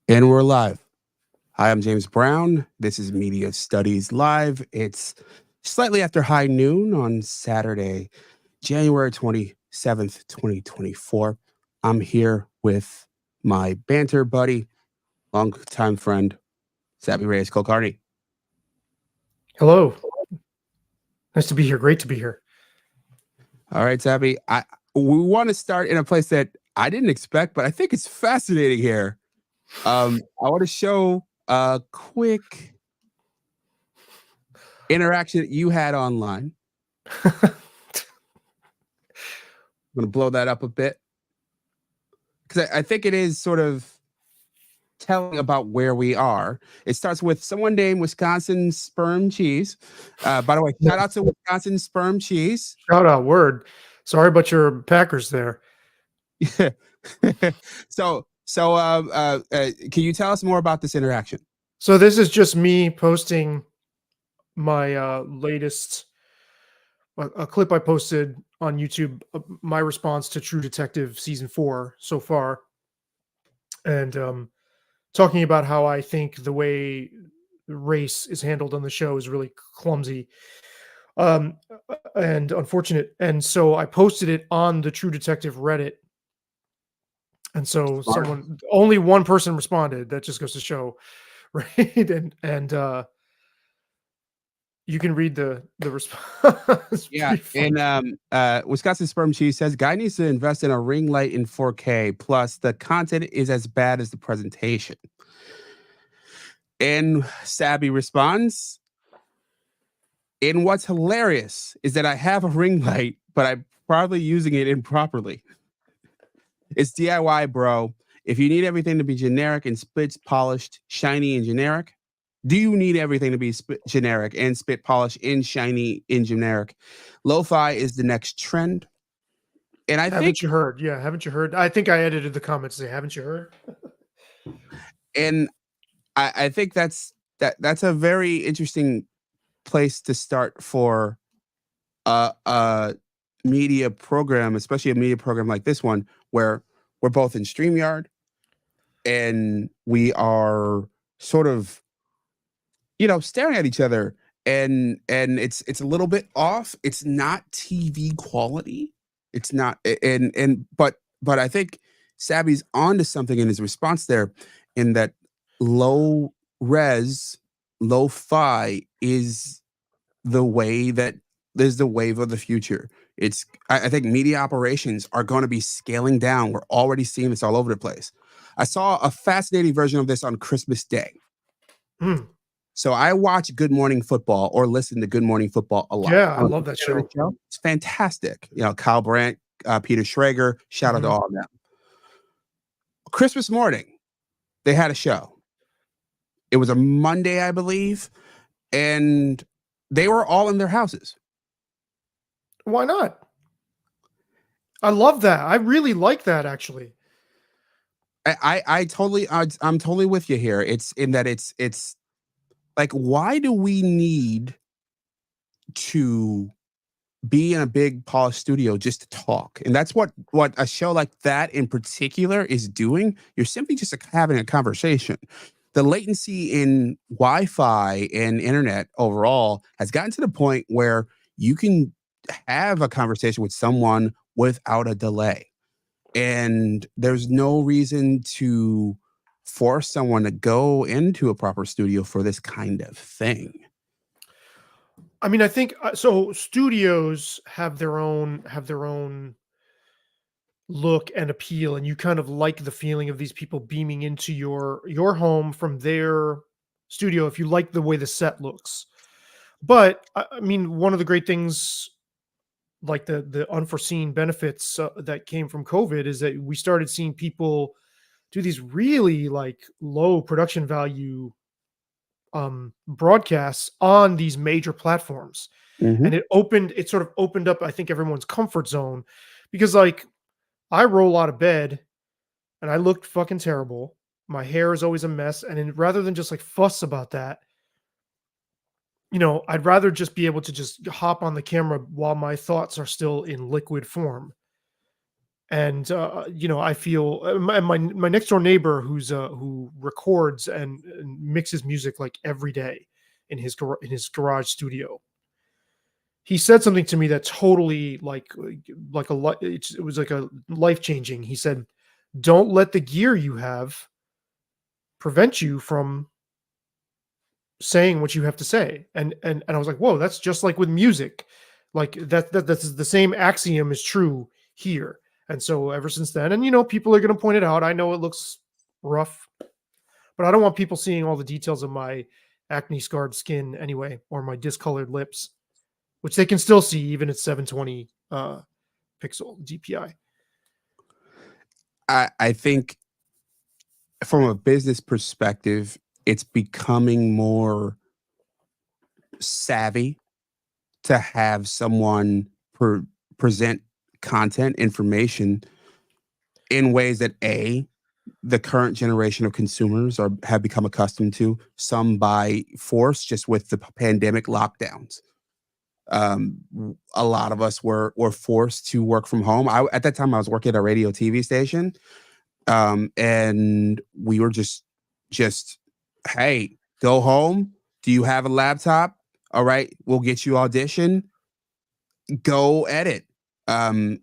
And we're live. Hi, I'm James Brown. This is Media Studies Live. It's slightly after high noon on Saturday, January 27th, 2024. I'm here with my banter buddy, longtime friend, Saby Reyes Kulkarni. Hello. Nice to be here. Great to be here. All right, Saby. We want to start in a place that I didn't expect, but I think it's fascinating here. I want to show a quick interaction that you had online. I'm going to blow that up a bit because I think it is sort of telling about where we are. It starts with someone named Wisconsin Sperm Cheese. By the way, shout out to Wisconsin Sperm Cheese. Shout out, word. Sorry about your Packers there. So, can you tell us more about this interaction? So this is just me posting my latest a clip I posted on YouTube, my response to True Detective season 4 so far, and talking about how I think the way race is handled on the show is really clumsy and unfortunate. And so I posted it on the True Detective Reddit. And so only one person responded. That just goes to show, right? And you can read the response. Yeah, and Wisconsin Sperm Cheese says guy needs to invest in a ring light in 4K. Plus, the content is as bad as the presentation. And Saby responds, and what's hilarious is that I have a ring light, but I'm probably using it improperly. It's DIY, bro. If you need everything to be generic and spit polished, shiny and generic, do you need everything to be generic and spit polished and shiny and generic? Lo-fi is the next trend. And haven't you heard? Yeah, haven't you heard? I think I edited the comments to say, haven't you heard? And I think that's a very interesting place to start for a media program, especially a media program like this one, where we're both in StreamYard and we are sort of, staring at each other, and it's a little bit off. It's not TV quality. It's not, but I think Saby's onto something in his response there, in that low res, lo-fi is the way that there's the wave of the future. I think media operations are going to be scaling down. We're already seeing this all over the place. I saw a fascinating version of this on Christmas Day. So I watch Good Morning Football, or listen to Good Morning Football a lot. Yeah, I love that show. It's fantastic. Kyle Brandt, Peter Schrager, shout out to all of them. Christmas morning, they had a show. It was a Monday, I believe, and they were all in their houses. Why not? I love that. I really like that, actually. I'm totally with you here. It's in that it's like, why do we need to be in a big polished studio just to talk? And that's what a show like that in particular is doing. You're simply just having a conversation. The latency in Wi-Fi and internet overall has gotten to the point where you can have a conversation with someone without a delay. And there's no reason to force someone to go into a proper studio for this kind of thing. I mean, I think so. Studios have their own look and appeal, and you kind of like the feeling of these people beaming into your home from their studio if you like the way the set looks. But I mean, one of the great things, like the unforeseen benefits that came from COVID, is that we started seeing people do these really like low production value broadcasts on these major platforms. And it sort of opened up, I think, everyone's comfort zone, because like I roll out of bed and I looked fucking terrible. My hair is always a mess. And rather than just like fuss about that, I'd rather just be able to just hop on the camera while my thoughts are still in liquid form. And I feel my next door neighbor who records and mixes music like every day in his garage studio. He said something to me that totally it was like a life changing. He said, "Don't let the gear you have prevent you from saying what you have to say." And I was like, "Whoa, that's just like with music. Like that's the same axiom is true here." And so ever since then, and people are going to point it out. I know it looks rough, but I don't want people seeing all the details of my acne scarred skin anyway, or my discolored lips, which they can still see even at 720 pixel DPI. I think from a business perspective, it's becoming more savvy to have someone present content information in ways that the current generation of consumers have become accustomed to, some by force just with the pandemic lockdowns. A lot of us were forced to work from home. At that time I was working at a radio TV station, and we were just hey, go home. Do you have a laptop? All right, we'll get you audition. Go edit, and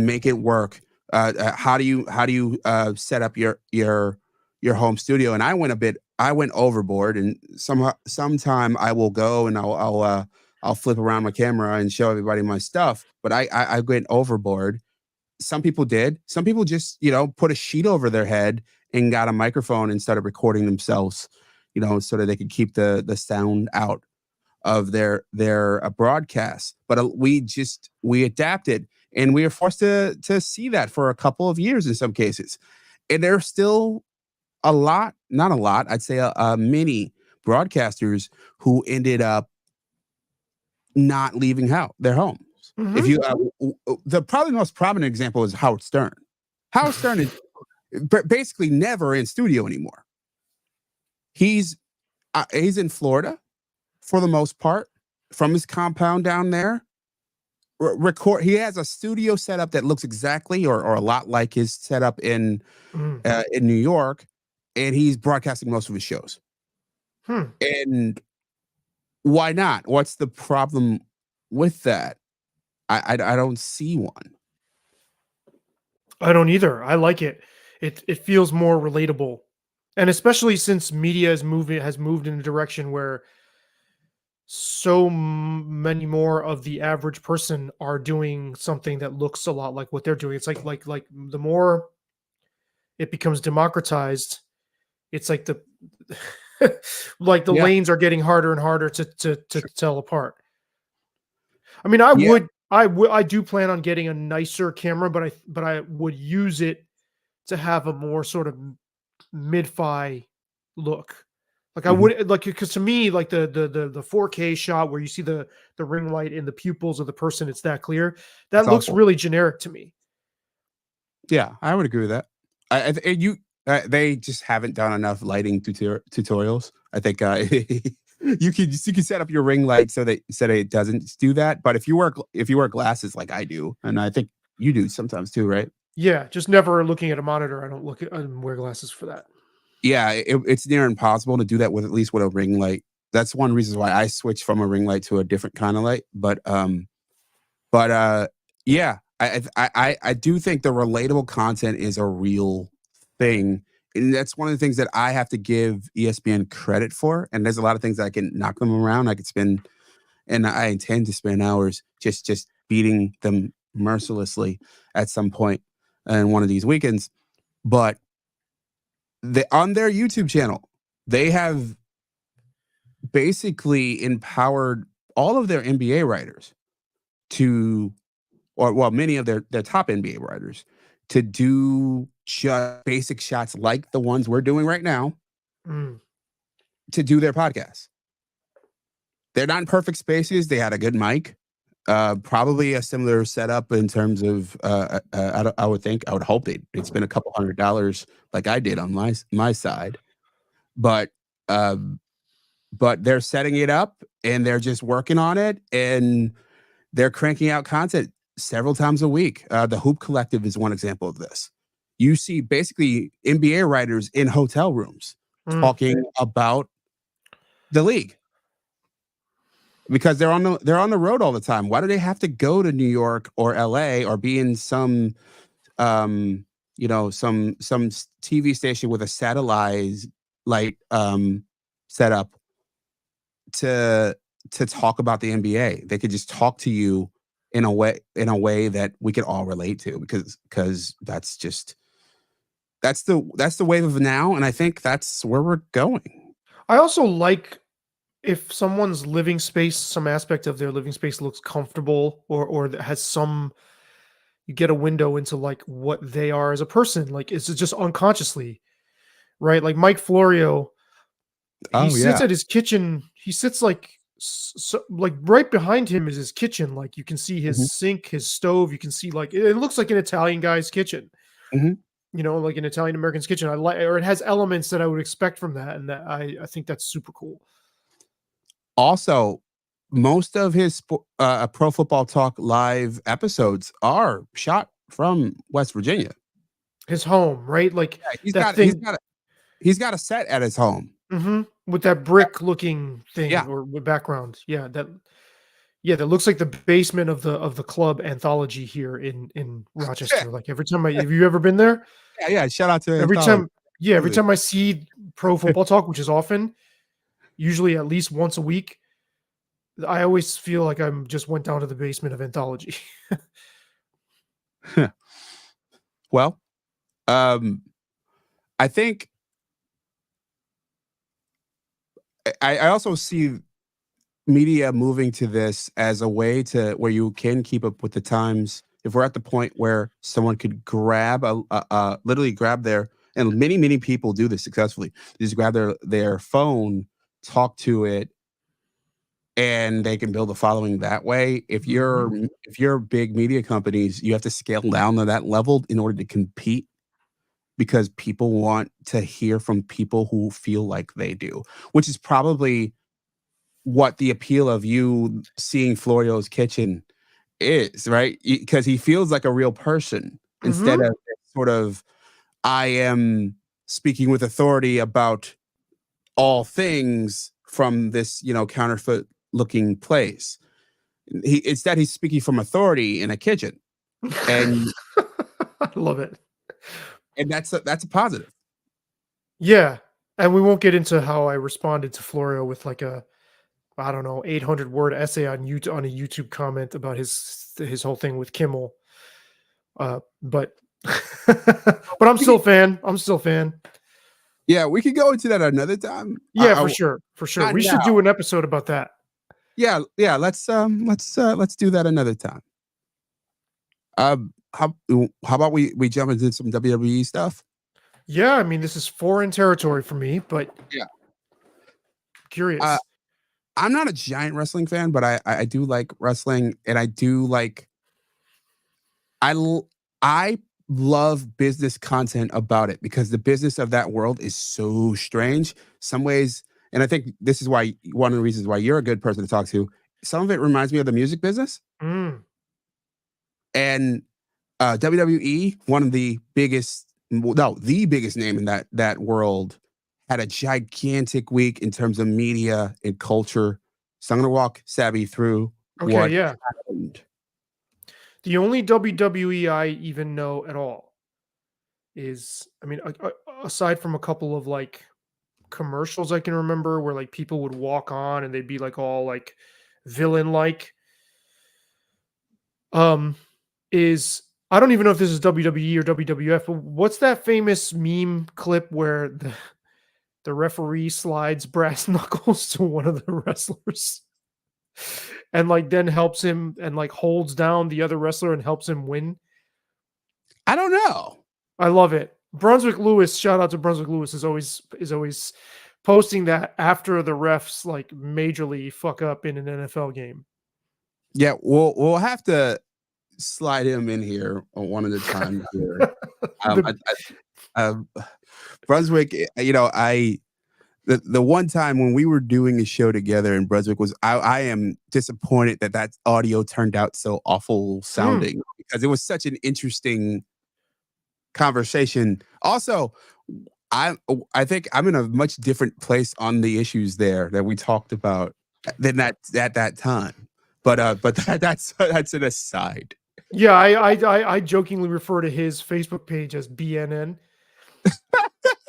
make it work. How do you set up your home studio? And I went overboard, and sometime I will go and I'll flip around my camera and show everybody my stuff. But I went overboard. Some people did. Some people just, put a sheet over their head and got a microphone and started recording themselves, so that they could keep the sound out of their broadcast. But we adapted, and we were forced to see that for a couple of years in some cases. And there's still not a lot, I'd say many broadcasters who ended up not leaving their homes. If you the probably most prominent example is Howard Stern. Howard Stern is basically never in studio anymore. He's in Florida for the most part, from his compound down there. He has a studio setup that looks exactly or a lot like his setup in New York, and he's broadcasting most of his shows. And why not? What's the problem with that? I don't see one. I don't either. I like it. It feels more relatable, and especially since media has moved in a direction where so many more of the average person are doing something that looks a lot like what they're doing. It's like the more it becomes democratized, it's like the like the lanes are getting harder and harder to tell apart. I mean, I do plan on getting a nicer camera, but I would use it to have a more sort of mid-fi look. Like I would like, because to me, like the 4K shot where you see the ring light in the pupils of the person, it's that clear. That looks really generic to me. Yeah, I would agree with that. They just haven't done enough lighting tutorials. I think you can set up your ring light so that it doesn't do that. But if you wear glasses like I do, and I think you do sometimes too, right? Yeah, just never looking at a monitor. I don't wear glasses for that. Yeah, it's near impossible to do that with a ring light. That's one reason why I switched from a ring light to a different kind of light. But yeah, I do think the relatable content is a real thing. And that's one of the things that I have to give ESPN credit for. And there's a lot of things that I can knock them around. I could spend, and I intend to spend hours just beating them mercilessly at some point in one of these weekends. But on their YouTube channel, they have basically empowered all of their NBA writers many of their top NBA writers to do just basic shots like the ones we're doing right now to do their podcasts. They're not in perfect spaces. They had a good mic, probably a similar setup in terms of, I would hope they'd spend a couple $100 like I did on my side, but they're setting it up and they're just working on it and they're cranking out content several times a week. The Hoop Collective is one example of this. You see basically NBA writers in hotel rooms talking about the league because they're on the road all the time. Why do they have to go to New York or LA or be in some some TV station with a satellite setup to talk about the NBA? They could just talk to you in a way that we could all relate to, because that's the wave of now, and I think that's where we're going. I also like if someone's living space, some aspect of their living space looks comfortable, or that has some, you get a window into like what they are as a person. Like it's just unconsciously, right? Like Mike Florio, he sits at his kitchen. He sits like like right behind him is his kitchen. Like you can see his sink, his stove. You can see like it looks like an Italian guy's kitchen. Like an Italian American's kitchen. I like, or it has elements that I would expect from that, and that I think that's super cool. Also, most of his Pro Football Talk live episodes are shot from West Virginia, his home, right? Like he's got a set at his home with that brick looking thing or background. That looks like the basement of the club Anthology here in Rochester. Like every time have you ever been there? Yeah. Shout out to every time. Yeah, every time I see Pro Football Talk, which is often, usually at least once a week, I always feel like I'm just went down to the basement of Anthology. Well, I think I also see media moving to this as a way to where you can keep up with the times. If we're at the point where someone could grab literally grab their, and many people do this successfully, they just grab their phone, talk to it, and they can build a following that way. If you're big media companies, you have to scale down to that level in order to compete, because people want to hear from people who feel like they do, which is probably what the appeal of you seeing Florio's kitchen is, right? Because he feels like a real person instead of sort of, I am speaking with authority about all things from this, counterfeit looking place. Instead, he's speaking from authority in a kitchen, and I love it. And that's a positive. Yeah, and we won't get into how I responded to Florio with like a, I don't know, 800-word essay on a YouTube comment about his whole thing with Kimmel. But I'm still a fan. Yeah, we could go into that another time. Yeah, for sure. We should do an episode about that. Yeah. Let's do that another time. How about we jump into some WWE stuff? Yeah, I mean, this is foreign territory for me, but curious. I'm not a giant wrestling fan, but I do like wrestling, and I do like, I love business content about it, because the business of that world is so strange some ways. And I think this is why, one of the reasons why you're a good person to talk to. Some of it reminds me of the music business. And WWE, one of the biggest, the biggest name in that world, had a gigantic week in terms of media and culture. So I'm going to walk Saby through what happened. The only WWE I even know at all is, I mean, aside from a couple of like commercials I can remember where like people would walk on and they'd be like all like villain like, is, I don't even know if this is WWE or WWF, but what's that famous meme clip where the referee slides brass knuckles to one of the wrestlers and like then helps him and like holds down the other wrestler and helps him win? I don't know. I love it. Brunswick Lewis, shout out to Brunswick Lewis, is always posting that after the refs like majorly fuck up in an NFL game. Yeah, we'll have to slide him in here one at a time here. Brunswick, the one time when we were doing a show together in Brunswick was I am disappointed that audio turned out so awful sounding because it was such an interesting conversation. Also, I I think I'm in a much different place on the issues there that we talked about than that at that time. But that's an aside. Yeah, I jokingly refer to his Facebook page as BNN,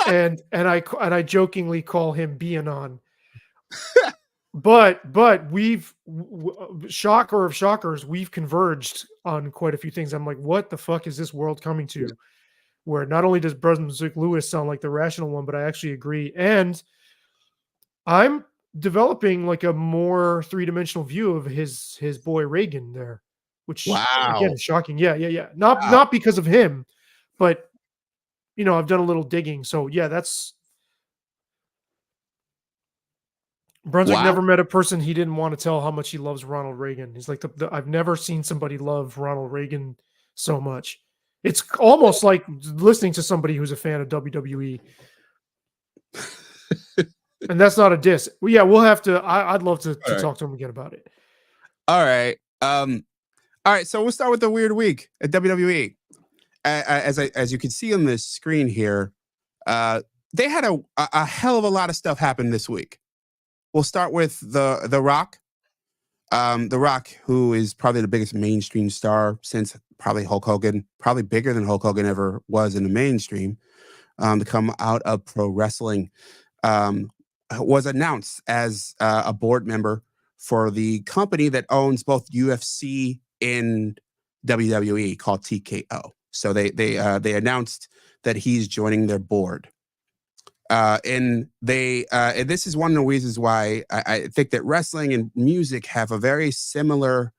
and I jokingly call him BNon. But we've shocker of shockers, we've converged on quite a few things. I'm like, what the fuck is this world coming to? Where not only does Brunswick Lewis sound like the rational one, but I actually agree. And I'm developing like a more three-dimensional view of his boy Reagan there, which again Wow. is shocking. Yeah. Not because of him, but I've done a little digging. So yeah, that's Brunswick Wow. never met a person he didn't want to tell how much he loves Ronald Reagan. He's like I've never seen somebody love Ronald Reagan so much. It's almost like listening to somebody who's a fan of WWE. And that's not a diss. Well, yeah, we'll have to. I'd love to All right. talk to him again about it. All right. All right. So we'll start with the weird week at WWE. As you can see on the screen here, they had a hell of a lot of stuff happen this week. We'll start with the Rock. The Rock, who is probably the biggest mainstream star since probably Hulk Hogan, probably bigger than Hulk Hogan ever was in the mainstream, to come out of pro wrestling, was announced as a board member for the company that owns both UFC and WWE called TKO. So they announced that he's joining their board. And this is one of the reasons why I think that wrestling and music have a very similar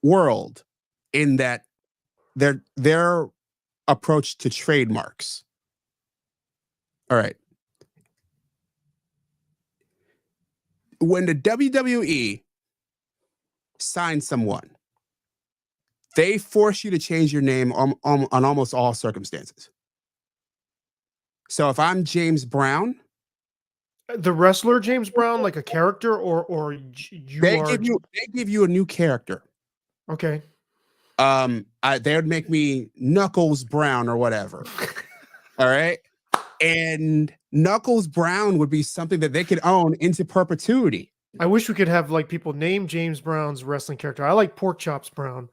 world in that their approach to trademarks. All right. When the WWE signs someone, they force you to change your name on almost all circumstances. So if I'm James Brown, The wrestler James Brown, like a character, or you they are give you a new character. okay. They would make me Knuckles Brown or whatever. All right. And Knuckles Brown would be something that they could own into perpetuity. I wish we could have like people name James Brown's wrestling character. I like Pork Chops Brown.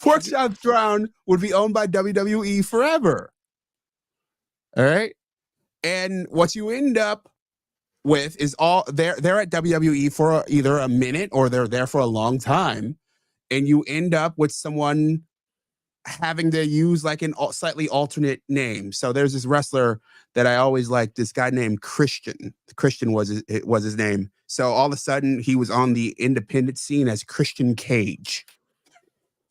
Pork Chops Brown would be owned by WWE forever. All right. And what you end up with is they're at WWE for either a minute or they're there for a long time. And you end up with someone having to use like an slightly alternate name. So there's this wrestler that I always liked, this guy named Christian. Christian was his name. So all of a sudden he was on the independent scene as Christian Cage.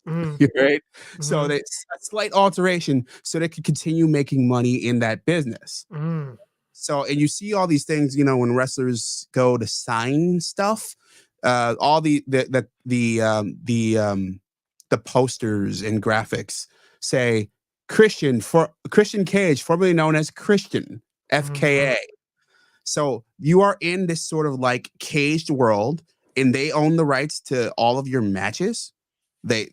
Mm. Right? Mm-hmm. So that's a slight alteration so they could continue making money in that business. Mm. So, and you see all these things, when wrestlers go to sign stuff, all the posters and graphics say Christian Cage, formerly known as Christian, FKA. Mm-hmm. So you are in this sort of like caged world, and they own the rights to all of your matches. They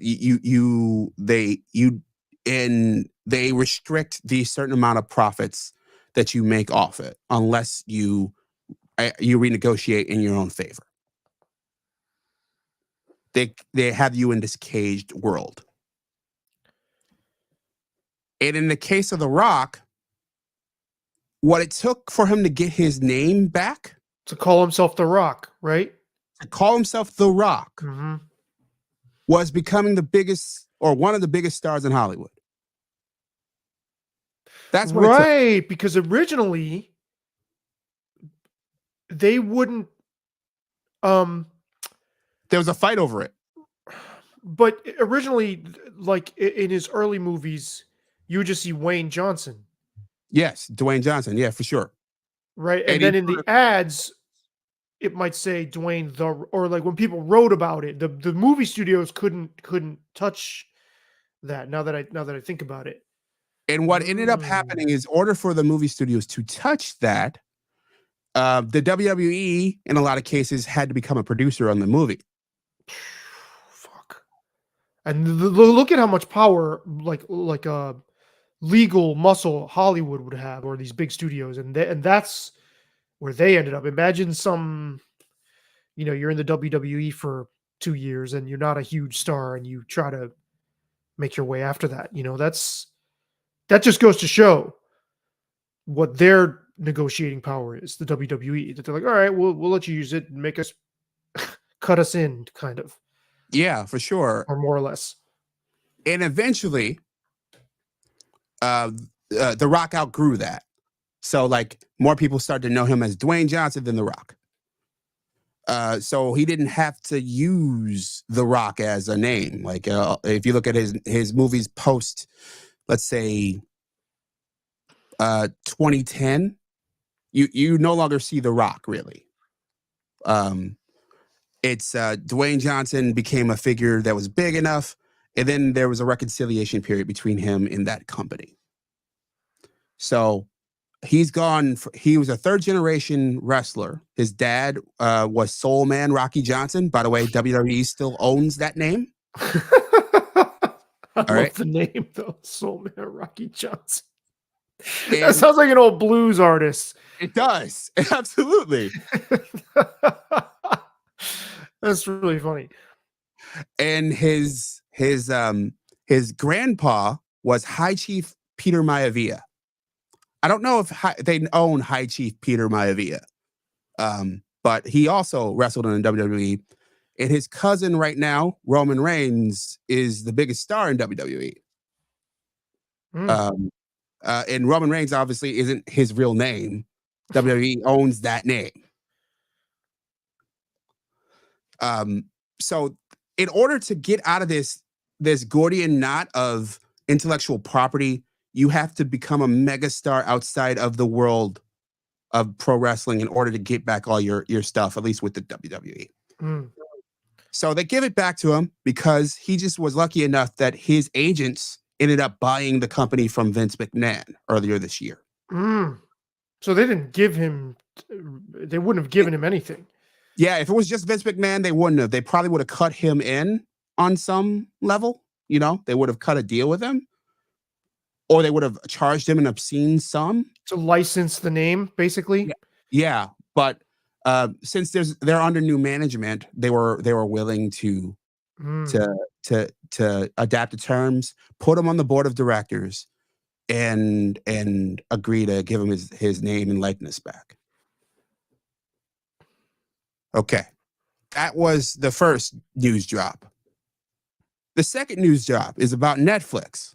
restrict the certain amount of profits that you make off it, unless you renegotiate in your own favor. They have you in this caged world. And in the case of The Rock, what it took for him to get his name back, to call himself The Rock, right? To call himself The Rock, mm-hmm. was becoming the biggest or one of the biggest stars in Hollywood. That's what right, it took. because originally they wouldn't. There was a fight over it. But originally, like in his early movies, you would just see Wayne Johnson. Yes, Dwayne Johnson. Yeah, for sure. Right, and then in the ads, it might say Dwayne or like when people wrote about it, the movie studios couldn't touch that. Now that I think about it, And what ended up happening is, in order for the movie studios to touch that, the WWE, in a lot of cases, had to become a producer on the movie. Fuck. And look at how much power, like legal muscle Hollywood would have, or these big studios, and that's where they ended up. Imagine you're in the WWE for 2 years and you're not a huge star, and you try to make your way after that. That just goes to show what their negotiating power is. The WWE, that they're like, all right, we'll let you use it and make us cut us in, kind of, Yeah, for sure. or more or less. And eventually, The Rock outgrew that. So, like, more people started to know him as Dwayne Johnson than The Rock. So he didn't have to use The Rock as a name. Like, if you look at his movies post, let's say, 2010, you no longer see The Rock, really. It's Dwayne Johnson became a figure that was big enough, and then there was a reconciliation period between him and that company. So he's gone. He was a third generation wrestler. His dad was Soul Man Rocky Johnson. By the way, WWE still owns that name. I All right. love the name, though. Soul Man Rocky Johnson. That And sounds like an old blues artist. it does. Absolutely. That's really funny. And his grandpa was High Chief Peter Maivia. I don't know if they own High Chief Peter Maivia, but he also wrestled in the WWE. And his cousin right now, Roman Reigns, is the biggest star in WWE. And Roman Reigns obviously isn't his real name. WWE owns that name. So in order to get out of this Gordian knot of intellectual property, you have to become a megastar outside of the world of pro wrestling in order to get back all your stuff, at least with the WWE. So they give it back to him because he just was lucky enough that his agents ended up buying the company from Vince McMahon earlier this year. So they didn't give him, they wouldn't have given him anything. Yeah, if it was just Vince McMahon, they wouldn't have. They probably would have cut him in on some level. They would have cut a deal with him, or they would have charged him an obscene sum to license the name, basically. Yeah, but since they're under new management, they were willing to adapt the terms, put him on the board of directors, and agree to give him his name and likeness back. Okay, that was the first news drop. The second news drop is about Netflix.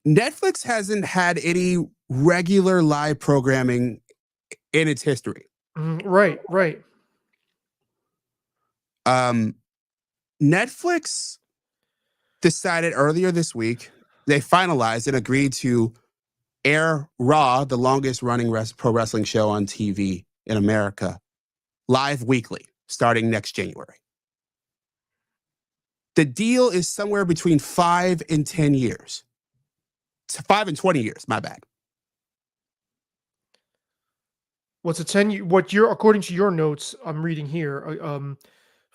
Netflix hasn't had any regular live programming in its history. Right. Netflix decided earlier this week, they finalized and agreed to air Raw, the longest running pro wrestling show on TV in America, live weekly, starting next January. The deal is somewhere between 5 and 10 years. 5 and 20 years, my bad. What's a 10-year, according to your notes, I'm reading here,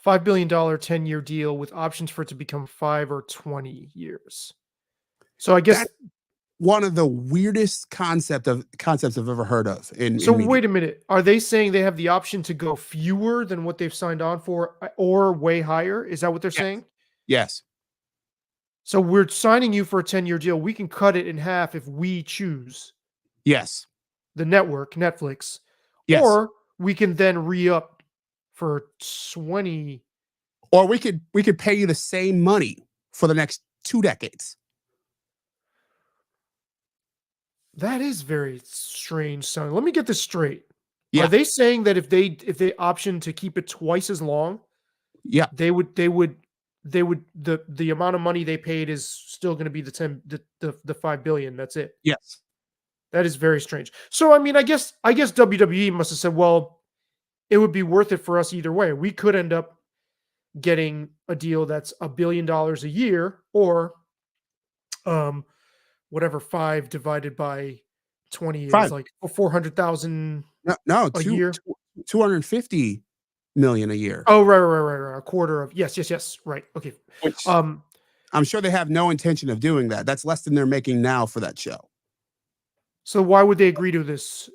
$5 billion 10-year deal with options for it to become 5 or 20 years. So I guess that's one of the weirdest concepts I've ever heard of. So wait a minute. Are they saying they have the option to go fewer than what they've signed on for, or way higher? Is that what they're saying? Yes. So we're signing you for a 10-year deal. We can cut it in half if we choose. Yes. The network, Netflix. Yes. Or we can then re-up for 20. Or we could pay you the same money for the next 2 decades. That is very strange sounding. Let me get this straight. Yeah. Are they saying that if they option to keep it twice as long, yeah, the amount of money they paid is still going to be the 5 billion. That's it. Yes. That is very strange. So I mean, I guess WWE must have said, well, it would be worth it for us either way. We could end up getting a deal that's $1 billion a year, or whatever 5 divided by 20 is, 5. like 400,000 No, a year. 250 million a year, Oh, right. A quarter of yes. Right. Okay. which Um, I'm sure they have no intention of doing that. That's less than they're making now for that show. so why would they agree to this?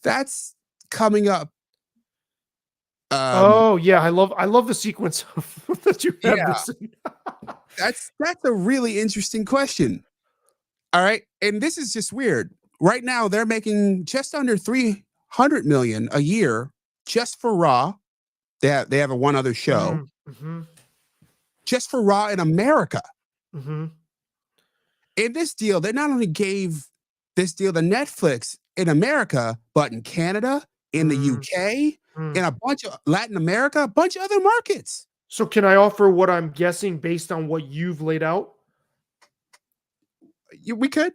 That's coming up. Oh, yeah. I love the sequence of that you have Yeah, this in. that's a really interesting question. All right, and this is just weird. Right now, they're making just under 300 million a year just for Raw. They have a one other show Mhm. just for Raw in America. Mhm. In this deal, they not only gave this deal to Netflix in America, but in Canada, in the Mm, UK, in mm. a bunch of Latin America, a bunch of other markets. So can I offer what I'm guessing based on what you've laid out? We could.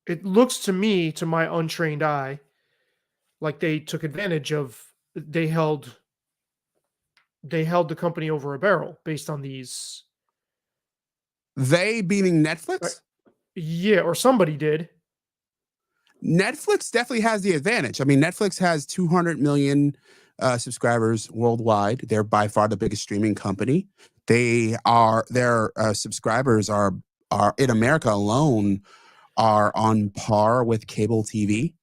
It looks to me, to my untrained eye, like they took advantage of they held the company over a barrel based on these. They beating Right. Netflix. Yeah, or somebody did. Netflix definitely has the advantage. I mean, Netflix has 200 million subscribers worldwide. They're by far the biggest streaming company. Their subscribers are in America alone are on par with cable TV.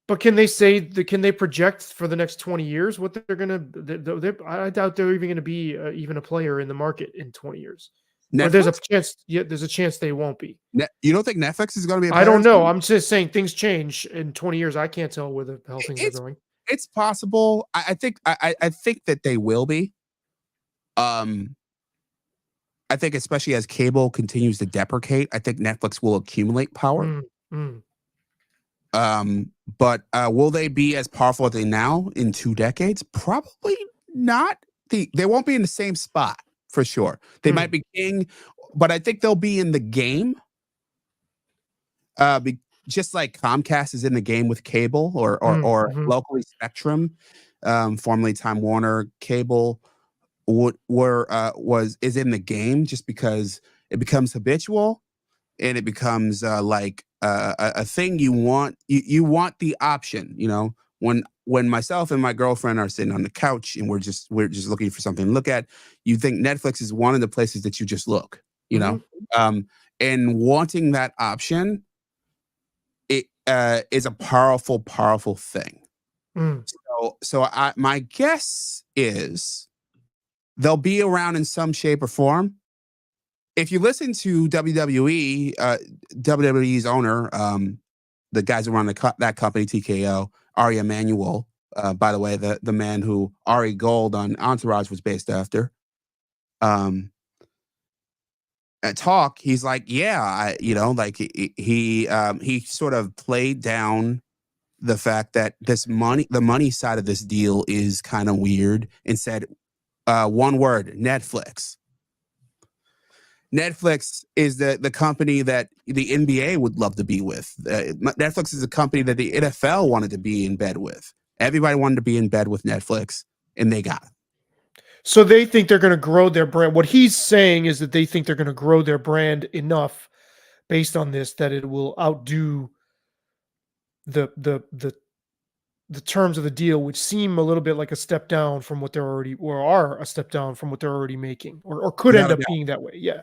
But can they project for the next 20 years what they're gonna? I doubt they're even gonna be even a player in the market in 20 years. Or there's a Netflix. chance. Yeah, there's a chance they won't be. You don't think Netflix is going to be a I player don't in know. 20? I'm just saying things change in 20 years. I can't tell where the hell things are It's going. it's possible. I think that they will be. Um, I think especially as cable continues to deprecate, I think Netflix will accumulate power. Mm, mm, But will they be as powerful as they now in 2 decades? Probably not. They won't be in the same spot for sure. They might mm, be king, but I think they'll be in the game. Just like Comcast is in the game with cable, or mhm, locally Spectrum, formerly Time Warner Cable, is in the game just because it becomes habitual and it becomes like a thing you want the option, when myself and my girlfriend are sitting on the couch and we're just looking for something to look at. You think Netflix is one of the places that you just look, mhm, um and wanting that option, it is a powerful thing. mm. My guess is they'll be around in some shape or form. If you listen to WWE's owner, the guys around that company, TKO, Ari Emanuel, by the way, the man who Ari Gold on Entourage was based after, at talk, he's like, yeah, like he sort of played down the fact that the money side of this deal is kind of weird, and said, one word: Netflix. Netflix is the company that the NBA would love to be with. Netflix is a company that the NFL wanted to be in bed with. Everybody wanted to be in bed with Netflix, and they got it. So they think they're going to grow their brand. What he's saying is that they think they're going to grow their brand enough based on this that it will outdo the the the the terms of the deal, which seem a little bit like a step down from what they're already, or are a step down from what they're already making, or could Without end a up doubt. being that way. Yeah.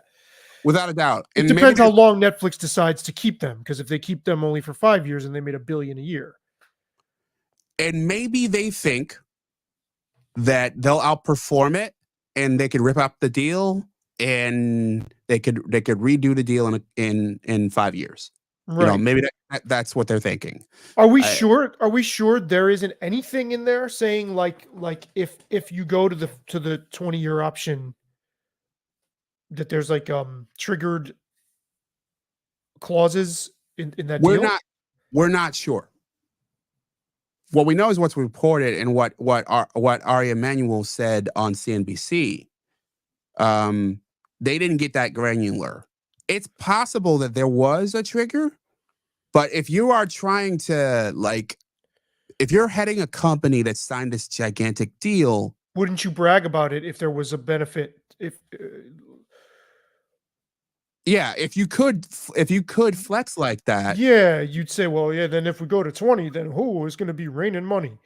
Without a doubt. It And maybe depends how long Netflix decides to keep them, because if they keep them only for 5 years and they made $1 billion a year. they think that they'll outperform it, and they could rip up the deal, and they could redo the deal in 5 years. Right. Maybe that's what they're thinking. Are we I, sure? Are we sure there isn't anything in there saying like if you go to the 20-year option, that there's like triggered clauses in that we're deal? not we're not sure. What we know is what's reported, and what Ari Emanuel said on CNBC. Um, they didn't get that granular. It's possible that there was a trigger, but if you are trying to, like, if you're heading a company that signed this gigantic deal, Wouldn't you brag about it if there was a benefit? If Yeah, if you could flex like that, Yeah, you'd say, well, yeah, then if we go to 20, then who is going to be raining money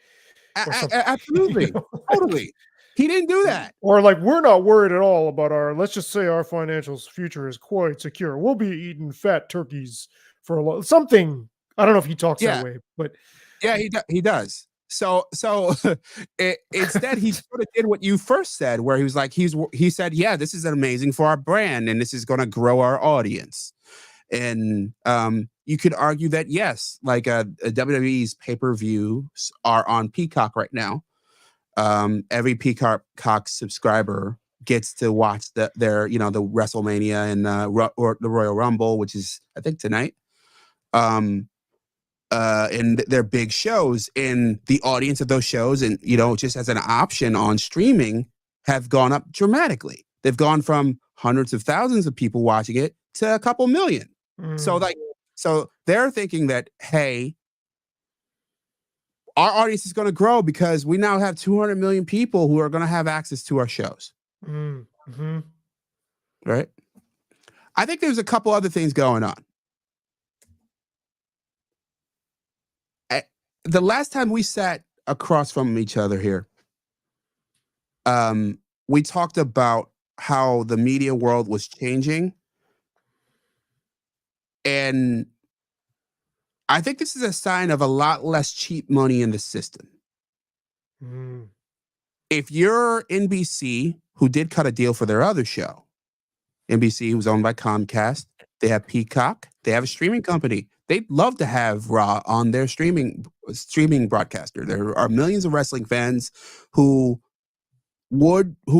or something? You absolutely, know, like, totally. He didn't do that. or like we're not worried at all about let's just say our financial future is quite secure. We'll be eating fat turkeys for a lot. Something. I don't know if he talks that Yeah, way, but yeah, he does. So instead, he sort of did what you first said, where he was like, he said, yeah, this is amazing for our brand, and this is going to grow our audience. And you could argue that yes, like WWE's pay-per-views are on Peacock right now. Every Peacock subscriber gets to watch the WrestleMania and or the Royal Rumble, which is I think tonight. And their big shows, and the audience of those shows, and just as an option on streaming, have gone up dramatically. They've gone from hundreds of thousands of people watching it to a couple million. So mm, like, so they're thinking that, hey, our audience is going to grow because we now have 200 million people who are going to have access to our shows. mhm. Right. I think there's a couple other things going on. The last time we sat across from each other here, we talked about how the media world was changing. And I think this is a sign of a lot less cheap money in the system. Mm. If you're NBC, who did cut a deal for their other show, NBC, who's owned by Comcast, they have Peacock, they have a streaming company. They'd love to have Raw on their streaming broadcaster. There are millions of wrestling fans who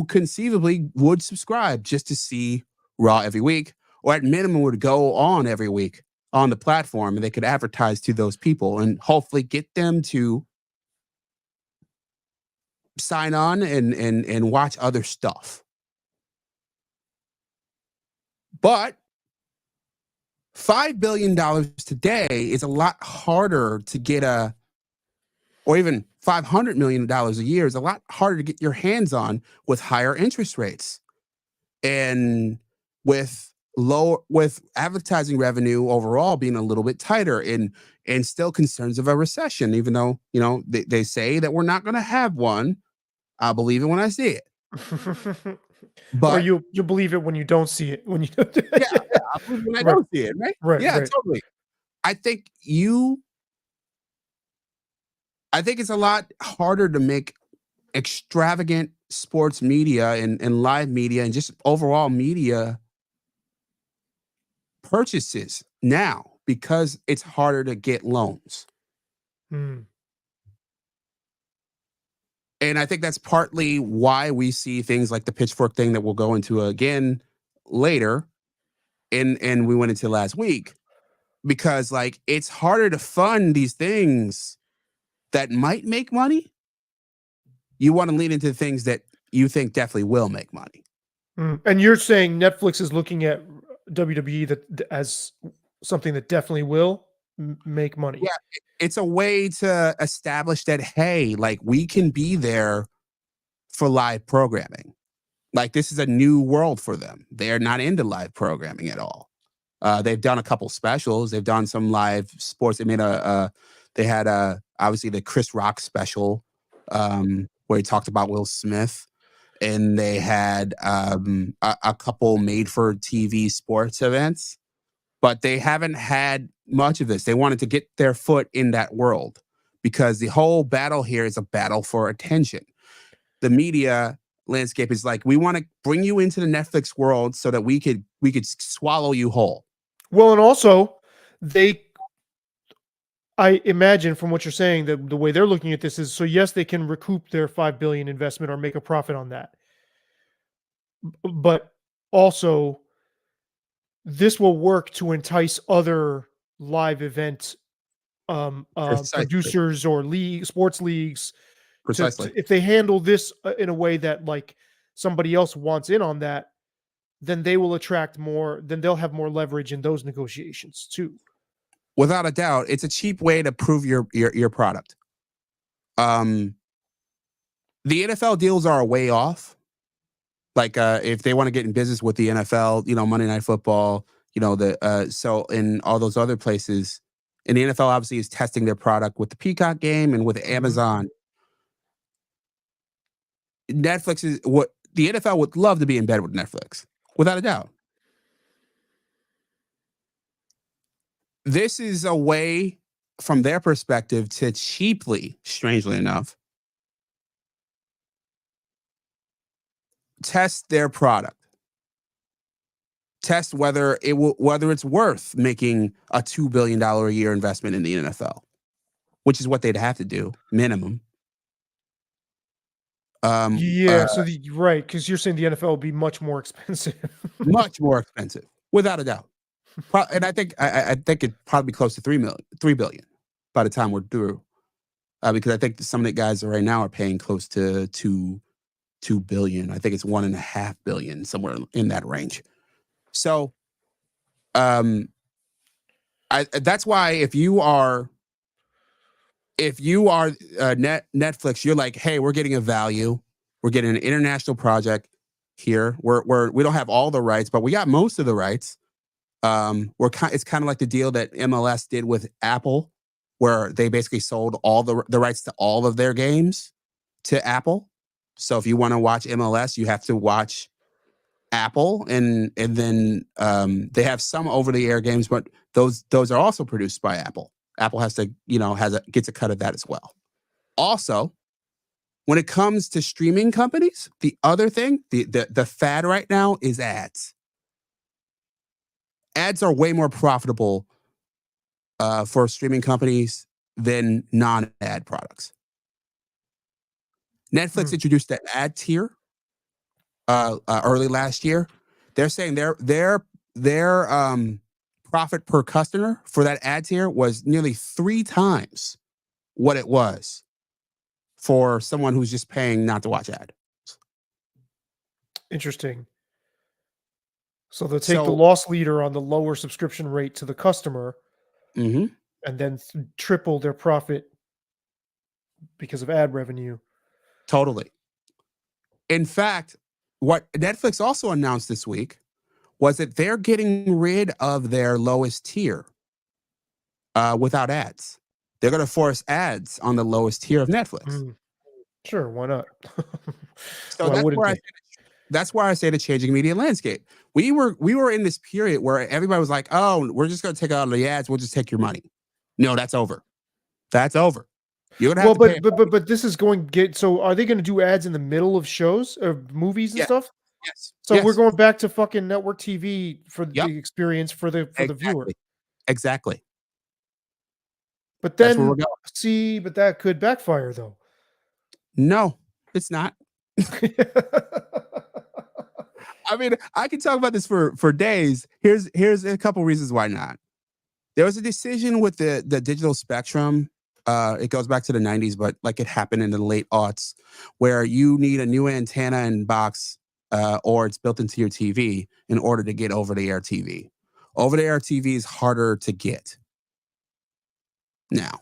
conceivably would subscribe just to see Raw every week, or at minimum would go on every week on the platform, and they could advertise to those people and hopefully get them to sign on and watch other stuff. But $5 billion today is a lot harder to get or even $500 million a year is a lot harder to get your hands on with higher interest rates. And with advertising revenue overall being a little bit tighter, and still concerns of a recession, even though, they say that we're not going to have one. I'll believe it when I see it. Or But you believe it when you don't see it. When you yeah, I'll believe it when I right, don't see it, right? right, Yeah, right. totally. I think it's a lot harder to make extravagant sports media and live media and just overall media purchases now because it's harder to get loans. Mm, And I think that's partly why we see things like the Pitchfork thing that we'll go into again later, and we went into last week, because like it's harder to fund these things that might make money. You want to lean into things that you think definitely will make money. And you're saying Netflix is looking at WWE as something that definitely will make money. Yeah, it's a way to establish that, hey, like we can be there for live programming. Like this is a new world for them. They're not into live programming at all. They've done a couple specials. They've done some live sports. They had obviously the Chris Rock special, where he talked about Will Smith, and they had a couple made for TV sports events, but they haven't had much of this. They wanted to get their foot in that world because the whole battle here is a battle for attention. The media landscape is like, we want to bring you into the Netflix world so that we could swallow you whole. Well, and also I imagine from what you're saying that the way they're looking at this is so yes, they can recoup their 5 billion investment or make a profit on that. But also this will work to entice other live event Precisely. producers or sports leagues Precisely. if they handle this in a way that like somebody else wants in on that, then they will attract more. Then they'll have more leverage in those negotiations too. Without a doubt, it's a cheap way to prove your product. The NFL deals are a way off, Like if they want to get in business with the NFL, Monday Night Football, so in all those other places, and the NFL obviously is testing their product with the Peacock game and with Mhm. Amazon. Netflix is what the NFL would love to be in bed with Netflix, without a doubt. This is a way, from their perspective, to cheaply, strangely enough, test their product. Test whether it's worth making a $2 billion a year investment in the NFL, which is what they'd have to do, minimum. Yeah, so right, because you're saying the NFL will be much more expensive. Much more expensive, without a doubt. And I think it'd probably be close to 3 billion by the time we're through, because I think some of the guys right now are paying close to 2 billion. I think it's 1.5 billion, somewhere in that range. So, um, that's why if you are Netflix, you're like, hey, we're getting a value, we're getting an international project here. We don't have all the rights, but we got most of the rights. It's kind of like the deal that MLS did with Apple, where they basically sold all the rights to all of their games to Apple. So if you want to watch MLS, you have to watch Apple, and then they have some over the air games, but those are also produced by Apple. Apple has to, gets a cut of that as well. Also, when it comes to streaming companies, the other thing, the fad right now is ads. Ads are way more profitable for streaming companies than non-ad products. Netflix introduced that ad tier early last year. They're saying their profit per customer for that ad tier was nearly 3 times what it was for someone who's just paying not to watch ad. Interesting. So they'll take the So, loss leader on the lower subscription rate to the customer mhm, and then triple their profit because of ad revenue. totally. In fact, what Netflix also announced this week was that they're getting rid of their lowest tier without ads. They're going to force ads on the lowest tier of Netflix. Mm, sure, why not? So Why wouldn't they? that's where I say the changing media landscape. We were in this period where everybody was like, "Oh, we're just going to take out the ads. We'll just take your money." No, that's over. That's over. You're going to have Well, to pay. but this is going to get so are they going to do ads in the middle of shows or movies and Yes, stuff? yes, So we're yes. going back to fucking network TV for Yep. the experience for the viewer. Exactly. Exactly. But That's where we're then going. see, but that could backfire though. No, it's not. I mean, I can talk about this for days. Here's a couple reasons why not. There was a decision with the digital spectrum. It goes back to the 90s, but like it happened in the late aughts, where you need a new antenna and box, or it's built into your TV in order to get over-the-air TV. Over-the-air TV is harder to get now.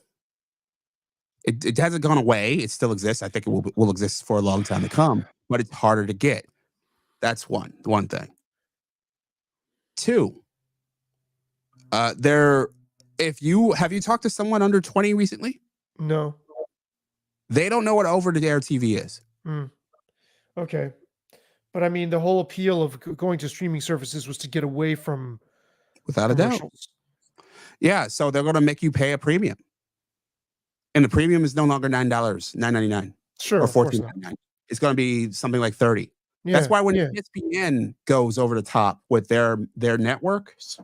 It hasn't gone away. It still exists. I think it will exist for a long time to come, but it's harder to get. That's one thing. Two, there. If you have you talked to someone under 20 recently, No. they don't know what over-the-air TV is. Mm, okay. But I mean, the whole appeal of going to streaming services was to get away from Without a doubt. commercials. Yeah, so they're going to make you pay a premium, and the premium is no longer $9.99 Sure, or of course not. $14.99. It's going to be something like 30. That's Yeah, why when yeah. ESPN goes over the top with their networks,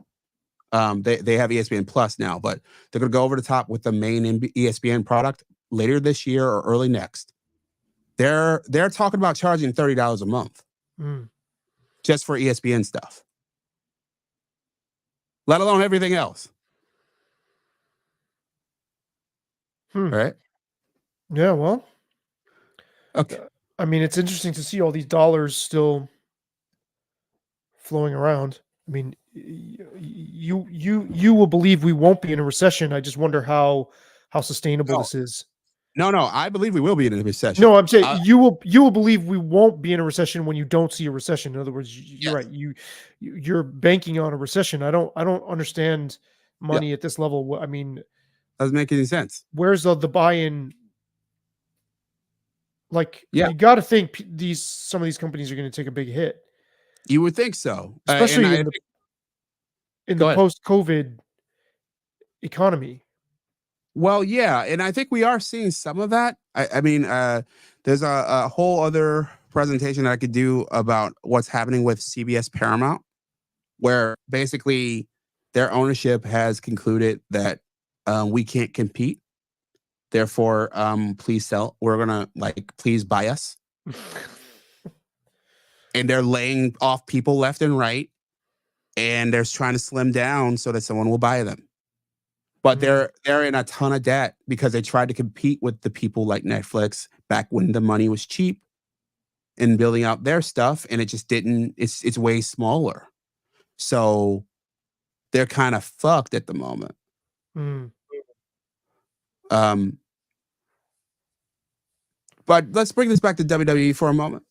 they have ESPN Plus now, but they're going to go over the top with the main ESPN product later this year or early next. They're talking about charging $30 a month Mm. just for ESPN stuff, let alone everything else. Hmm. All right. Yeah, well, Okay. I mean, it's interesting to see all these dollars still flowing around. I mean, you will believe we won't be in a recession. I just wonder how sustainable No, this is. No, I believe we will be in a recession. No, I'm saying you will believe we won't be in a recession when you don't see a recession. In other words, you're Yes. right. You're banking on a recession. I don't understand Yeah. money at this level. I mean, Doesn't make any sense. where's the buy-in? Like, Yeah. you got to think some of these companies are going to take a big hit, You would think so. And especially I in think, the go ahead. post-COVID economy. Well, yeah, and I think we are seeing some of that. I mean, there's a whole other presentation that I could do about what's happening with CBS Paramount, where basically their ownership has concluded that we can't compete. Therefore, please sell. We're gonna please buy us. And they're laying off people left and right, and they're trying to slim down so that someone will buy them. But they're in a ton of debt because they tried to compete with the people like Netflix back when the money was cheap in building out their stuff, and it just didn't. It's way smaller, so they're kind of fucked at the moment. But let's bring this back to WWE for a moment.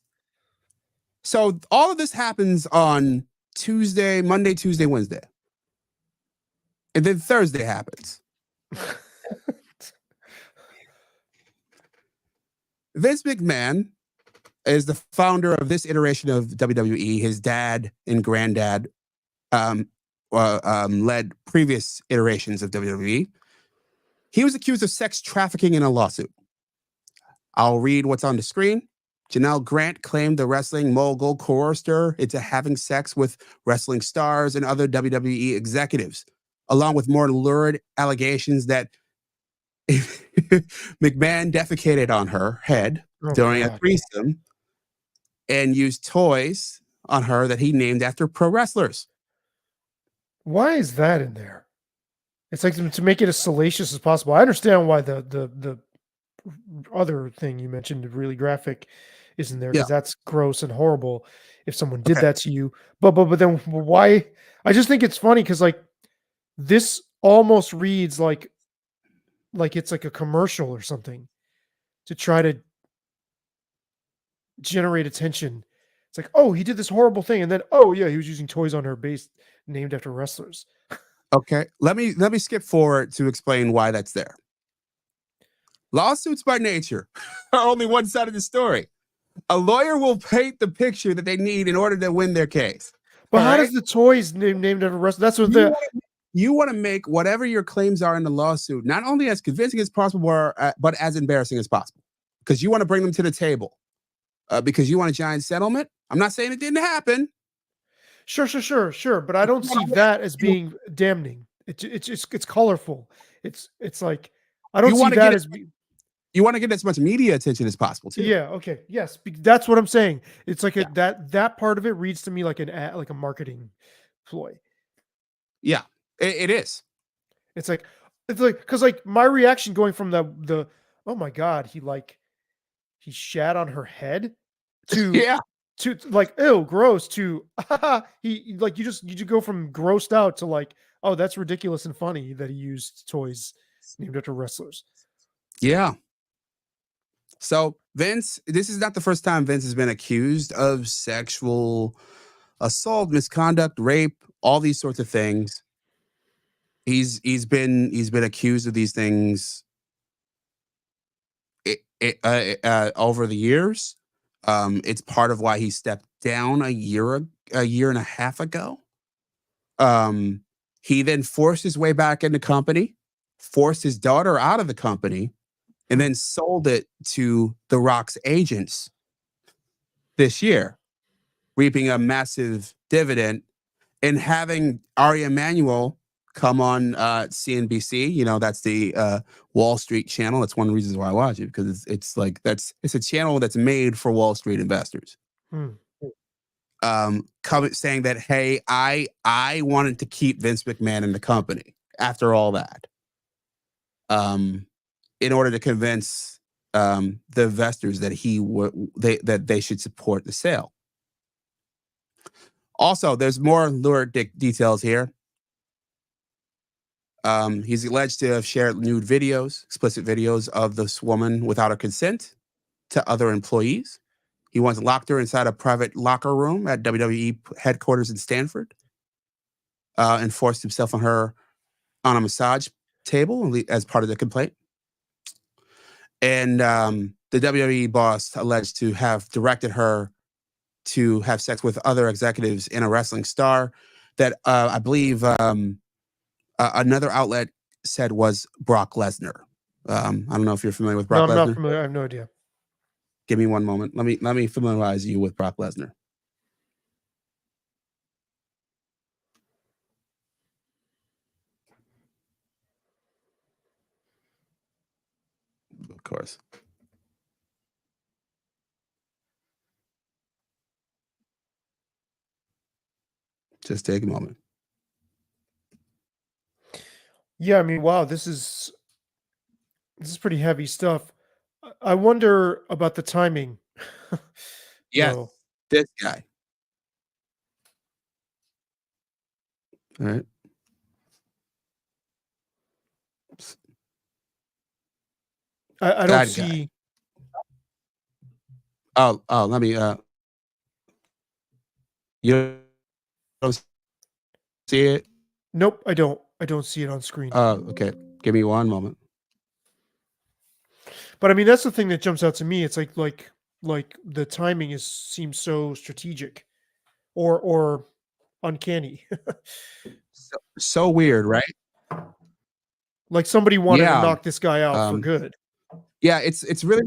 So all of this happens on Monday, Tuesday, Wednesday, and then Thursday happens. Vince McMahon is the founder of this iteration of WWE. His dad and granddad led previous iterations of WWE. He was accused of sex trafficking in a lawsuit. I'll read what's on the screen. Janelle Grant claimed the wrestling mogul coerced her into having sex with wrestling stars and other WWE executives, along with more lurid allegations that McMahon defecated on her head during a threesome and used toys on her that he named after pro wrestlers. Why is that in there? It's like to make it as salacious as possible. I understand why the other thing you mentioned, really graphic, is in there, because that's gross and horrible if someone did that to you. But then why? I just think it's funny because this almost reads like it's like a commercial or something to try to generate attention. It's like, oh, he did this horrible thing, and then, oh yeah, he was using toys on her base named after wrestlers. Okay, let me skip forward to explain why that's there. Lawsuits by nature are only one side of the story. A lawyer will paint the picture that they need in order to win their case. But how does the toys named after wrestlers? That's what you want to make whatever your claims are in the lawsuit not only as convincing as possible, but as embarrassing as possible, because you want to bring them to the table. Because you want a giant settlement. I'm not saying it didn't happen. Sure. But I don't see that as being damning. It's colorful. It's like, I don't see that as you want to get as much media attention as possible too. Yeah. Okay. Yes. That's what I'm saying. It's like that part of it reads to me like like a marketing ploy. Yeah, it is. It's like because my reaction going from the oh my god, he shat on her head to to like, ew, gross, to he like, you go from grossed out to like, oh, that's ridiculous and funny that he used toys named after wrestlers. Yeah. So Vince, this is not the first time Vince has been accused of sexual assault, misconduct, rape, all these sorts of things. He's been accused of these things over the years. It's part of why he stepped down a year and a half ago. He then forced his way back in the company, forced his daughter out of the company, and then sold it to The Rock's agents this year, reaping a massive dividend and having Ari Emanuel come on CNBC. You know, that's the Wall Street channel. That's one of the reasons why I watch it, because it's a channel that's made for Wall Street investors. Saying that, hey, I wanted to keep Vince McMahon in the company after all that, in order to convince the investors that that they should support the sale. Also, there's more lurid details here. He's alleged to have shared nude videos, explicit videos of this woman without her consent to other employees. He once locked her inside a private locker room at WWE headquarters in Stanford, and forced himself on her on a massage table as part of the complaint. And the WWE boss alleged to have directed her to have sex with other executives in a wrestling star that I believe another outlet said was Brock Lesnar. I don't know if you're familiar with No, Brock I'm not Lesnar. familiar. I have no idea. Give me one moment. Let me familiarize you with Brock Lesnar. Of course. Just take a moment. Yeah, I mean, wow, this is pretty heavy stuff. I wonder about the timing, Yes, though. this guy. All right. I don't That guy. see. Oh, let me. You don't see it? Nope, I don't. I don't see it on screen. Okay. Give me one moment. But I mean, that's the thing that jumps out to me. It's like the timing seems so strategic, or uncanny. So weird, right? Like somebody wanted to Yeah. knock this guy out for Um, good. yeah, it's really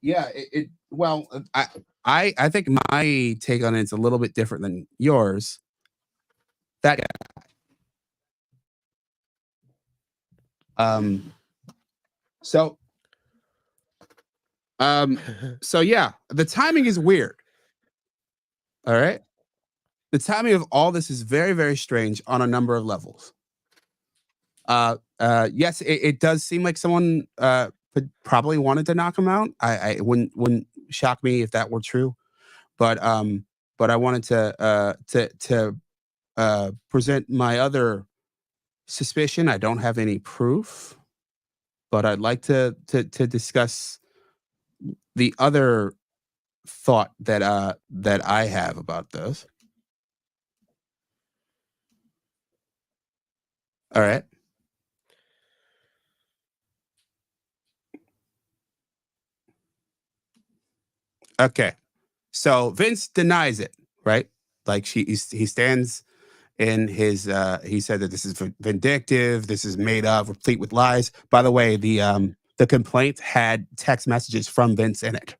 yeah, well, I think my take on it's a little bit different than yours. That um so so yeah, the timing is weird. All right? The timing of all this is very, very strange on a number of levels. Yes, it does seem like someone probably wanted to knock him out. I wouldn't shock me if that were true. But I wanted to present my other suspicion. I don't have any proof, but I'd like to discuss the other thought that I have about this. All right. Okay. So Vince denies it, right? Like he stands in his he said that this is vindictive, this is made up, replete with lies. By the way, the complaint had text messages from Vince in it,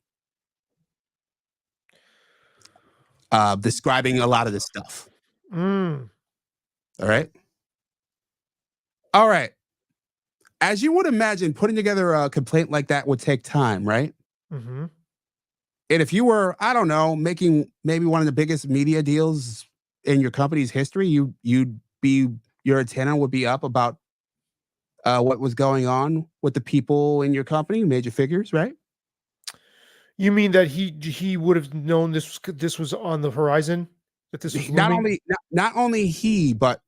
describing a lot of this stuff. Mm, All right. All right. As you would imagine, putting together a complaint like that would take time, right? hmm And if you were, I don't know, making maybe one of the biggest media deals in your company's history, you'd be your antenna would be up about what was going on with the people in your company, major figures, right? You mean that he would have known this was on the horizon, that this was Not looming? only not only he, but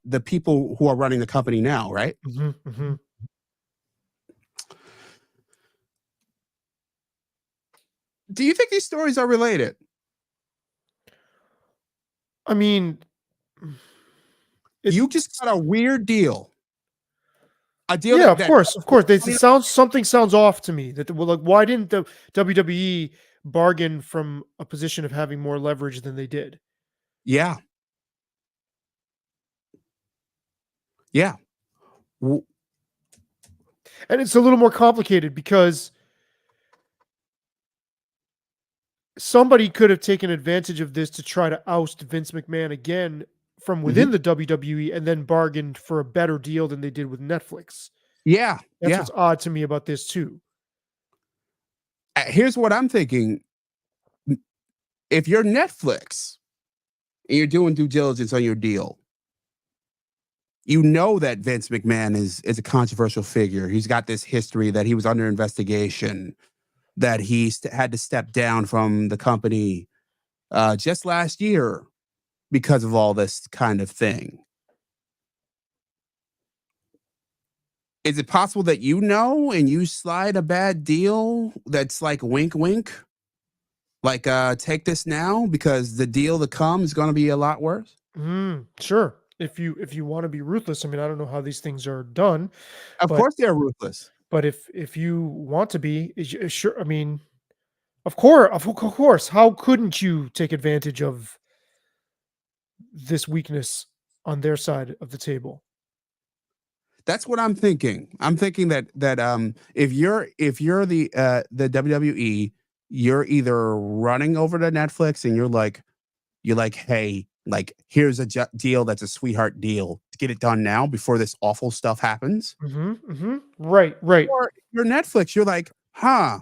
the people who are running the company now, right? hmm hmm Do you think these stories are related? I mean, it. You just got a weird deal, a deal Yeah, that of course, of course. It I mean, sounds something sounds off to me. That well, like, why didn't the WWE bargain from a position of having more leverage than they did? yeah, yeah, w- And it's a little more complicated because somebody could have taken advantage of this to try to oust Vince McMahon again from mhm, within the WWE and then bargained for a better deal than they did with Netflix. yeah, That's yeah. what's odd to me about this too. Here's what I'm thinking: if you're Netflix and you're doing due diligence on your deal, you know that Vince McMahon is a controversial figure. He's got this history that he was under investigation, that he had to step down from the company just last year because of all this kind of thing. Is it possible that you know and you slide a bad deal that's like wink wink? Like take this now because the deal to come is going to be a lot worse? Sure. If you want to be ruthless, I mean, I don't know how these things are done, Of but course they're ruthless. if you want to be, sure. I mean, of course. How couldn't you take advantage of this weakness on their side of the table? That's what I'm thinking. I'm thinking that if you're the WWE, you're either running over to Netflix and you're like, hey, like here's a deal that's a sweetheart deal to get it done now before this awful stuff happens. Right, right. Or if you're Netflix, you're like, huh,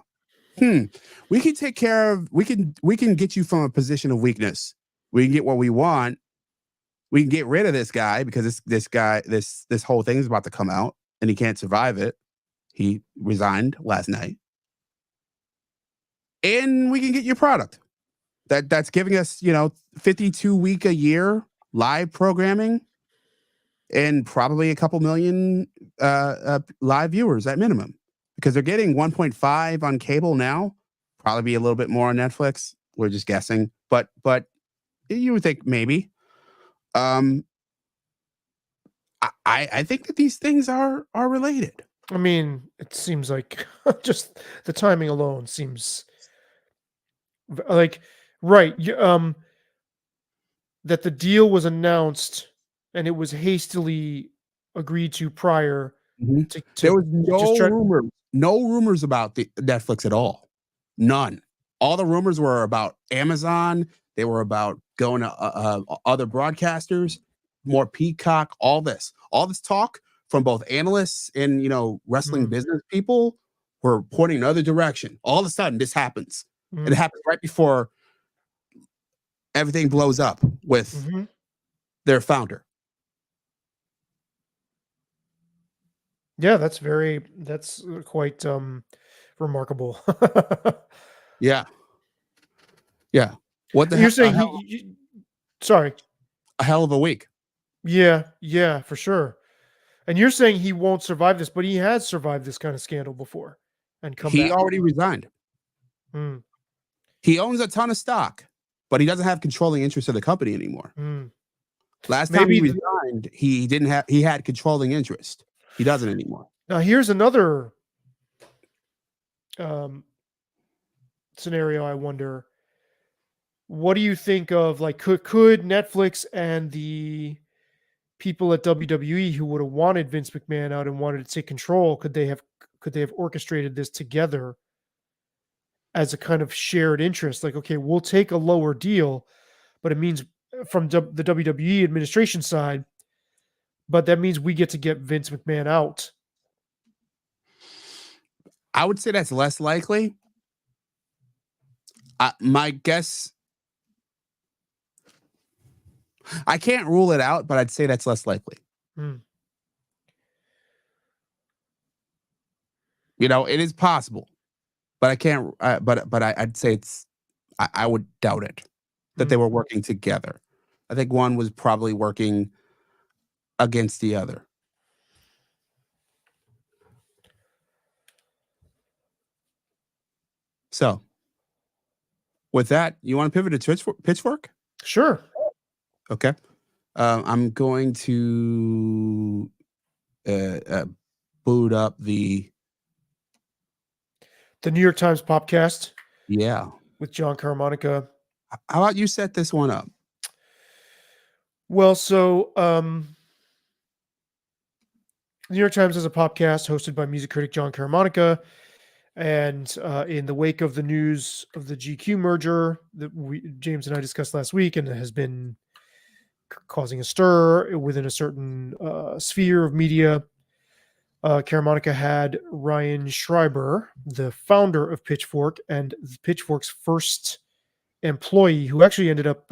we can take care of we can get you from a position of weakness. We can get what we want. We can get rid of this guy because this guy this whole thing is about to come out and he can't survive it. He resigned last night. And we can get your product. That's giving us, 52-week a year live programming and probably a couple million live viewers at minimum because they're getting 1.5 on cable now. Probably be a little bit more on Netflix. We're just guessing, but you would think maybe. Um, I think that these things are related. I mean, it seems like just the timing alone seems like right. That the deal was announced and it was hastily agreed to prior Mhm. to There to, was to just try. no rumors about the Netflix at all. None. All the rumors were about Amazon. They were about going to other broadcasters, more Peacock. All this talk from both analysts and wrestling Mm, business people were pointing another direction. All of a sudden, this happens. It mm, happens right before everything blows up with mhm. their founder. Yeah, that's quite remarkable. Yeah, yeah. What the And you're hell? saying sorry. A hell of a week. Yeah, yeah, for sure. And you're saying he won't survive this, but he has survived this kind of scandal before and come He back. already resigned. Mm, He owns a ton of stock, but he doesn't have controlling interest of the company anymore. mm. Last time he Maybe resigned, he had controlling interest. He doesn't anymore. now here's another um, scenario. I wonder, what do you think of like could Netflix and the people at WWE who would have wanted Vince McMahon out and wanted to take control, could they have orchestrated this together as a kind of shared interest? Like, okay, we'll take a lower deal, but it means from the WWE administration side, but that means we get to get Vince McMahon out. I would say that's less likely. My guess, I can't rule it out, but I'd say that's less likely. Hmm. It is possible, but I can't. I'd say I would doubt it that they Hmm. were working together. I think one was probably working against the other. So with that, you want to pivot to Pitchfork? Sure. Okay. I'm going to uh, boot up the The New York Times podcast yeah. with John Carmonica. How about you set this one up? Well, so the New York Times has a podcast hosted by music critic John Carmonica. And in the wake of the news of the GQ merger that James and I discussed last week, and it has been causing a stir within a certain sphere of media, Carmonica had Ryan Schreiber, the founder of Pitchfork and Pitchfork's first employee, who actually ended up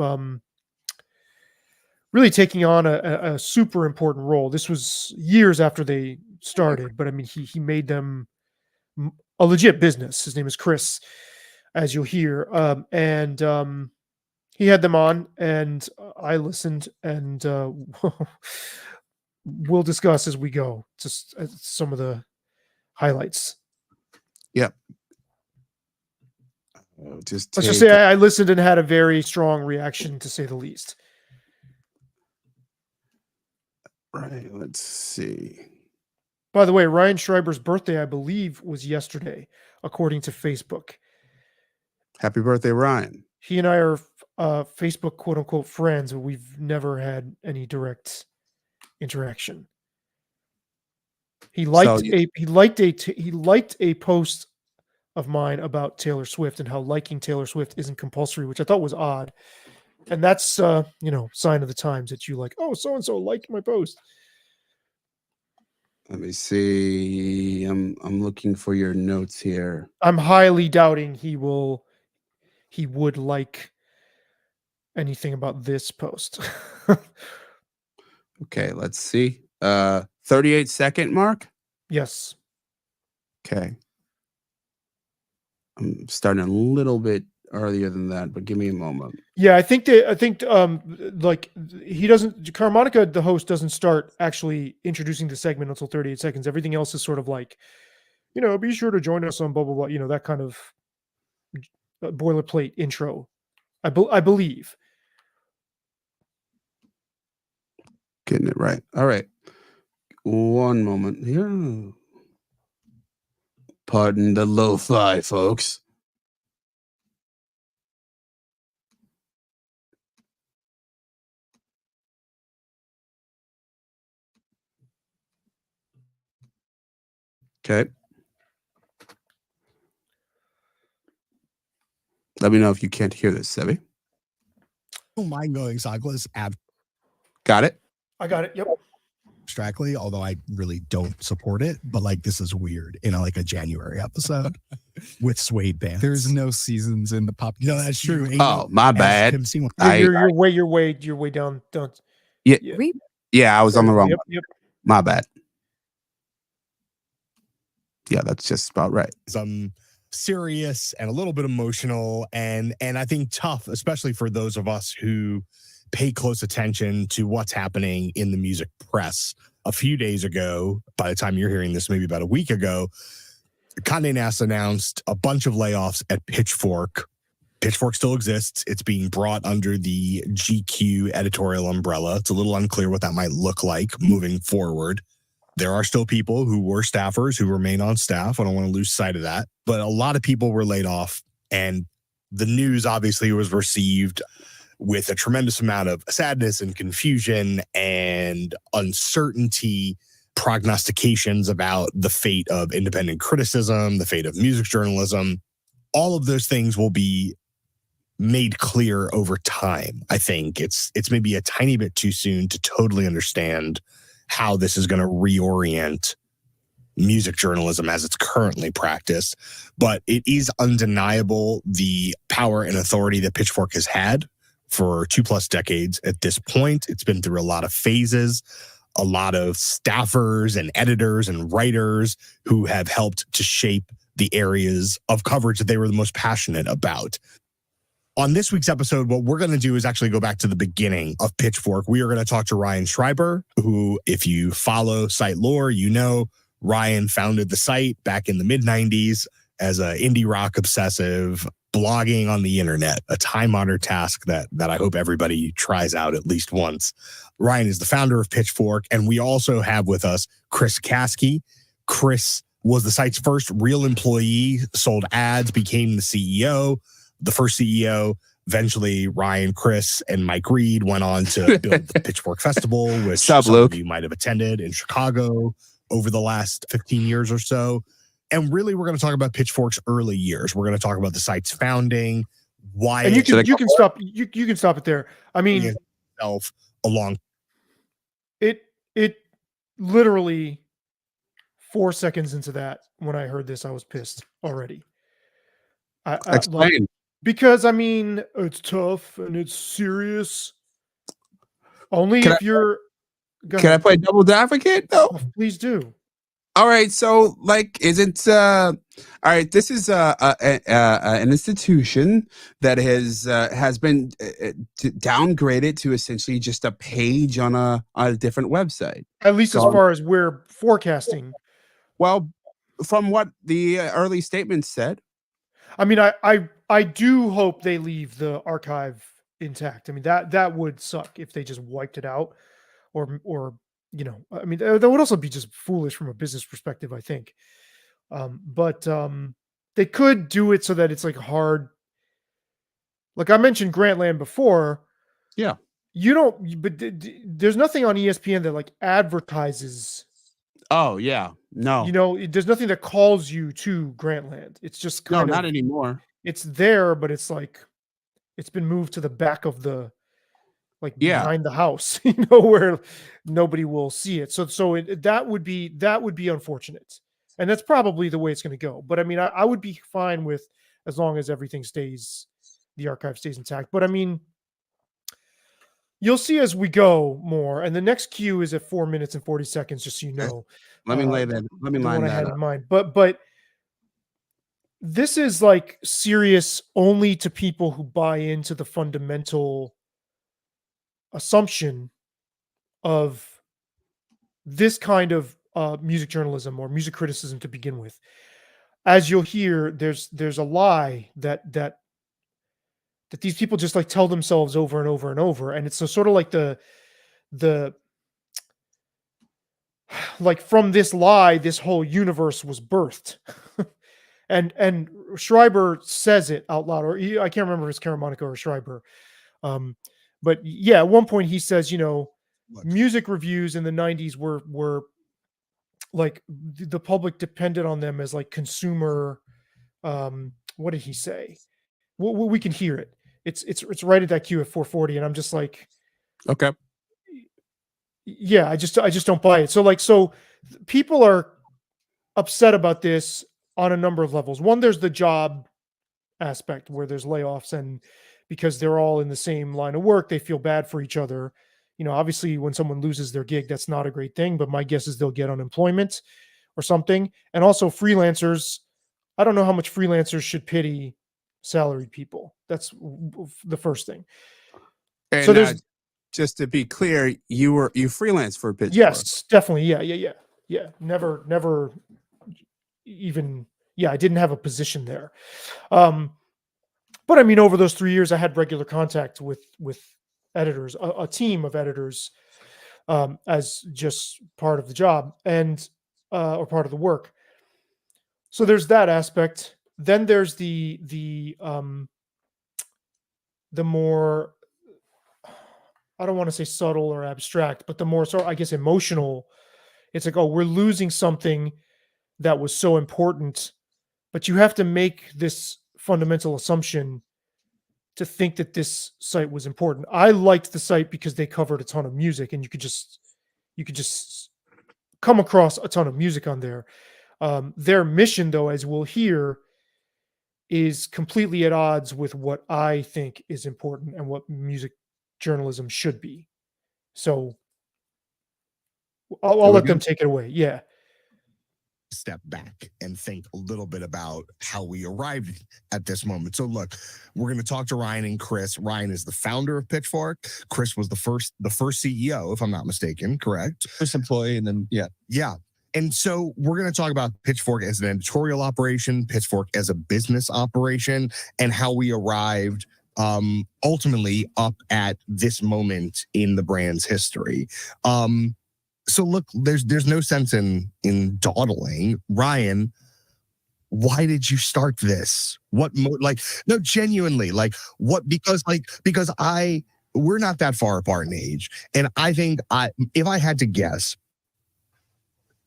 really taking on a super important role. This was years after they started, but I mean, he made them a legit business. His name is Chris, as you'll hear, and he had them on, and I listened, and we'll discuss as we go. Just some of the highlights. Yep. Let's just say I listened and had a very strong reaction, to say the least. Right. Let's see. By the way, Ryan Schreiber's birthday, I believe, was yesterday, according to Facebook. Happy birthday, Ryan. He and I are Facebook quote unquote friends, but we've never had any direct interaction. He liked a post of mine about Taylor Swift and how liking Taylor Swift isn't compulsory, which I thought was odd. And that's sign of the times that you like, oh, so and so liked my post. Let me see. I'm looking for your notes here. I'm highly doubting he would like anything about this post. Okay, let's see. 38-second mark? Yes. Okay. I'm starting a little bit earlier than that, but give me a moment. Yeah, I think like he doesn't, Carmonica, the host, doesn't start actually introducing the segment until 38 seconds. Everything else is sort of like, be sure to join us on blah blah blah, that kind of boilerplate intro. I believe. Getting it right. All right. One moment here. Pardon the lo-fi, folks. Okay. Let me know if you can't hear this, Saby. Don't mind going sockless Got it? I got it. Yep. abstractly, although I really don't support it. But like, this is weird in like a January episode with suede bands. There's no seasons in the pop. No, that's true. Oh, my bad. You're way down. Don't. Yeah, I was on the wrong one. Yep. My bad. Yeah, that's just about right. Some serious and a little bit emotional and I think tough, especially for those of us who pay close attention to what's happening in the music press. A few days ago, by the time you're hearing this, maybe about a week ago, Condé Nast announced a bunch of layoffs at Pitchfork. Pitchfork still exists. It's being brought under the GQ editorial umbrella. It's a little unclear what that might look like moving forward. There are still people who were staffers who remain on staff. I don't want to lose sight of that. But a lot of people were laid off, and the news obviously was received with a tremendous amount of sadness and confusion and uncertainty, prognostications about the fate of independent criticism, the fate of music journalism. All of those things will be made clear over time. I think it's maybe a tiny bit too soon to totally understand how this is going to reorient music journalism as it's currently practiced. But it is undeniable the power and authority that Pitchfork has had for 2+ decades at this point. It's been through a lot of phases, a lot of staffers and editors and writers who have helped to shape the areas of coverage that they were the most passionate about. On this week's episode, what we're going to do is actually go back to the beginning of Pitchfork. We are going to talk to Ryan Schreiber, who, if you follow site lore, you know Ryan founded the site back in the mid-90s as an indie rock obsessive, blogging on the internet, a time-honored task that I hope everybody tries out at least once. Ryan is the founder of Pitchfork, and we also have with us Chris Kasky. Chris was the site's first real employee, sold ads, became the CEO. The first CEO, eventually Ryan, Chris, and Mike Reed went on to build the Pitchfork Festival, which some of you might have attended in Chicago over the last 15 years or so. And really, we're going to talk about Pitchfork's early years. We're going to talk about the site's founding, why. And you can stop. You can stop it there. I mean, along it literally 4 seconds into that, when I heard this, I was pissed already. Explain. Because I mean, it's tough and it's serious. Only if you're. Can I play devil's advocate though? Oh, please do. All right, so like, isn't all right? This is an institution that has been downgraded to essentially just a page on a different website. At least as So, far as we're forecasting. well, from what the early statements said, I mean, I do hope they leave the archive intact. I mean, that would suck if they just wiped it out, or I mean, that would also be just foolish from a business perspective, I think. But they could do it so that it's like hard. Like I mentioned Grantland before, yeah. you don't, but there's nothing on ESPN that like advertises. Oh yeah, no, There's nothing that calls you to Grantland. It's just no, kind not of, anymore. it's there, but it's like it's been moved to the back of the, like Yeah, behind the house, where nobody will see it. That would be unfortunate, and that's probably the way it's going to go. But I mean, I would be fine with, as long as everything stays, the archive stays intact. But I mean, you'll see as we go more, and the next cue is at 4 minutes and 40 seconds, just so you okay. know. Let me let me The line one I that had up. in mind, but this is like serious only to people who buy into the fundamental assumption of this kind of music journalism or music criticism to begin with. As you'll hear, there's a lie that these people just like tell themselves over and over and over, and it's so sort of like the like from this lie, this whole universe was birthed. And Schreiber says it out loud, or I can't remember if it's Karamonica or Schreiber. But yeah, at one point he says, music reviews in the 90s were like the public depended on them as like consumer. What did he say? We can hear it. It's right at that cue at 4:40, and I'm just like, Okay. yeah, I just don't buy it. So people are upset about this on a number of levels. One, there's the job aspect where there's layoffs, and because they're all in the same line of work, they feel bad for each other. Obviously when someone loses their gig, that's not a great thing, but my guess is they'll get unemployment or something. And also freelancers, I don't know how much freelancers should pity salaried people. That's the first thing. And So there's, just to be clear, you freelance for Pitchfork. yes, definitely. Yeah. Never even, I didn't have a position there. But I mean, over those 3 years, I had regular contact with editors, a team of editors, as just part of the job and or part of the work. So there's that aspect. Then there's the more, I don't want to say subtle or abstract, but the more sort of, I guess, emotional. It's like, oh, we're losing something that was so important, but you have to make this fundamental assumption to think that this site was important. I liked the site because they covered a ton of music, and you could just come across a ton of music on there. Their mission, though, as we'll hear, is completely at odds with what I think is important and what music journalism should be. So I'll let them take it away. Yeah. Step back and think a little bit about how we arrived at this moment. So look, we're going to talk to Ryan and Chris. Ryan is the founder of Pitchfork. Chris was the first CEO, if I'm not mistaken, correct? First employee, and then Yeah. And so we're going to talk about Pitchfork as an editorial operation, Pitchfork as a business operation, and how we arrived ultimately up at this moment in the brand's history. So look, there's no sense in dawdling. Ryan, why did you start this? No, genuinely, because we're not that far apart in age. And I think if I had to guess,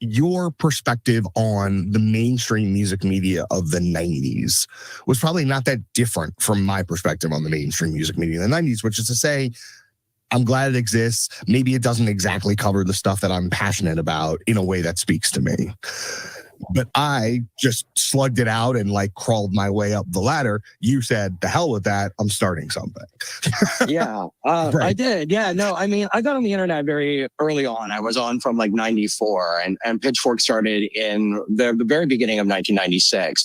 your perspective on the mainstream music media of the 90s was probably not that different from my perspective on the mainstream music media in the 90s, which is to say, I'm glad it exists. Maybe it doesn't exactly cover the stuff that I'm passionate about in a way that speaks to me. but I just slugged it out and like crawled my way up the ladder. You said, the hell with that, I'm starting something. Yeah, Right. I did. Yeah, no, I mean, I got on the internet very early on. I was on from like 94, and Pitchfork started in the very beginning of 1996.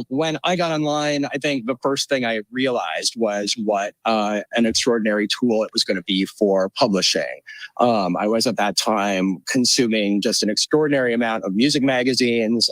When I got online, I think the first thing I realized was what an extraordinary tool it was going to be for publishing. I was at that time consuming just an extraordinary amount of music magazines.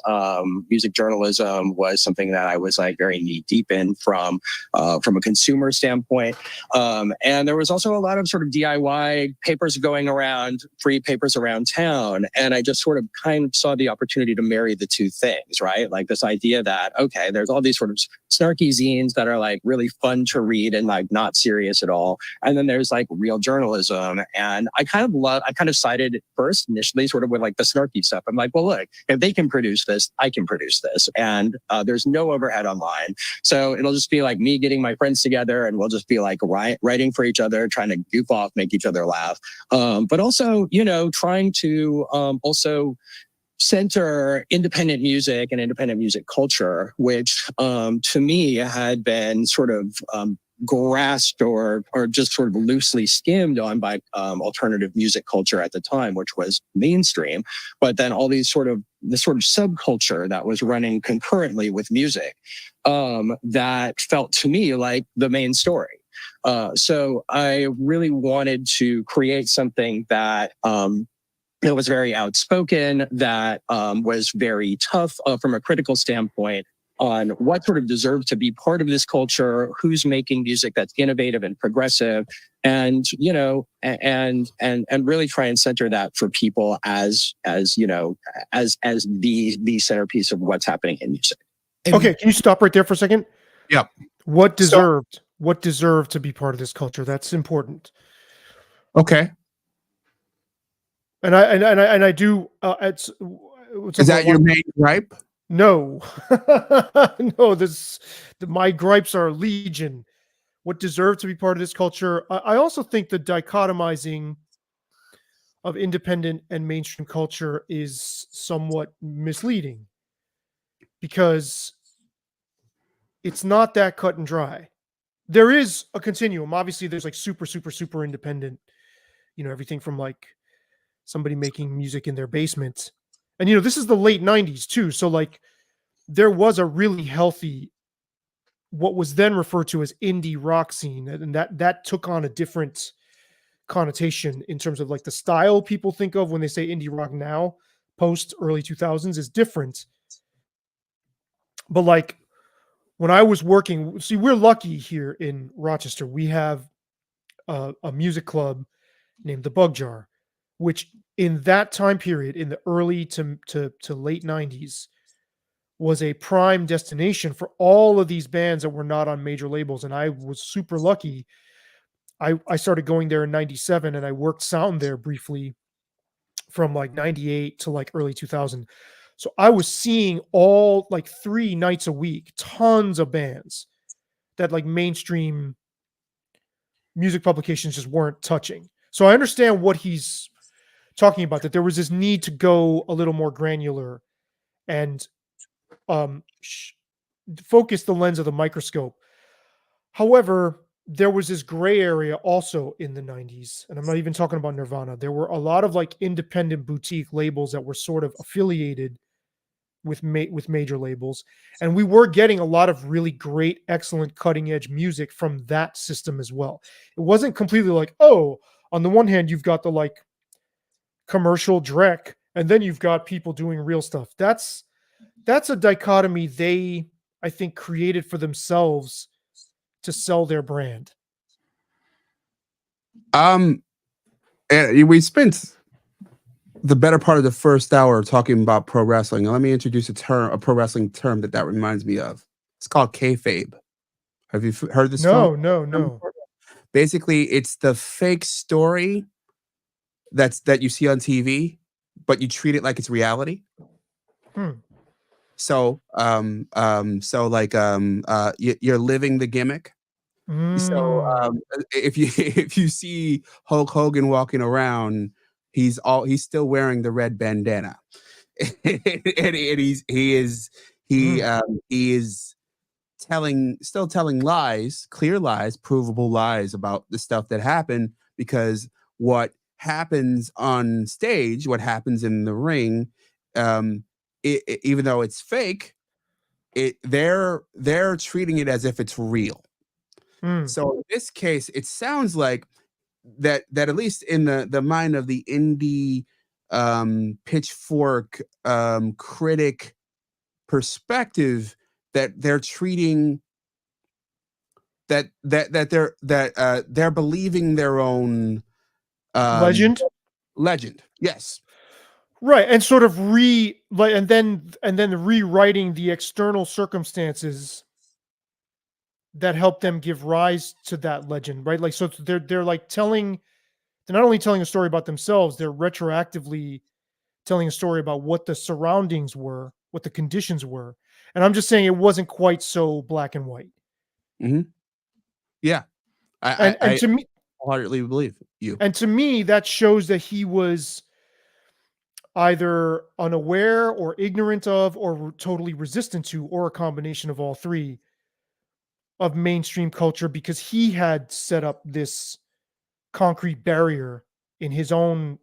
Music journalism was something that I was like very knee deep in from a consumer standpoint. And there was also a lot of sort of DIY papers going around, free papers around town. And I just sort of kind of saw the opportunity to marry the two things, right? Like this idea that, okay, there's all these sort of snarky zines that are like really fun to read and like not serious at all. And then there's like real journalism. And I kind of sided first initially sort of with like the snarky stuff. I'm like, well, look, if they can produce this, I can produce this. And there's no overhead online. So it'll just be like me getting my friends together and we'll just be like writing for each other, trying to goof off, make each other laugh. But also, you know, trying to also center independent music and independent music culture, which to me had been sort of grasped or just sort of loosely skimmed on by alternative music culture at the time, which was mainstream. But then all these sort of subculture that was running concurrently with music that felt to me like the main story. So I really wanted to create something that it was very outspoken, that was very tough from a critical standpoint on what sort of deserves to be part of this culture, who's making music that's innovative and progressive, and you know, and really try and center that for people as you know, as the centerpiece of what's happening in music. Okay, can you stop right there for a second? Yeah. What deserved to be part of this culture? That's important. Okay. And I do. Is that your main gripe? No, no. My gripes are legion. What deserved to be part of this culture? I also think the dichotomizing of independent and mainstream culture is somewhat misleading because it's not that cut and dry. There is a continuum. Obviously, there's like super, super, super independent. You know, everything from like somebody making music in their basement. And, you know, this is the late 90s too. So like there was a really healthy, what was then referred to as indie rock scene. And that took on a different connotation in terms of like the style people think of when they say indie rock now, post early 2000s is different. But like when I was working, see, we're lucky here in Rochester. We have a music club named the Bug Jar, which in that time period, in the early to late 90s, was a prime destination for all of these bands that were not on major labels. And I was super lucky. I started going there in 97 and I worked sound there briefly from like 98 to like early 2000. So I was seeing all like 3 nights a week, tons of bands that like mainstream music publications just weren't touching. So I understand what he's talking about, that there was this need to go a little more granular and focus the lens of the microscope. However, there was this gray area also in the 90s, and I'm not even talking about Nirvana. There were a lot of like independent boutique labels that were sort of affiliated with major labels, and we were getting a lot of really great, excellent, cutting edge music from that system as well. It wasn't completely like, oh, on the one hand you've got the like commercial dreck, and then you've got people doing real stuff. That's a dichotomy they, I think, created for themselves to sell their brand. We spent the better part of the first hour talking about pro wrestling. Let me introduce a pro wrestling term that reminds me of. It's called kayfabe. Have you heard this? No. Basically, it's the fake story that you see on TV, but you treat it like it's reality. So, you're living the gimmick. So, if you see Hulk Hogan walking around, he's still wearing the red bandana, he is still telling lies, clear lies, provable lies about the stuff that happened, because what happens on stage, what happens in the ring, even though it's fake, they're treating it as if it's real. So in this case, it sounds like that at least in the mind of the indie Pitchfork critic perspective, that they're treating that they're believing their own Legend. Yes. Right, and sort of and then rewriting the external circumstances that help them give rise to that legend, right? Like, so they're like they're not only telling a story about themselves, they're retroactively telling a story about what the surroundings were, what the conditions were. And I'm just saying it wasn't quite so black and white. Mm-hmm. Yeah. And to me, wholeheartedly believe you. And to me, that shows that he was either unaware or ignorant of, or totally resistant to, or a combination of all three, of mainstream culture, because he had set up this concrete barrier in his own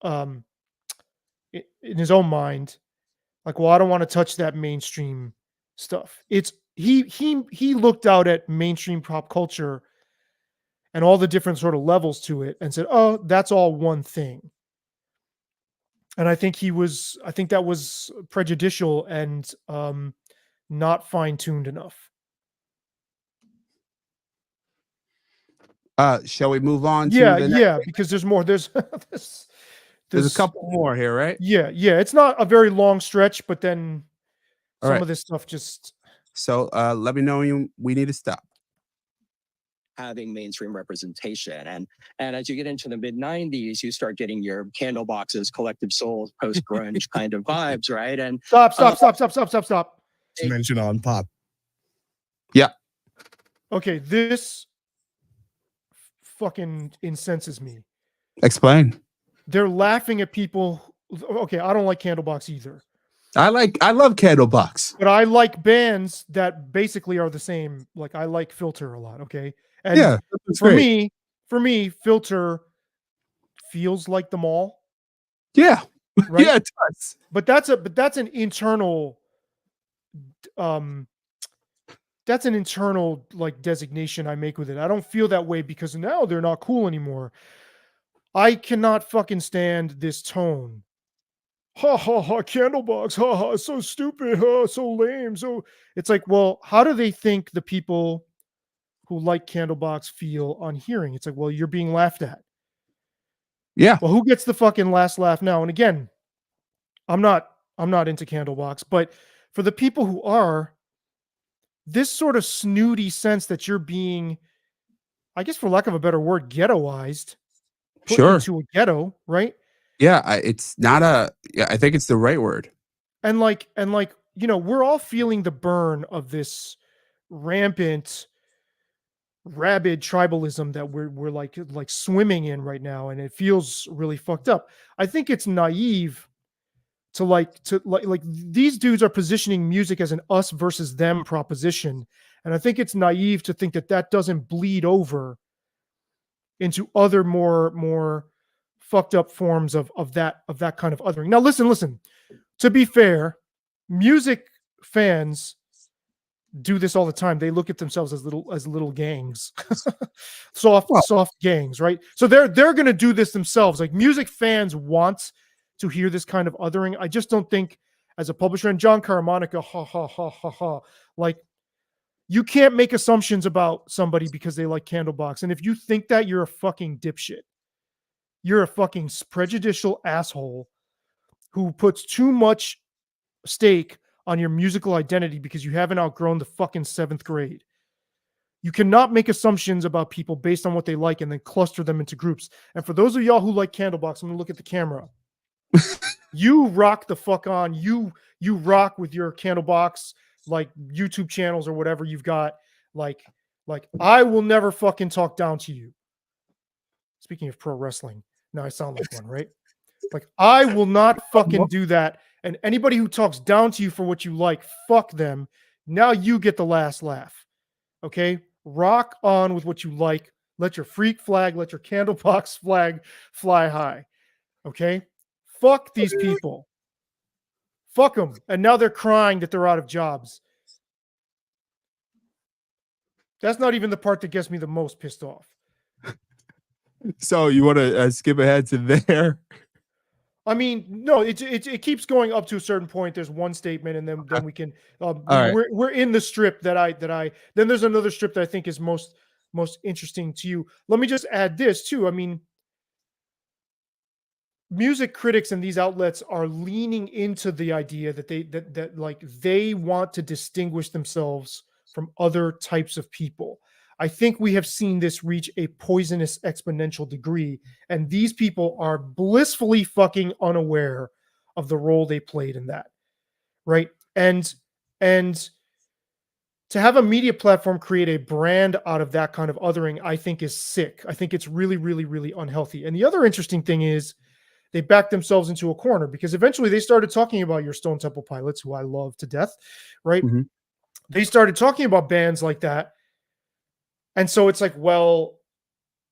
mind. Like, well, I don't want to touch that mainstream stuff. It's he looked out at mainstream pop culture and all the different sort of levels to it and said, oh, that's all one thing. And I think that was prejudicial and not fine-tuned enough. Shall we move on? Because there's more. There's a couple more here, right? Yeah. It's not a very long stretch, but then some of this stuff just. So let me know when we need to stop. Having mainstream representation, and as you get into the mid 90s, you start getting your Candle Boxes, Collective Soul, post grunge kind of vibes, right? And stop. Mention on pop. Yeah. Okay, this fucking incenses me. Explain. They're laughing at people. Okay, I don't like Candlebox either. I love Candlebox, but I like bands that basically are the same. Like, I like Filter a lot. Okay, and for me, Filter feels like them all. Yeah, right? Yeah, it does. But that's an internal. That's an internal like designation I make with it. I don't feel that way because now they're not cool anymore. I cannot fucking stand this tone. Ha ha ha, Candlebox, ha ha, so stupid, ha, so lame. So it's like, well, how do they think the people who like Candlebox feel on hearing? It's like, well, you're being laughed at. Yeah. Well, who gets the fucking last laugh now? And again, I'm not into Candlebox, but for the people who are, this sort of snooty sense that you're being, I guess for lack of a better word, ghettoized, put into a ghetto, right? Yeah, it's not I think it's the right word. And like, we're all feeling the burn of this rampant, rabid tribalism that we're like swimming in right now, and it feels really fucked up. I think it's naive to like these dudes are positioning music as an us versus them proposition, and I think it's naive to think that doesn't bleed over into other more fucked up forms of that kind of othering. Now listen, to be fair, music fans do this all the time. They look at themselves as little gangs, soft gangs, right? So they're going to do this themselves. Like, music fans want to hear this kind of othering. I just don't think, as a publisher, and John Caramanica, ha ha ha ha ha, like, you can't make assumptions about somebody because they like Candlebox. And if you think that, you're a fucking dipshit. You're a fucking prejudicial asshole who puts too much stake on your musical identity because you haven't outgrown the fucking 7th grade. You cannot make assumptions about people based on what they like and then cluster them into groups. And for those of y'all who like Candlebox, I'm going to look at the camera. You rock the fuck on. You rock with your Candlebox, like, YouTube channels or whatever you've got. Like I will never fucking talk down to you. Speaking of pro wrestling, now I sound like one, right? Like, I will not fucking do that And anybody who talks down to you for what you like, fuck them. Now you get the last laugh. Okay? Rock on with what you like. Let your freak flag, let your candlebox flag fly high. Okay? Fuck these people. Fuck them. And now they're crying that they're out of jobs. That's not even the part that gets me the most pissed off. So you want to skip ahead to there? I mean, no, it keeps going up to a certain point. There's one statement, and then we can. right. We're in the strip that I. Then there's another strip that I think is most interesting to you. Let me just add this too. I mean, music critics and these outlets are leaning into the idea that that like they want to distinguish themselves from other types of people. I think we have seen this reach a poisonous exponential degree, and these people are blissfully fucking unaware of the role they played in that, right? And to have a media platform create a brand out of that kind of othering, I think is sick. I think it's really, really, really unhealthy. And the other interesting thing is they backed themselves into a corner because eventually they started talking about your Stone Temple Pilots, who I love to death, right? Mhm. They started talking about bands like that. And so it's like, well,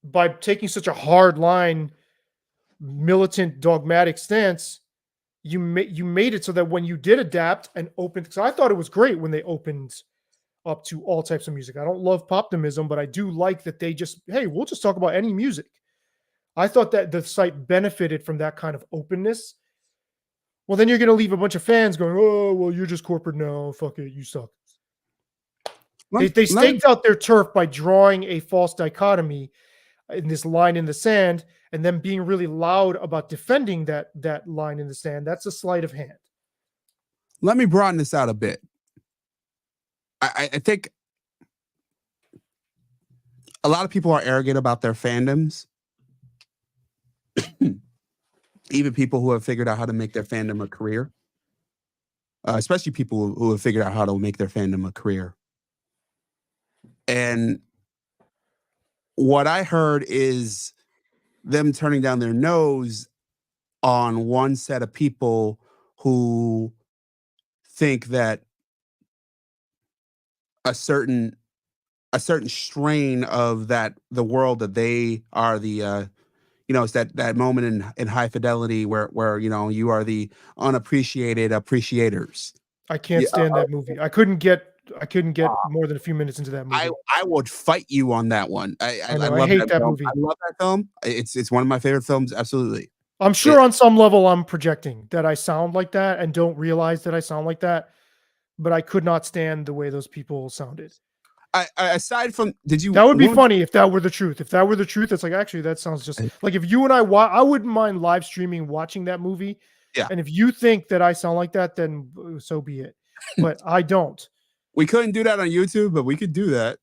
by taking such a hard line, militant, dogmatic stance, you made it so that when you did adapt and open, because I thought it was great when they opened up to all types of music. I don't love poptimism, but I do like that they just, hey, we'll just talk about any music. I thought that the site benefited from that kind of openness. Well, then you're going to leave a bunch of fans going, oh, well, you're just corporate now. Fuck it, you suck. They staked out their turf by drawing a false dichotomy in this line in the sand and then being really loud about defending that line in the sand. That's a sleight of hand. Let me broaden this out a bit. I think a lot of people are arrogant about their fandoms. Even people who have figured out how to make their fandom a career. Especially people who have figured out how to make their fandom a career. And what I heard is them turning down their nose on one set of people who think that a certain strain of the world that they are the it's that moment in High Fidelity where you are the unappreciated appreciators. I can't stand that movie. I couldn't get more than a few minutes into that movie. I would fight you on that one. I know, love I hate that film. movie. I love that film. It's one of my favorite films. Absolutely. I'm sure on some level I'm projecting that I sound like that and don't realize that I sound like that, but I could not stand the way those people sounded. Aside from, that would be funny if that were the truth. If that were the truth, it's like, actually, that sounds just like if you and I wouldn't mind live streaming, watching that movie. Yeah. And if you think that I sound like that, then so be it. But I don't. We couldn't do that on YouTube, but we could do that.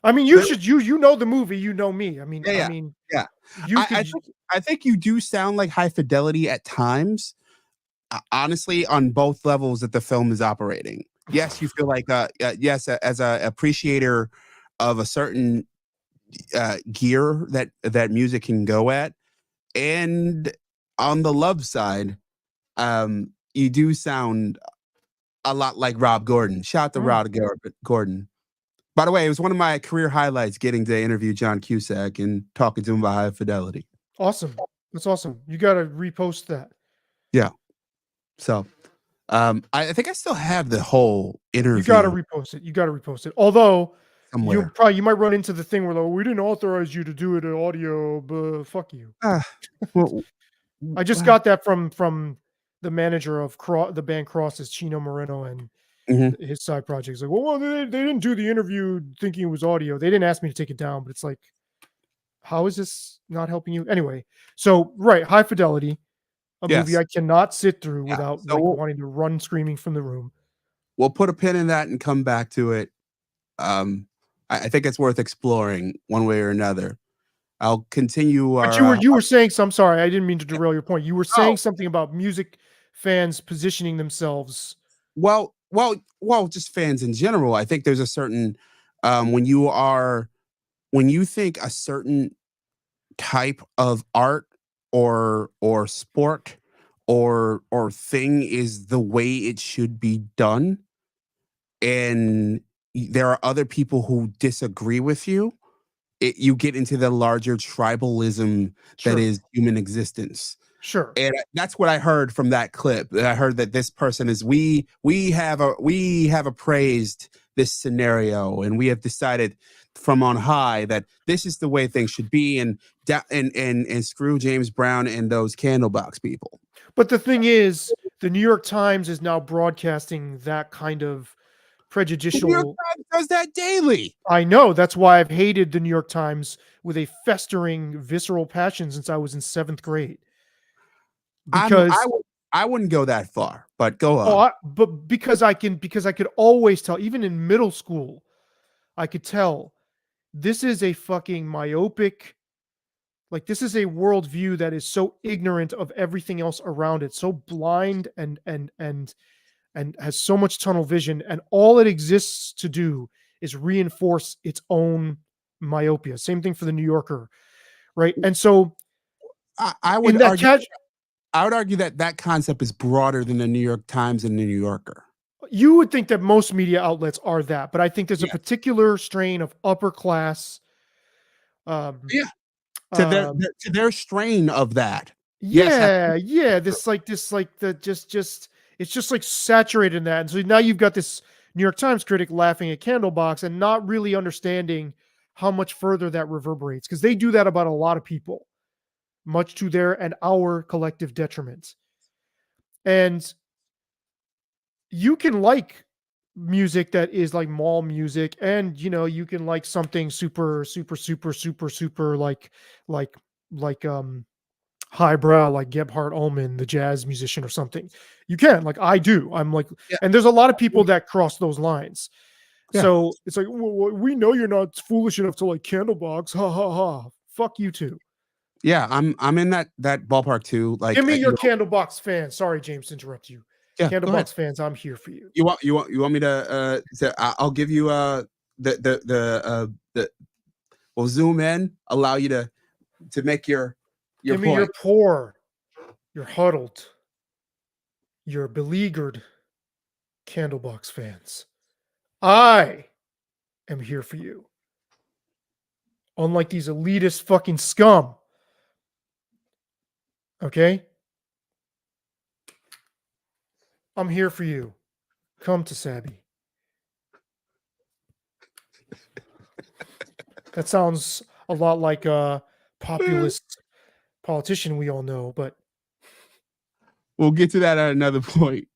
I mean, you know the movie, you know me. I mean, yeah. I think you do sound like High Fidelity at times. Honestly, on both levels that the film is operating. Yes, you feel like yes, as a appreciator of a certain gear that music can go at, and on the love side, you do sound a lot like Rob Gordon. Shout out to Rob Gordon. By the way, it was one of my career highlights getting to interview John Cusack and talking to him about High Fidelity. Awesome. That's awesome. You got to repost that. Yeah. So, I think I still have the whole interview. You got to repost it. Although somewhere. you might run into the thing where we didn't authorize you to do it in audio, but fuck you. Well, I just got that from the manager of the band Crosses, Chino Moreno, and his side projects. Like, well, they didn't do the interview thinking it was audio. They didn't ask me to take it down, but it's like, how is this not helping you? Anyway, so High Fidelity, a movie I cannot sit through without wanting to run screaming from the room. We'll put a pin in that and come back to it. I think it's worth exploring one way or another. I'll continue. But you were saying some. Sorry, I didn't mean to derail your point. You were saying something about music fans positioning themselves. Well, just fans in general. I think there's a certain when you think a certain type of art or sport or thing is the way it should be done, and there are other people who disagree with you, you get into the larger tribalism Sure. that is human existence. Sure. And that's what I heard from that clip. I heard that this person is we have appraised this scenario, and we have decided from on high that this is the way things should be, and screw James Brown and those Candlebox people. But the thing is, the New York Times is now broadcasting that kind of prejudicial. The New York Times does that daily. I know. That's why I've hated the New York Times with a festering, visceral passion since I was in 7th grade. Because I wouldn't go that far, but go on. But because I could always tell, even in middle school, I could tell this is a fucking myopic, like this is a worldview that is so ignorant of everything else around it, so blind and has so much tunnel vision, and all it exists to do is reinforce its own myopia. Same thing for the New Yorker, right? And so I would argue that concept is broader than the New York Times and the New Yorker. You would think that most media outlets are that, but I think there's a particular strain of upper class. To their strain of that. It's just like saturated in that. And so now you've got this New York Times critic laughing at Candlebox and not really understanding how much further that reverberates, because they do that about a lot of people, much to their and our collective detriment. And you can like music that is like mall music, and you can like something super like highbrow, like Gebhard Ullman, the jazz musician or something. You can, like I do. I'm like, and there's a lot of people that cross those lines. Yeah. So it's like, well, we know you're not foolish enough to like Candlebox. Ha ha ha. Fuck you too. Yeah, I'm in that ballpark too. Like, give me your Candlebox fans. Sorry, James, to interrupt you. Yeah, Candlebox fans, I'm here for you. You want me to I'll give you we'll zoom in, allow you to make your give point. Me your poor, you're huddled, you're beleaguered Candlebox fans. I am here for you. Unlike these elitist fucking scum. Okay? I'm here for you. Come to Saby. That sounds a lot like a populist politician we all know, but we'll get to that at another point.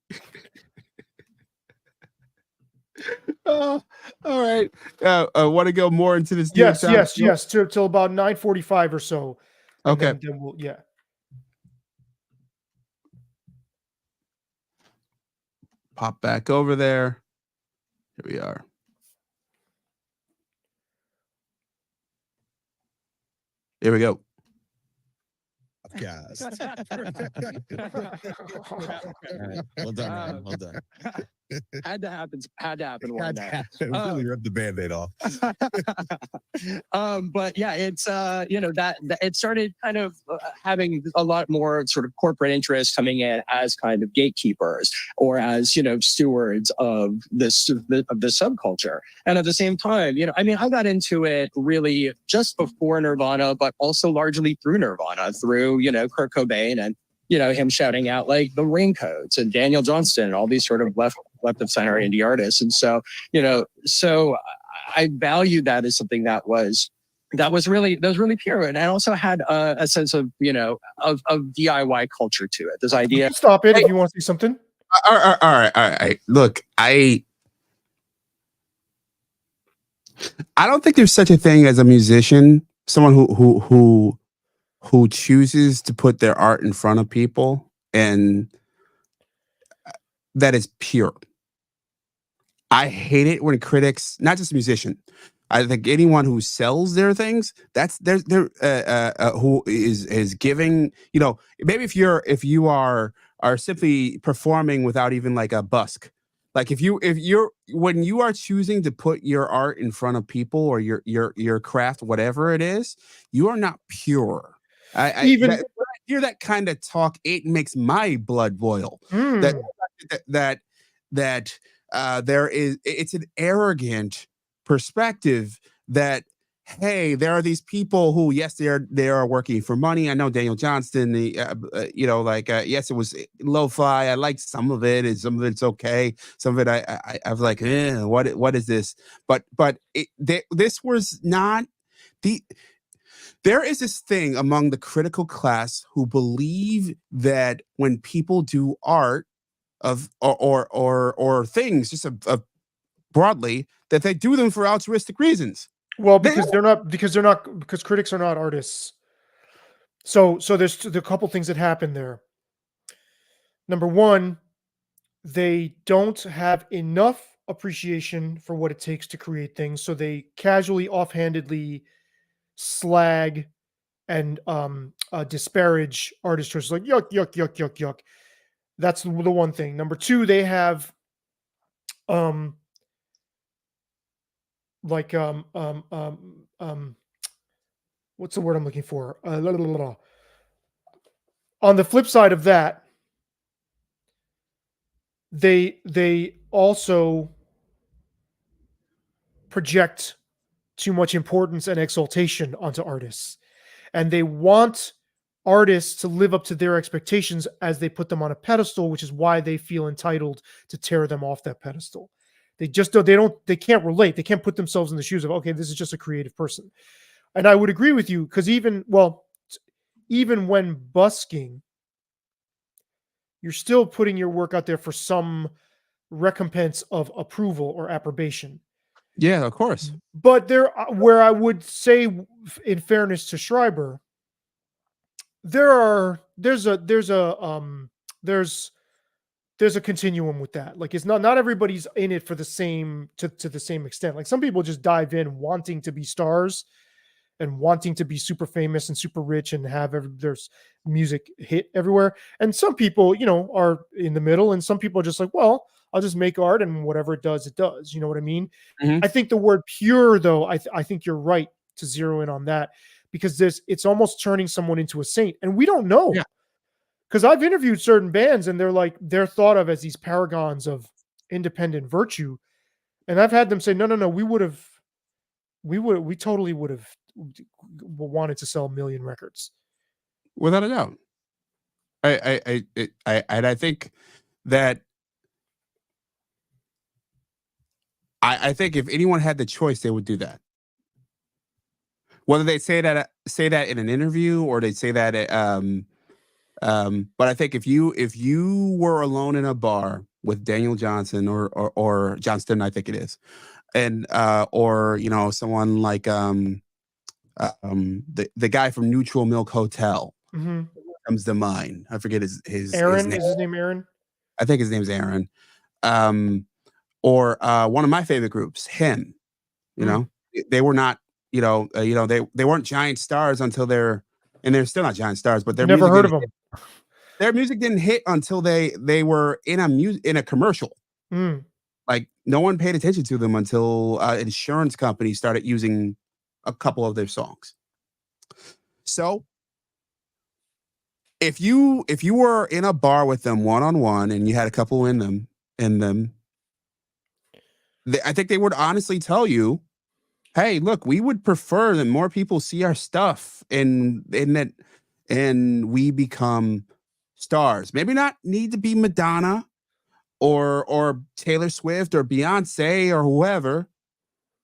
All right. Want to go more into this? Yes. Till about 9:45 or so. Okay. Then we'll, pop back over there. Here we are. Here we go. Yes. Well done, man. Well done. Had to happen one day. Really ripped the Band-Aid off. But yeah, it's that it started kind of having a lot more sort of corporate interest coming in as kind of gatekeepers or as stewards of the subculture. And at the same time, I got into it really just before Nirvana, but also largely through Nirvana, through Kurt Cobain and him shouting out like the Raincoats and Daniel Johnston and all these sort of left of center indie artists. And so, so I value that as something that was really pure. And I also had a sense of, of DIY culture to it. This idea. Stop it if you want to say something. All right. Look, I don't think there's such a thing as a musician, someone who chooses to put their art in front of people and that is pure. I hate it when critics, not just a musician, I think anyone who sells their things, that's who is giving, maybe if you are simply performing without even like a busk. Like when you are choosing to put your art in front of people or your craft, whatever it is, you are not pure. hear that kind of talk, it makes my blood boil. Mm. That it's an arrogant perspective that, hey, there are these people who, yes, they are working for money. I know Daniel Johnston, yes, it was lo-fi. I liked some of it, and some of it's okay. Some of it I was like, what is this? But this was not the. There is this thing among the critical class who believe that when people do art of or things just broadly, that they do them for altruistic reasons. Well, because critics are not artists. So there's the couple things that happen there. Number one, they don't have enough appreciation for what it takes to create things, so they casually, offhandedly slag and disparage artists. Just like yuck, yuck, yuck, yuck, yuck. That's the one thing. Number two, they have what's the word I'm looking for? On the flip side of that, they also project too much importance and exaltation onto artists, and they want artists to live up to their expectations as they put them on a pedestal, which is why they feel entitled to tear them off that pedestal. They can't relate. They can't put themselves in the shoes of, okay, this is just a creative person. And I would agree with you, because even when busking, you're still putting your work out there for some recompense of approval or approbation. Yeah, of course. But where I would say, in fairness to Schreiber, there's a continuum with that. Like, it's not everybody's in it for the same to the same extent. Like, some people just dive in wanting to be stars and wanting to be super famous and super rich and have their music hit everywhere. And some people, are in the middle, and some people are just like, well, I'll just make art, and whatever it does, it does. You know what I mean? Mm-hmm. I think the word pure, though, I think you're right to zero in on that, because it's almost turning someone into a saint, and we don't know. Yeah. Because I've interviewed certain bands, and they're thought of as these paragons of independent virtue, and I've had them say, no, we totally would have wanted to sell 1 million records, without a doubt. I think that I think if anyone had the choice, they would do that. Whether they say that in an interview, or they say that but I think if you were alone in a bar with Daniel Johnson or Johnston, I think it is, and or someone like the guy from Neutral Milk Hotel, mm-hmm. comes to mind. I forget his Aaron. name. Is his name Aaron? I think his name's Aaron. Or one of my favorite groups, Him. They were not. They weren't giant stars until they're still not giant stars, but Never heard of them. Their music didn't hit until they were in a commercial. Mm. Like, no one paid attention to them until insurance companies started using a couple of their songs. So if you were in a bar with them one-on-one and you had a couple in them, I think they would honestly tell you, hey, look, we would prefer that more people see our stuff and we become stars. Maybe not need to be Madonna or Taylor Swift or Beyonce or whoever,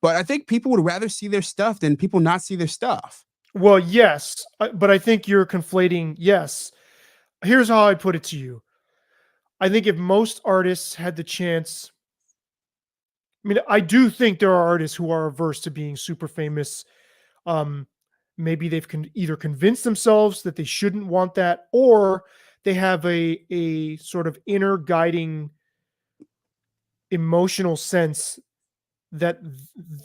but I think people would rather see their stuff than people not see their stuff. Well, yes, but I think you're conflating. Yes. Here's how I put it to you. I think if most artists had the chance, I do think there are artists who are averse to being super famous. Maybe they've either convinced themselves that they shouldn't want that, or they have a sort of inner guiding emotional sense that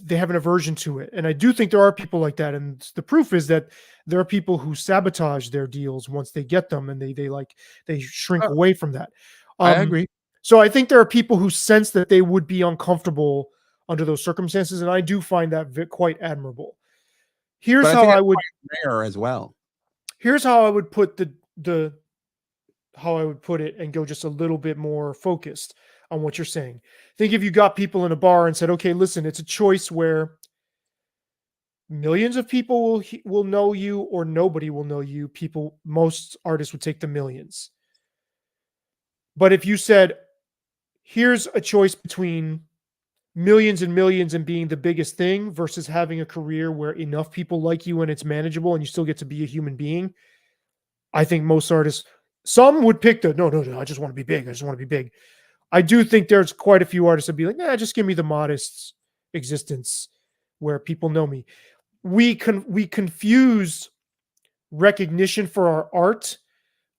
they have an aversion to it. And I do think there are people like that. And the proof is that there are people who sabotage their deals once they get them, and they shrink away from that. I agree. So I think there are people who sense that they would be uncomfortable under those circumstances, and I do find that quite admirable. Here's how I would rare as well. Here's how I would put the how I would put it and go just a little bit more focused on what you're saying. Think if you got people in a bar and said, okay, listen, it's a choice where millions of people will know you or nobody will know you. Most artists would take the millions. But if you said, here's a choice between millions and millions and being the biggest thing versus having a career where enough people like you and it's manageable and you still get to be a human being, I think most artists, some would pick no, I just want to be big. I just want to be big. I do think there's quite a few artists that be like, nah, just give me the modest existence where people know me. We confuse recognition for our art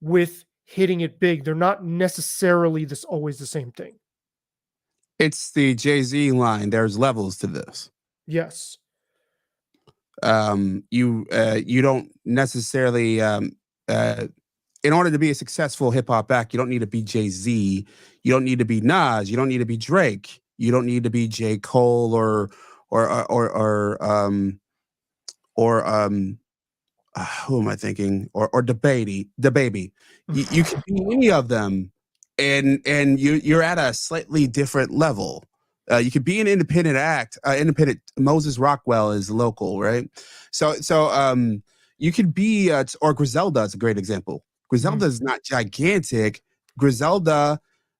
with hitting it big. They're not necessarily always the same thing. It's the Jay-Z line. There's levels to this. Yes. You don't necessarily in order to be a successful hip hop act, you don't need to be Jay-Z, you don't need to be Nas, you don't need to be Drake, you don't need to be J. Cole or who am I thinking? Or the baby. You can be any of them, and you're at a slightly different level. You could be an independent act. Independent. Moses Rockwell is local, right? So you could be or Griselda is a great example. Griselda is not gigantic. Griselda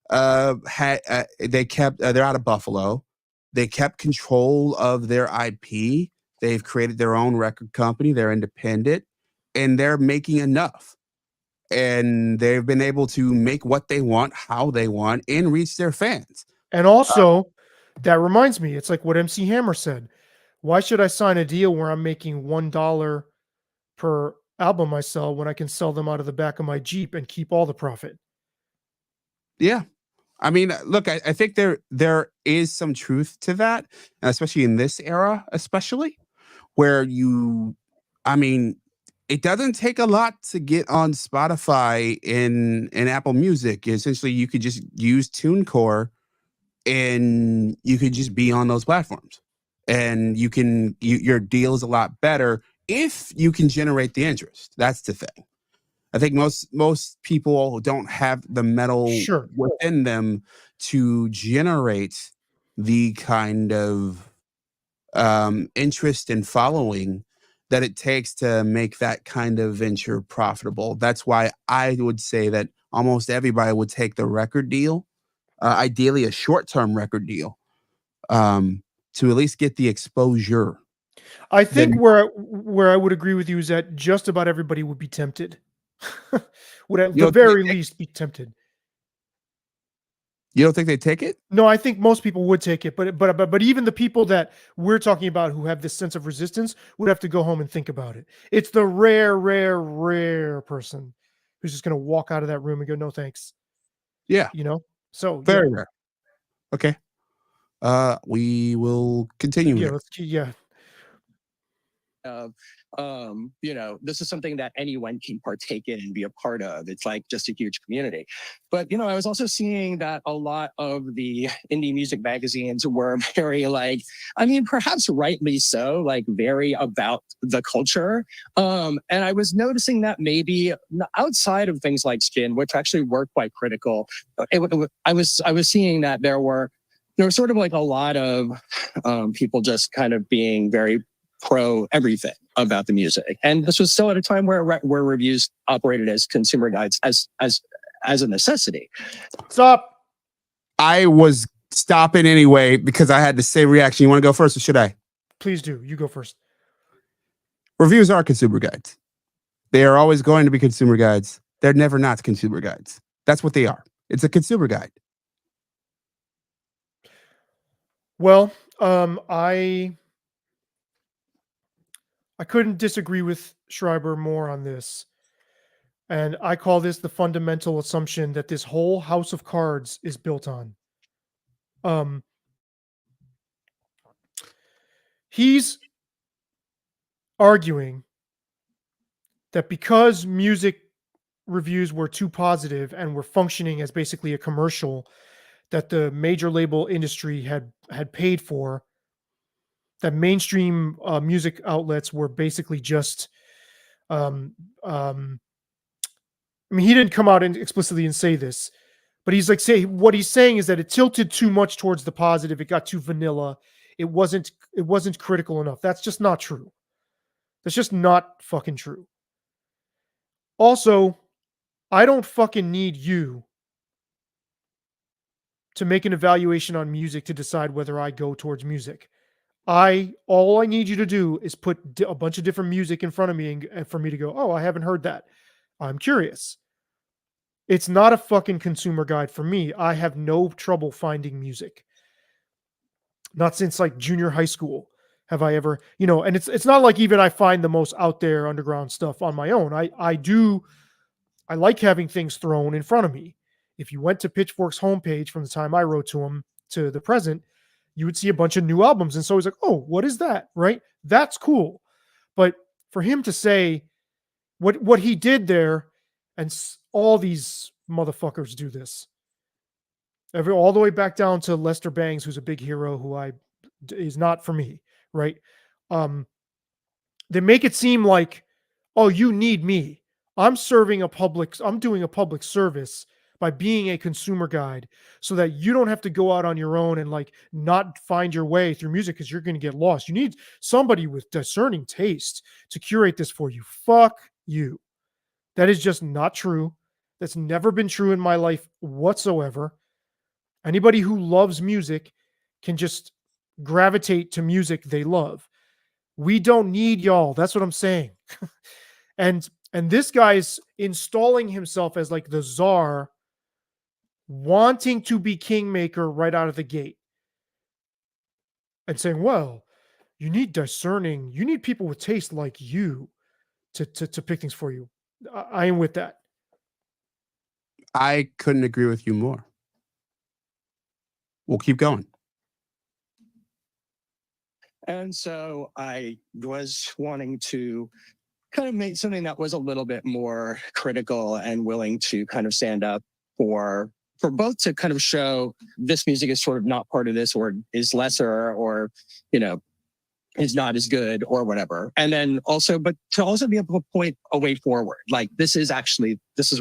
they kept they're out of Buffalo. They kept control of their IP. They've created their own record company. They're independent, and they're making enough. And they've been able to make what they want, how they want, and reach their fans. And also, that reminds me, it's like what MC Hammer said. Why should I sign a deal where I'm making $1 per album I sell when I can sell them out of the back of my Jeep and keep all the profit? Yeah. I mean, look, I think there is some truth to that, especially in this era, especially where it doesn't take a lot to get on Spotify and Apple Music. Essentially, you could just use TuneCore and you could just be on those platforms, and your deal is a lot better if you can generate the interest. That's the thing. I think most people don't have the metal within them to generate the kind of interest and following that it takes to make that kind of venture profitable. That's why I would say that almost everybody would take the record deal, ideally a short-term record deal, to at least get the exposure. I think where I would agree with you is that just about everybody would be tempted. Would at the very least be tempted. You don't think they take it? No, I think most people would take it, but even the people that we're talking about who have this sense of resistance would have to go home and think about it. It's the rare person who's just going to walk out of that room and go, "No, thanks." Yeah. So very rare. Okay. We will continue. Yeah. This is something that anyone can partake in and be a part of. It's like just a huge community. But, I was also seeing that a lot of the indie music magazines were very perhaps rightly so, very about the culture. And I was noticing that maybe outside of things like Spin, which actually were quite critical, I was seeing that there were sort of a lot of people just kind of being very pro everything about the music, and this was still at a time where reviews operated as consumer guides as a necessity. Stop. I was stopping anyway because I had the same reaction. You want to go first, or should I? Please do. You go first. Reviews are consumer guides. They are always going to be consumer guides. They're never not consumer guides. That's what they are. It's a consumer guide. Well, I couldn't disagree with Schreiber more on this. And I call this the fundamental assumption that this whole house of cards is built on. He's arguing that because music reviews were too positive and were functioning as basically a commercial that the major label industry had paid for, that mainstream music outlets were basically just I mean, he didn't come out and explicitly and say this, but he's like, what he's saying is that it tilted too much towards the positive. It got too vanilla. It wasn't critical enough. That's just not true. That's just not fucking true. Also, I don't fucking need you to make an evaluation on music to decide whether I go towards music. All I need you to do is put a bunch of different music in front of me and for me to go, oh, I haven't heard that. I'm curious. It's not a fucking consumer guide for me. I have no trouble finding music. Not since like junior high school have I ever, and it's not like even I find the most out there underground stuff on my own. I like having things thrown in front of me. If you went to Pitchfork's homepage from the time I wrote to him to the present, you would see a bunch of new albums. And so he's like, oh, what is that? Right? That's cool. But for him to say what he did there, and all these motherfuckers do this, all the way back down to Lester Bangs, who's a big hero, who is not for me, right? They make it seem like, oh, you need me. I'm doing a public service by being a consumer guide so that you don't have to go out on your own and like not find your way through music because you're going to get lost. You need somebody with discerning taste to curate this for you. Fuck you. That is just not true. That's never been true in my life whatsoever. Anybody who loves music can just gravitate to music they love. We don't need y'all. That's what I'm saying. And this guy's installing himself as like the czar, wanting to be kingmaker right out of the gate. And saying, well, you need people with taste like you to pick things for you. I am with that. I couldn't agree with you more. We'll keep going. And so I was wanting to kind of make something that was a little bit more critical and willing to kind of stand up for both, to kind of show this music is sort of not part of this, or is lesser, or, is not as good or whatever. And then also, but to also be able to point a way forward, like this is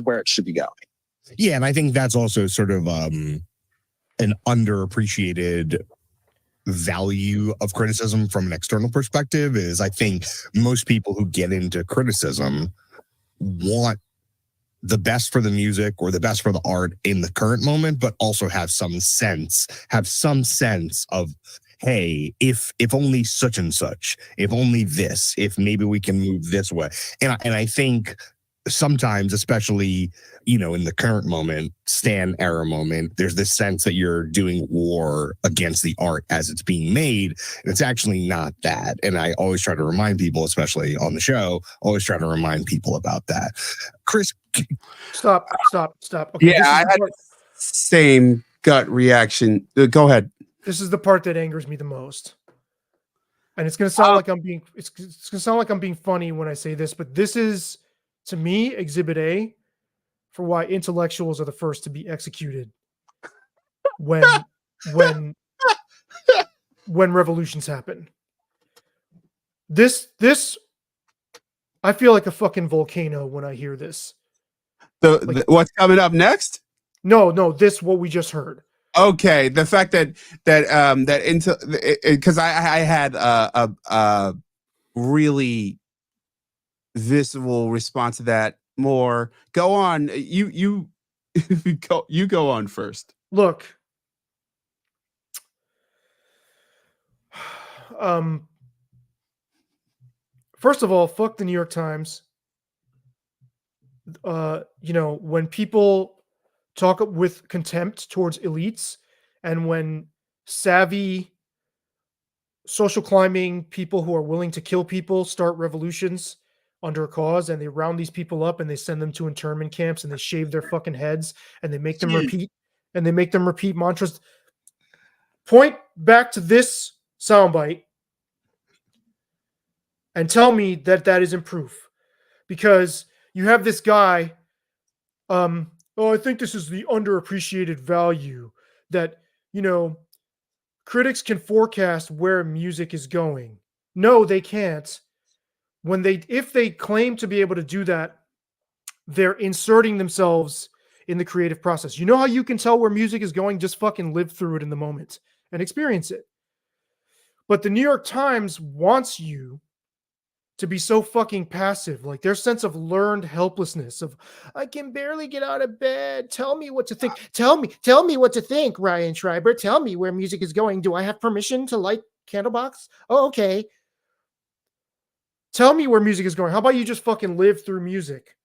where it should be going. Yeah. And I think that's also sort of an underappreciated value of criticism from an external perspective. Is I think most people who get into criticism want the best for the music or the best for the art in the current moment, but also have some sense of, hey, if only such and such, if only this, if maybe we can move this way. And I think sometimes, especially, in the current moment, Stan era moment, there's this sense that you're doing war against the art as it's being made. And it's actually not that. And I always try to remind people, especially on the show, about that. Chris. Stop. Okay, yeah, I had the same gut reaction. Go ahead. This is the part that angers me the most. And it's going to sound like I'm being, it's going to sound like I'm being funny when I say this, but this is, to me, Exhibit A for why intellectuals are the first to be executed when revolutions happen. This I feel like a fucking volcano when I hear this. What's coming up next? No, this what we just heard. Okay, the fact that because I had a really visceral response to that. More. Go on. You go on first. Look. First of all, fuck the New York Times. When people talk with contempt towards elites, and when savvy social climbing people who are willing to kill people start revolutions under a cause, and they round these people up and they send them to internment camps and they shave their fucking heads and they make them repeat mantras. Point back to this soundbite and tell me that isn't proof, because you have this guy. I think this is the underappreciated value that, critics can forecast where music is going. No, they can't. If they claim to be able to do that, they're inserting themselves in the creative process. You know how you can tell where music is going? Just fucking live through it in the moment and experience it. But the New York Times wants you to be so fucking passive. Like their sense of learned helplessness of, I can barely get out of bed. Tell me what to think. Tell me what to think, Ryan Schreiber. Tell me where music is going. Do I have permission to light Candlebox? Oh, okay. Tell me where music is going. How about you just fucking live through music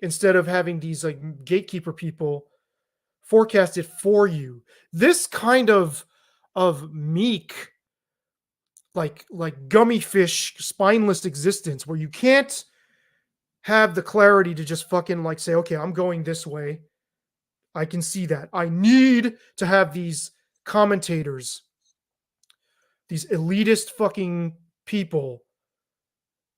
instead of having these like gatekeeper people forecast it for you? This kind of meek, like gummy fish, spineless existence where you can't have the clarity to just fucking like say, okay, I'm going this way. I can see that. I need to have these commentators, these elitist fucking people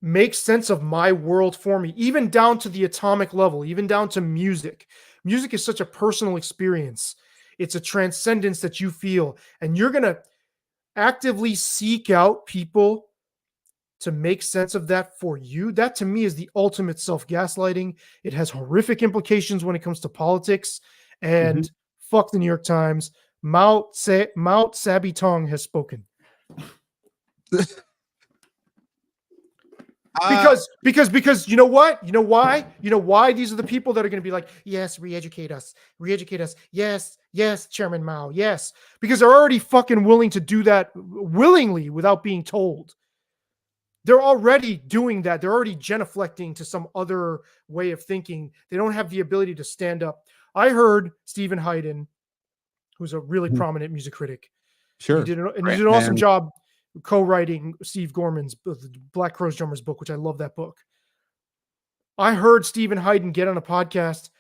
make sense of my world for me, even down to the atomic level, even down to music. Music is such a personal experience. It's a transcendence that you feel, and you're going to actively seek out people to make sense of that for you. That to me is the ultimate self-gaslighting. It has horrific implications when it comes to politics, and fuck the New York Times. Mao Saby Tong has spoken. Because you know what? You know why? You know why these are the people that are going to be like, yes, re-educate us. Yes, Chairman Mao. Yes. Because they're already fucking willing to do that willingly without being told. They're already doing that. They're already genuflecting to some other way of thinking. They don't have the ability to stand up. I heard Stephen Hayden, who's a really prominent music critic. Sure. He did an awesome job co-writing Steve Gorman's Black Crowes Drummer's book, which I love that book. I heard Stephen Hayden get on a podcast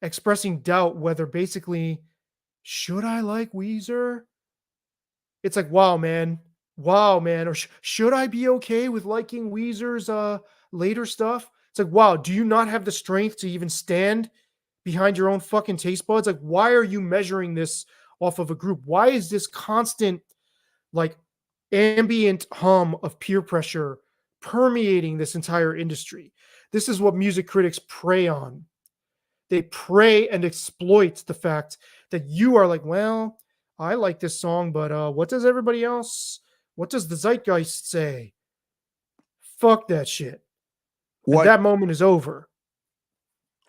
expressing doubt whether basically, should I like Weezer? It's like, wow, man. Or should I be okay with liking Weezer's later stuff? It's like, wow, do you not have the strength to even stand behind your own fucking taste buds? Like, why are you measuring this off of a group? Why is this constant, like, ambient hum of peer pressure permeating this entire industry? This is what music critics prey on. They prey and exploit the fact that you are like, well, I like this song, but what does everybody else, what does the zeitgeist say? Fuck that shit. And that moment is over.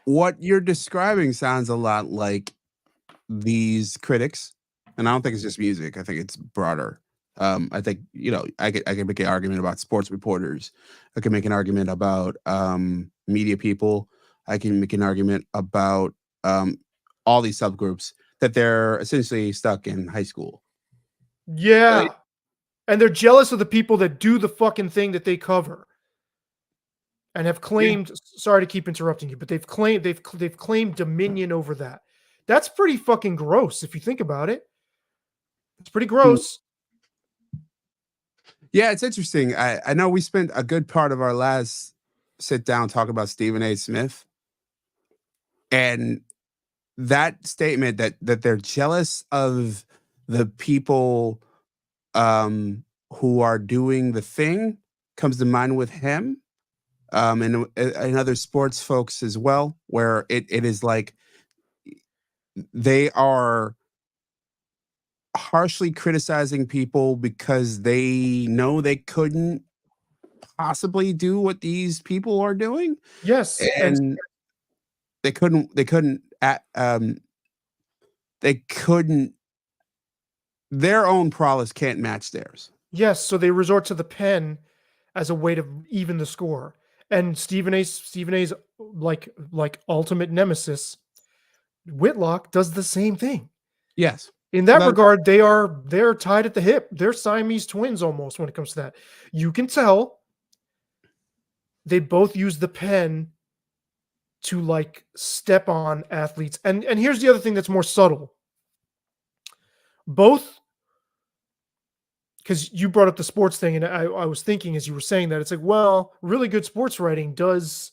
What you're describing sounds a lot like these critics, and I don't think it's just music. I think it's broader. I think, you know, I could make an argument about sports reporters. I can make an argument about media people. I can make an argument about all these subgroups that they're essentially stuck in high school. Yeah. Right? And they're jealous of the people that do the fucking thing that they cover. And have claimed, sorry to keep interrupting you, but they've claimed dominion over that. That's pretty fucking gross if you think about it. It's pretty gross. Yeah, it's interesting. I know we spent a good part of our last sit down talking about Stephen A. Smith. And that statement that they're jealous of the people who are doing the thing comes to mind with him. And other sports folks as well, where it is like they are harshly criticizing people because they know they couldn't possibly do what these people are doing. Yes. And they couldn't their own prowess can't match theirs. Yes, so they resort to the pen as a way to even the score. And Stephen A's like ultimate nemesis, Whitlock, does the same thing. Yes. In that regard, they're tied at the hip. They're Siamese twins almost when it comes to that. You can tell they both use the pen to like step on athletes. And here's the other thing that's more subtle. Both, because you brought up the sports thing, and I was thinking as you were saying that, it's like, well, really good sports writing does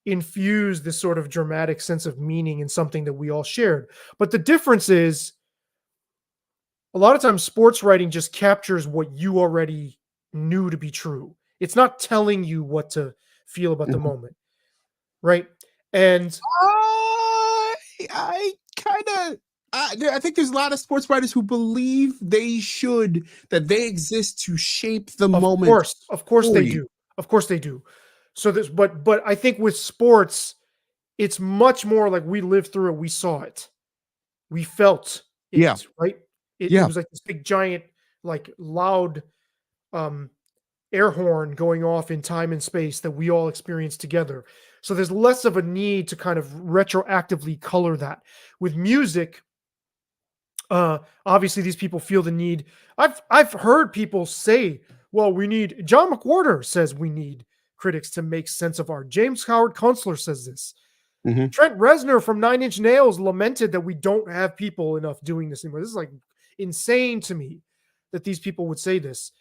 infuse this sort of dramatic sense of meaning in something that we all shared. But the difference is, a lot of times sports writing just captures what you already knew to be true. It's not telling you what to feel about the moment, right? And I kind of. I think there's a lot of sports writers who believe that they exist to shape the moment. Of course for they you. do. Of course they do. So this, but I think with sports, it's much more like we lived through it. We saw it. We felt it, Yeah. right? It Yeah. was like this big giant, like loud air horn going off in time and space that we all experienced together. So there's less of a need to kind of retroactively color that. With music, obviously these people feel the need. I've heard people say, well, we need, John McWhorter says we need critics to make sense of art. James Howard Kunstler says this. Mhm. Trent Reznor from Nine Inch Nails lamented that we don't have people enough doing this anymore. This is like insane to me that these people would say this.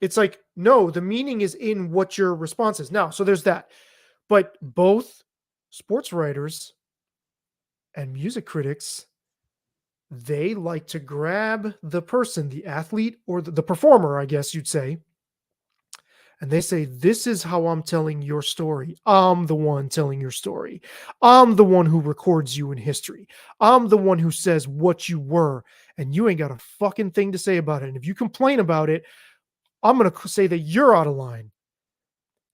It's like, no, the meaning is in what your response is. Now, so there's that. But both sports writers and music critics, they like to grab the person, the athlete, or the performer, I guess you'd say, and they say, this is how I'm telling your story. I'm the one telling your story. I'm the one who records you in history. I'm the one who says what you were, and you ain't got a fucking thing to say about it. And if you complain about it, I'm going to say that you're out of line.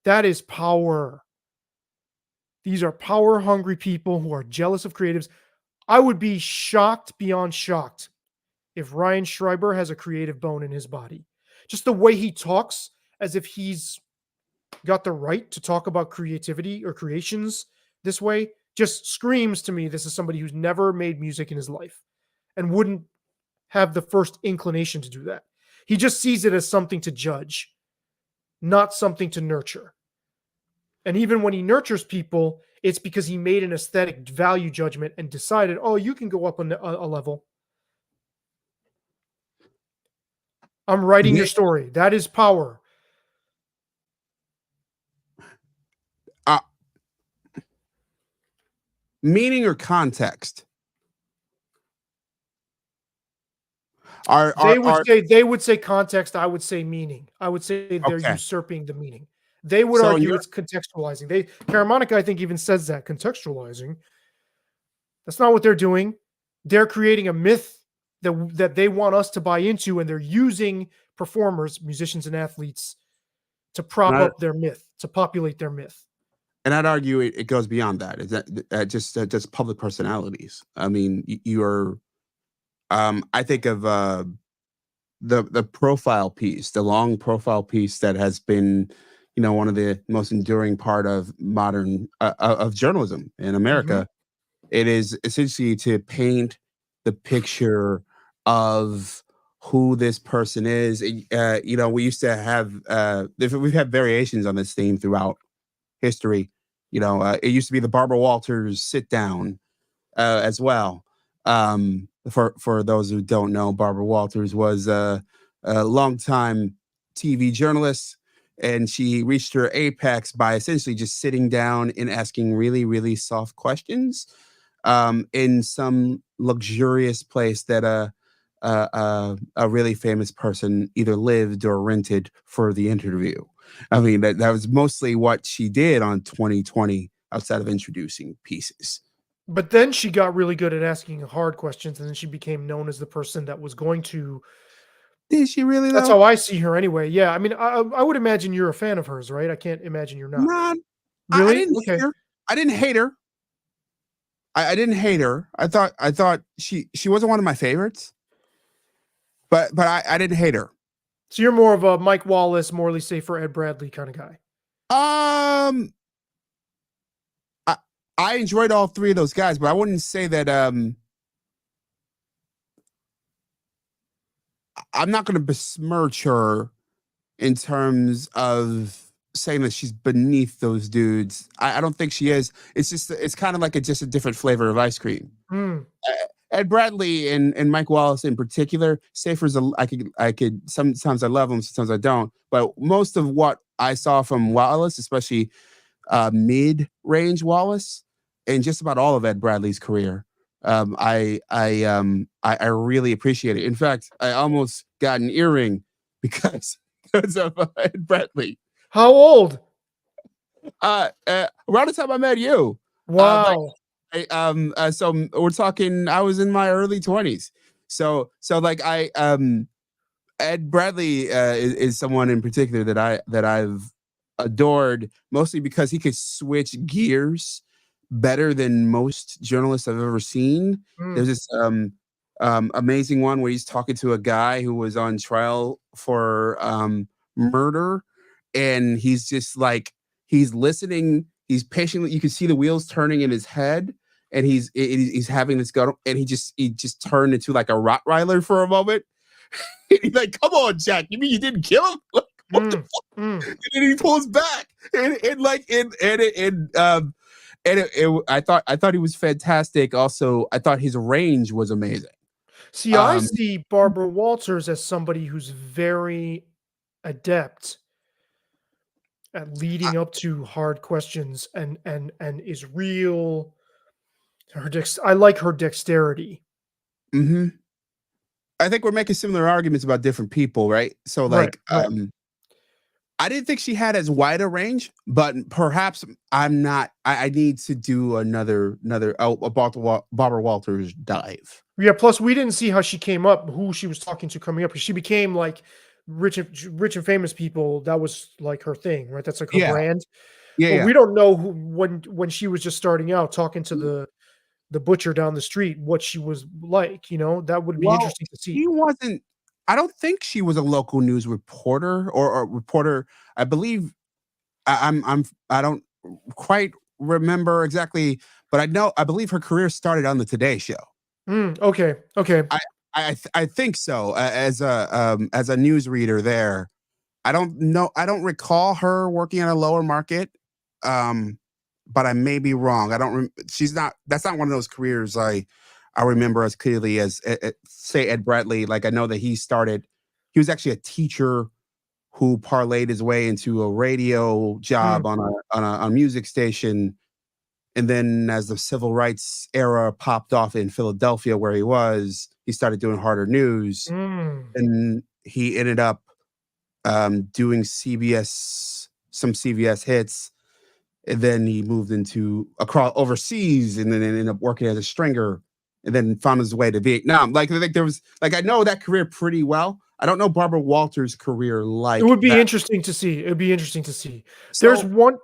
That is power. These are power hungry people who are jealous of creatives. I would be shocked beyond shocked if Ryan Schreiber has a creative bone in his body. Just the way he talks, as if he's got the right to talk about creativity or creations this way, just screams to me this is somebody who's never made music in his life and wouldn't have the first inclination to do that. He just sees it as something to judge, not something to nurture. And even when he nurtures people, it's because he made an aesthetic value judgment and decided, oh, you can go up a level. I'm writing your story. That is power. Meaning or context? They would say context. I would say meaning. I would say they're Okay. usurping the meaning. They would So argue it's contextualizing. Karamonica, I think, even says that contextualizing. That's not what they're doing. They're creating a myth that they want us to buy into, and they're using performers, musicians, and athletes to prop up their myth, to populate their myth. And I'd argue it goes beyond that. Is that just public personalities? I mean, you're. I think of the profile piece, the long profile piece that has been, one of the most enduring part of modern of journalism in America. It is essentially to paint the picture of who this person is. We used to have we've had variations on this theme throughout history. It used to be the Barbara Walters sit down as well. For those who don't know, Barbara Walters was a longtime TV journalist, and she reached her apex by essentially just sitting down and asking really, really soft questions in some luxurious place that a really famous person either lived or rented for the interview. I mean, that was mostly what she did on 2020 outside of introducing pieces. But then she got really good at asking hard questions, and then she became known as the person that was going to. Did she really? That's though? how I see her anyway. Yeah, I mean, I would imagine you're a fan of hers, right? I can't imagine you're not. Not, I Really? didn't Okay. hate her. I didn't hate her. I didn't hate her. I thought she wasn't one of my favorites, but I didn't hate her. So you're more of a Mike Wallace, Morley Safer, Ed Bradley kind of guy. I enjoyed all three of those guys, but I wouldn't say that. I'm not going to besmirch her in terms of saying that she's beneath those dudes. I don't think she is. It's kind of like just a different flavor of ice cream. Ed Bradley and Mike Wallace in particular, Safer's I could sometimes I love him, sometimes I don't. But most of what I saw from Wallace, especially mid-range Wallace, and just about all of Ed Bradley's career, I really appreciate it. In fact, I almost got an earring because of Ed Bradley. How old? Around the time I met you. Wow. So we're talking. I was in my early 20s. So like Ed Bradley is someone in particular that I've adored, mostly because he could switch gears better than most journalists I've ever seen. Mm. There's this amazing one where he's talking to a guy who was on trial for murder, and he's just like he's listening. He's patiently. You can see the wheels turning in his head, and he's having this gut, and he just turned into like a Rottweiler for a moment. He's like, "Come on, Jack! You mean you didn't kill him? Like, what the fuck?" And then he pulls back, I thought he was fantastic. Also, I thought his range was amazing. See, I see Barbara Walters as somebody who's very adept at leading up to hard questions and is real. I like her dexterity. Mm-hmm. I think we're making similar arguments about different people, right? So, like, Right. I didn't think she had as wide a range, but perhaps I'm not. I need to do another Barbara Walters dive. Yeah. Plus, we didn't see how she came up, who she was talking to coming up. She became like rich and famous people. That was like her thing, right? That's like her Yeah. brand. Yeah, But yeah. we don't know who when she was just starting out talking to the butcher down the street, what she was like. You know, that would be interesting to see. She wasn't. I don't think she was a local news reporter or reporter. I believe I don't quite remember exactly, but I believe her career started on the Today Show. Okay. I think so. As a news reader there, I don't know. I don't recall her working at a lower market. But I may be wrong. I don't. She's not. That's not one of those careers I remember as clearly as say Ed Bradley. Like I know that he was actually a teacher who parlayed his way into a radio job on a music station, and then as the civil rights era popped off in Philadelphia, where he started doing harder news, and he ended up doing some CBS hits. And then he moved across overseas, and then ended up working as a stringer, and then found his way to Vietnam. Like I think I know that career pretty well. I don't know Barbara Walters' career like It would be that. interesting to see. It'd be interesting to see. So There's one.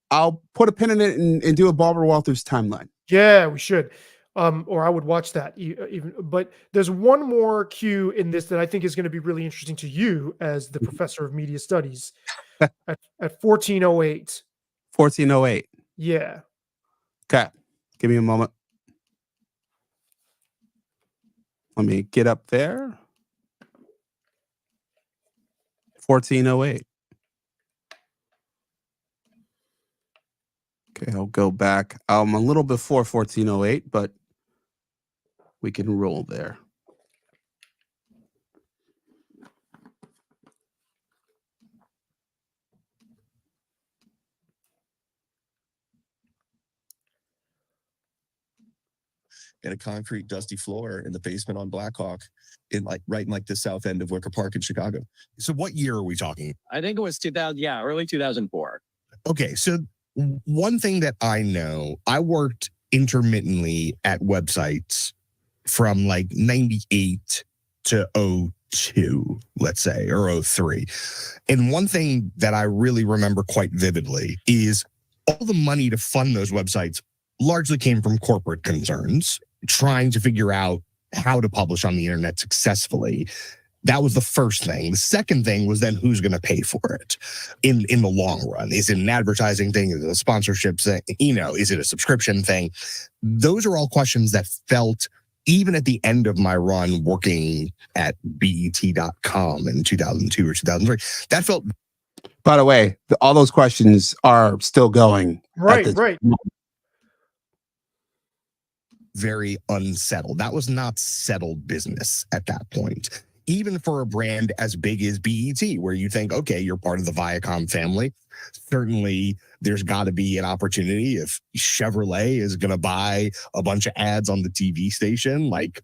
I'll put a pin in it and do a Barbara Walters timeline. Yeah, we should. Or I would watch that even. But there's one more cue in this that I think is going to be really interesting to you as the professor of media studies at 1408. 1408. Yeah. Okay. Give me a moment. Let me get up there. 1408. Okay, I'll go back. I'm a little before 1408, but we can roll there. In a concrete dusty floor in the basement on Blackhawk right in the south end of Wicker Park in Chicago. So what year are we talking? I think it was 2000. Yeah, early 2004. Okay, so one thing that I know, I worked intermittently at websites from like 98 to 02, let's say, or 03. And one thing that I really remember quite vividly is all the money to fund those websites largely came from corporate concerns, trying to figure out how to publish on the internet successfully. That was the first thing. The second thing was then who's going to pay for it in the long run. Is it an advertising thing? Is it a sponsorship thing? Is it a subscription thing? Those are all questions that felt, even at the end of my run working at BET.com in 2002 or 2003, that felt. By the way, all those questions are still going. Right. Very unsettled. That was not settled business at that point. Even for a brand as big as BET, where you think, okay, you're part of the Viacom family. Certainly, there's got to be an opportunity if Chevrolet is going to buy a bunch of ads on the TV station. Like,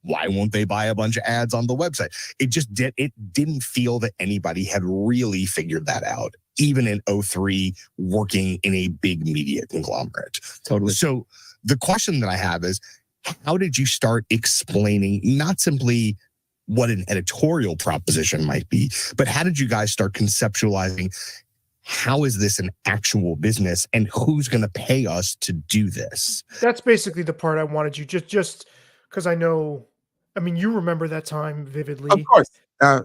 why won't they buy a bunch of ads on the website? It didn't feel that anybody had really figured that out even in '03, working in a big media conglomerate. Totally. So the question that I have is, how did you start explaining not simply what an editorial proposition might be, but how did you guys start conceptualizing how is this an actual business and who's going to pay us to do this? That's basically the part I wanted you just because I know. I mean, you remember that time Of vividly. course.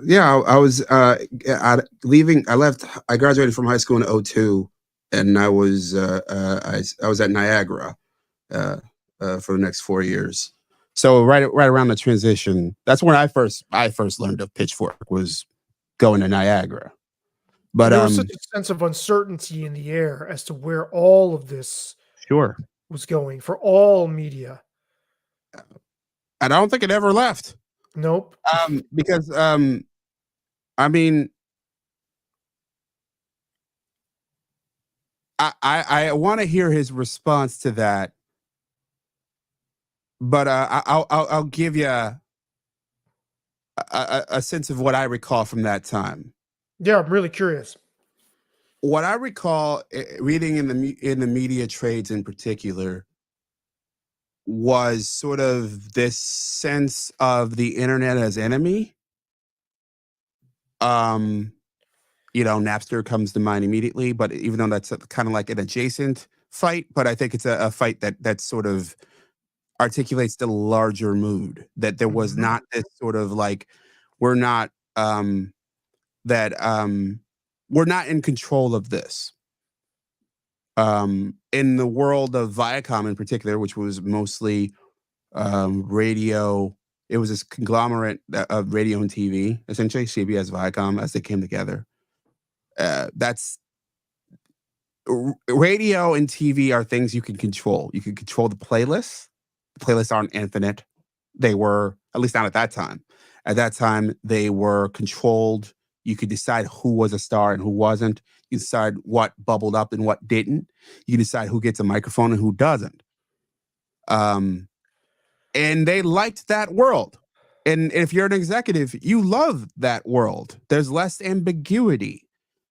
Yeah, I was leaving. I graduated from high school in '02, and I was at Niagara for the next 4 years. So right around the transition, that's when I first learned of Pitchfork, was going to Niagara. But There was such a sense of uncertainty in the air as to where all of this sure, was going for all media. and I don't think it ever left. Nope. Because I mean, I want to hear his response to that, but I'll give you a sense of what I recall from that time. Yeah, I'm really curious. What I recall reading in the media trades in particular was sort of this sense of the internet as enemy. Napster comes to mind immediately, but even though that's kind of like an adjacent fight, but I think it's a fight that sort of articulates the larger mood, that there was Mhm. not this sort of like, we're not that we're not in control of this. In the world of Viacom in particular, which was mostly radio, it was this conglomerate of radio and TV, essentially CBS, Viacom, as they came together. Radio and TV are things you can control. You can control the playlists. The playlists aren't infinite. They were, at least not at that time. At that time, they were controlled. You could decide who was a star and who wasn't. You decide what bubbled up and what didn't. You decide who gets a microphone and who doesn't. And they liked that world. And if you're an executive, you love that world. There's less ambiguity.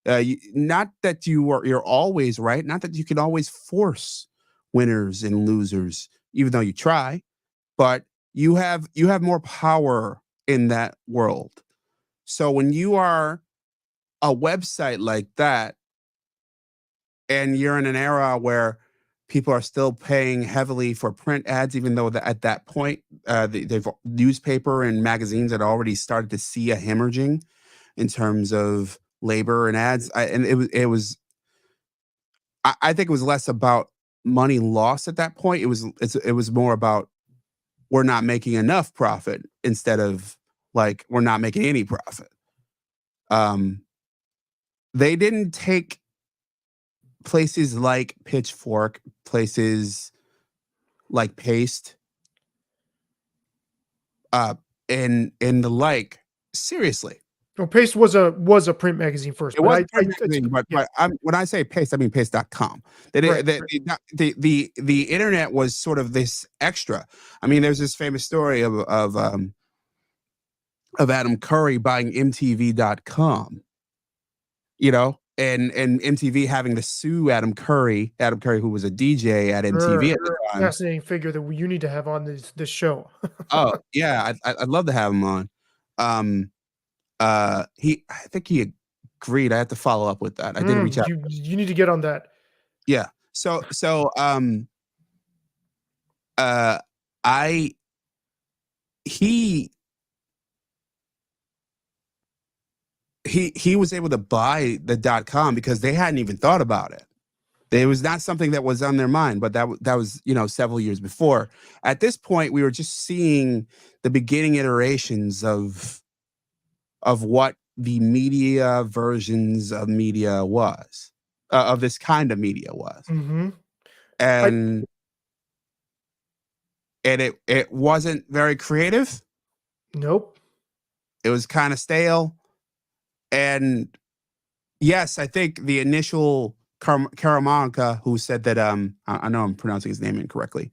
Not that you're always right. Not that you can always force winners and losers, even though you try. But you have more power in that world. So when you are a website like that, and you're in an era where people are still paying heavily for print ads, even though at that point, they've newspaper and magazines had already started to see a hemorrhaging in terms of labor and ads. I think it was less about money lost at that point. It was more about, we're not making enough profit, instead of like, we're not making any profit. They didn't take places like Pitchfork, places like Paste, and the like seriously. Well, Paste was a print magazine first, It but was I, a print I magazine, but yeah, when I say Paste, I mean Paste.com. They right, did, the internet was sort of this extra. I mean, there's this famous story of Adam Curry buying MTV.com, and MTV having to sue Adam Curry, who was a DJ at MTV at the time. fascinating figure that you need to have on this show. Oh yeah, I'd love to have him on. I think he agreed. I have to follow up with that. I did reach out. You need to get on that. Yeah. I he was able to buy the .com because they hadn't even thought about it. It was not something that was on their mind, but that was several years before. At this point, we were just seeing the beginning iterations of what the media versions of media was, of this kind of media was. Mm-hmm. And it wasn't very creative. Nope. It was kind of stale. And yes, I think the initial Karamanka, who said that I know I'm pronouncing his name incorrectly,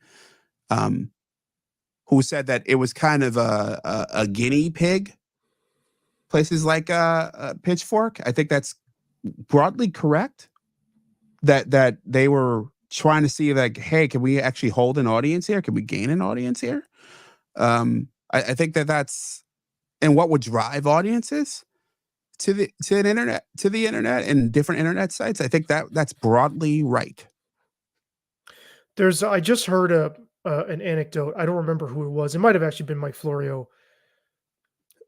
who said that it was kind of a guinea pig, places like Pitchfork. I think that's broadly correct that they were trying to see like, hey, can we actually hold an audience here? Can we gain an audience here? I think that's and what would drive audiences to the internet and different internet sites. I think that's broadly right. I just heard an anecdote. I don't remember who it was. It might have actually been Mike Florio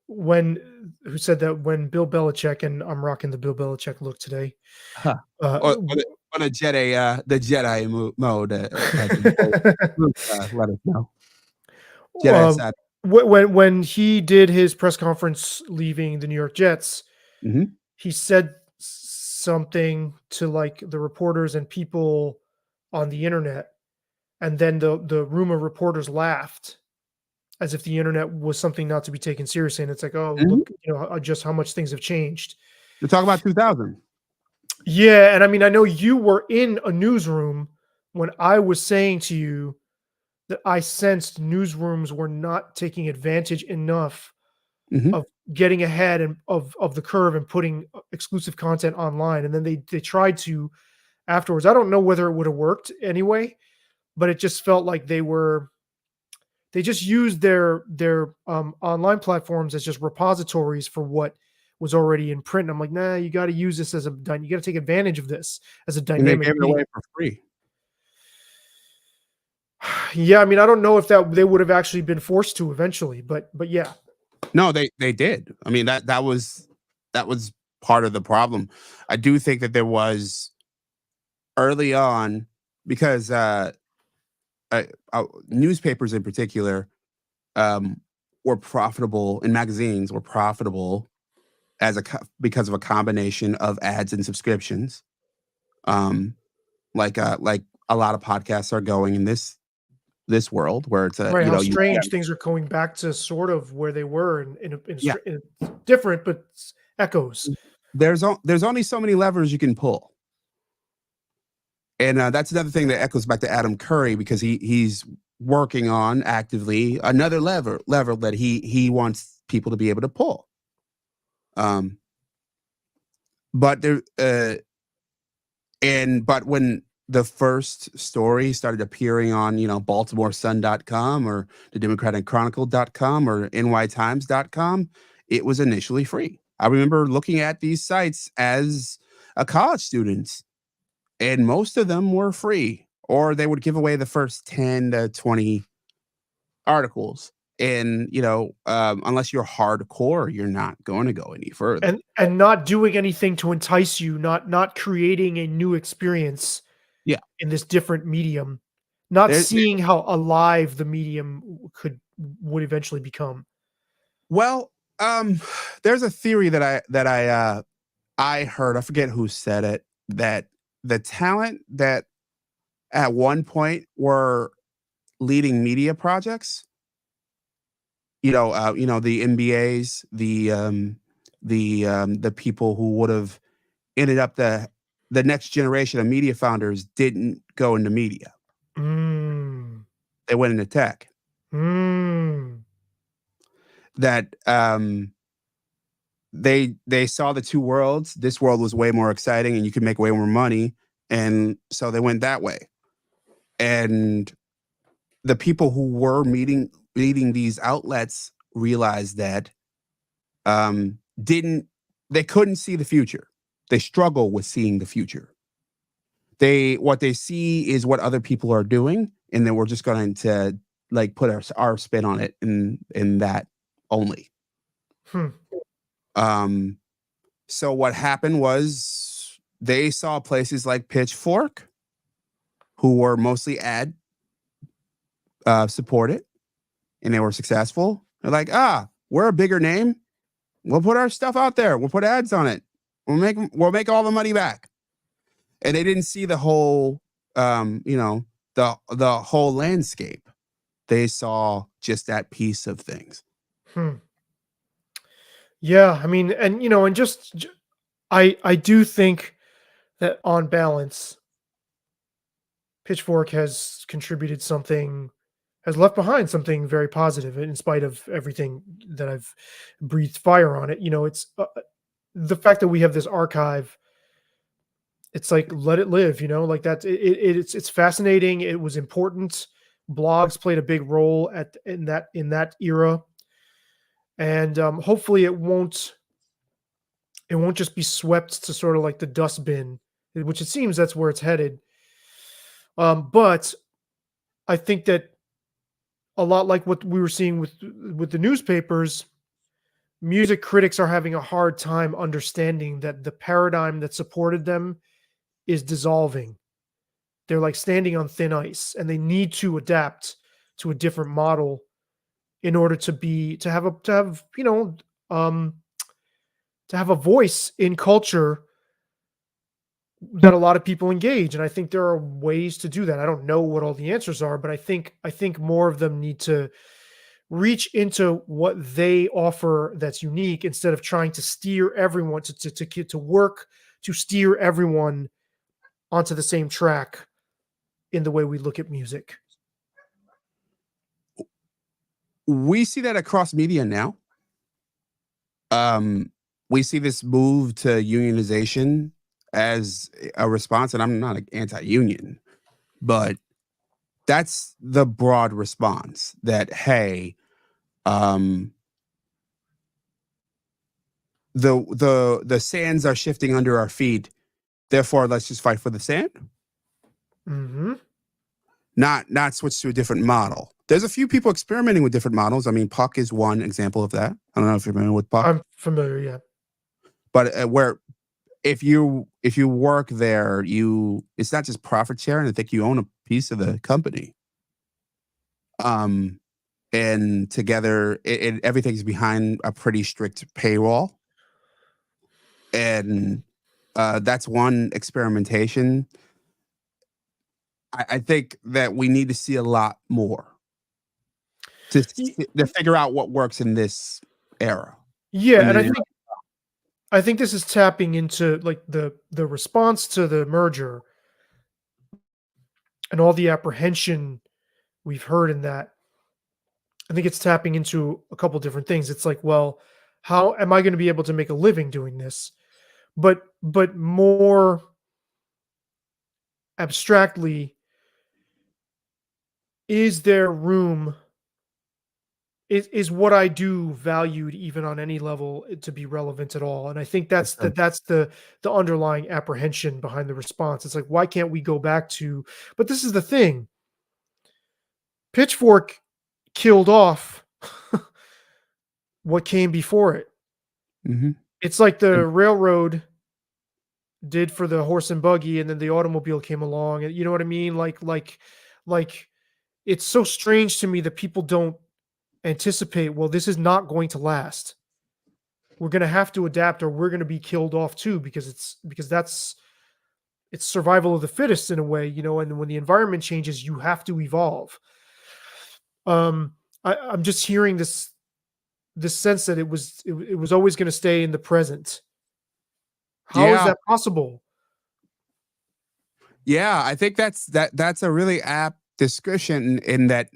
who said that when Bill Belichick, and I'm rocking the Bill Belichick look today. Huh. Uh, On a Jedi, the Jedi mode. Let us know. Jedi side. when he did his press conference leaving the New York Jets, Mhm. he said something to like the reporters and people on the internet, and then the room of reporters laughed as if the internet was something not to be taken seriously. And it's like, oh, Mhm. look, just how much things have changed. You're talking about 2000. Yeah, and I mean, I know you were in a newsroom when I was saying to you that I sensed newsrooms were not taking advantage enough Mhm. of getting ahead and of the curve and putting exclusive content online. And then they tried to afterwards. I don't know whether it would have worked anyway, but it just felt like they just used their online platforms as just repositories for what was already in print. I'm like, nah, you got to use this you got to take advantage of this as a And they dynamic gave it medium. away for free. Yeah, I mean, I don't know if that they would have actually been forced to eventually, but yeah. No, they did. I mean that was part of the problem. I do think that there was early on because newspapers in particular were profitable, and magazines were profitable because of a combination of ads and subscriptions. Like a lot of podcasts are going in this world where it's Right, how strange things are going back to sort of where they were Yeah. in different but echoes. There's only so many levers you can pull. And that's another thing that echoes back to Adam Curry, because he's working on actively another lever that he wants people to be able to pull. But when the first story started appearing on, BaltimoreSun.com or the DemocraticChronicle.com or NYTimes.com, it was initially free. I remember looking at these sites as a college student, and most of them were free, or they would give away the first 10 to 20 articles. And, unless you're hardcore, you're not going to go any further. And not doing anything to entice you, not creating a new experience Yeah. in this different medium, not seeing how alive the medium would eventually become. Well, there's a theory that I heard, I forget who said it, that the talent that at one point were leading media projects, the MBAs, the people who would have ended up the next generation of media founders didn't go into media. Mm. They went into tech. Mm. That they saw the two worlds. This world was way more exciting and you could make way more money. And so they went that way. And the people who were leading these outlets realized that they couldn't see the future. They struggle with seeing the future. What they see is what other people are doing, and then we're just going to like put our spin on it in that only. So what happened was they saw places like Pitchfork, who were mostly ad supported, and they were successful. They're like, we're a bigger name. We'll put our stuff out there. We'll put ads on it. We'll make all the money back. And they didn't see the whole, the whole landscape. They saw just that piece of things. Yeah, I mean, and I do think that on balance, Pitchfork has contributed something, has left behind something very positive, in spite of everything that I've breathed fire on it. It's the fact that we have this archive it's like, let it live, like that. It's fascinating. It was important. Blogs played a big role in that era, and hopefully it won't just be swept to sort of like the dustbin, which it seems that's where it's headed. But I think that a lot like what we were seeing with the newspapers, music critics are having a hard time understanding that the paradigm that supported them is dissolving. They're like standing on thin ice, and they need to adapt to a different model in order um to have a voice in culture that a lot of people engage. And I think there are ways to do that. I don't know what all the answers are, but I think more of them need to reach into what they offer that's unique, instead of trying to steer everyone to work to steer everyone onto the same track in the way we look at music. We see that across media now. We see this move to unionization as a response, and I'm not anti-union, but that's the broad response that, hey, the sands are shifting under our feet, therefore let's just fight for the sand. Mm-hmm. Not switch to a different model. There's a few people experimenting with different models. I mean, Puck is one example of that. I don't know if you're familiar with Puck, I'm familiar, yeah. but where if you work there, it's not just profit sharing. I think you own a piece of the company. And together, everything's behind a pretty strict paywall, and that's one experimentation. I think that we need to see a lot more to figure out what works in this era. Yeah, And and I then, think this is tapping into like the response to the merger and all the apprehension we've heard in that. I think it's tapping into a couple different things. It's like, well, how am I going to be able to make a living doing this? But more abstractly, is there room? Is what I do valued even on any level to be relevant at all? And I think that's the underlying apprehension behind the response. It's like, why can't we go back to? But this is the thing. Pitchfork killed off what came before it. Mhm. It's like the railroad did for the horse and buggy, and then the automobile came along. And you know what I mean? Like it's so strange to me that people don't anticipate, well, this is not going to last. We're going to have to adapt, or we're going to be killed off too, because it's survival of the fittest in a way, and when the environment changes, you have to evolve. I'm just hearing this sense that it was always going to stay in the present. How is Yeah. that possible? Yeah, I think that's a really apt description in that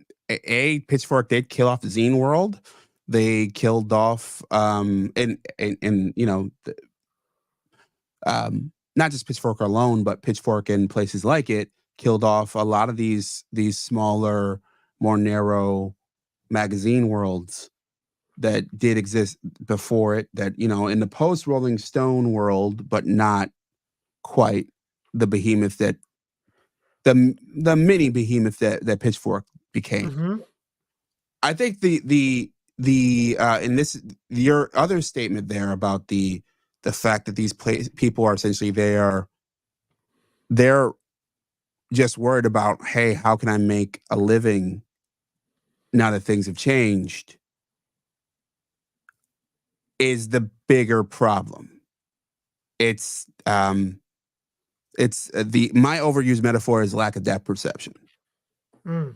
Pitchfork did kill off Zine World. They killed off and not just Pitchfork alone, but Pitchfork and places like it killed off a lot of these smaller, more narrow magazine worlds that did exist before it, that in the post Rolling Stone world, but not quite the behemoth that the mini behemoth that Pitchfork became. Mm-hmm. I think the in this your other statement there about the fact that these people are essentially they're just worried about, hey, how can I make a living now that things have changed, is the bigger problem. It's the my overused metaphor is lack of depth perception. Mm.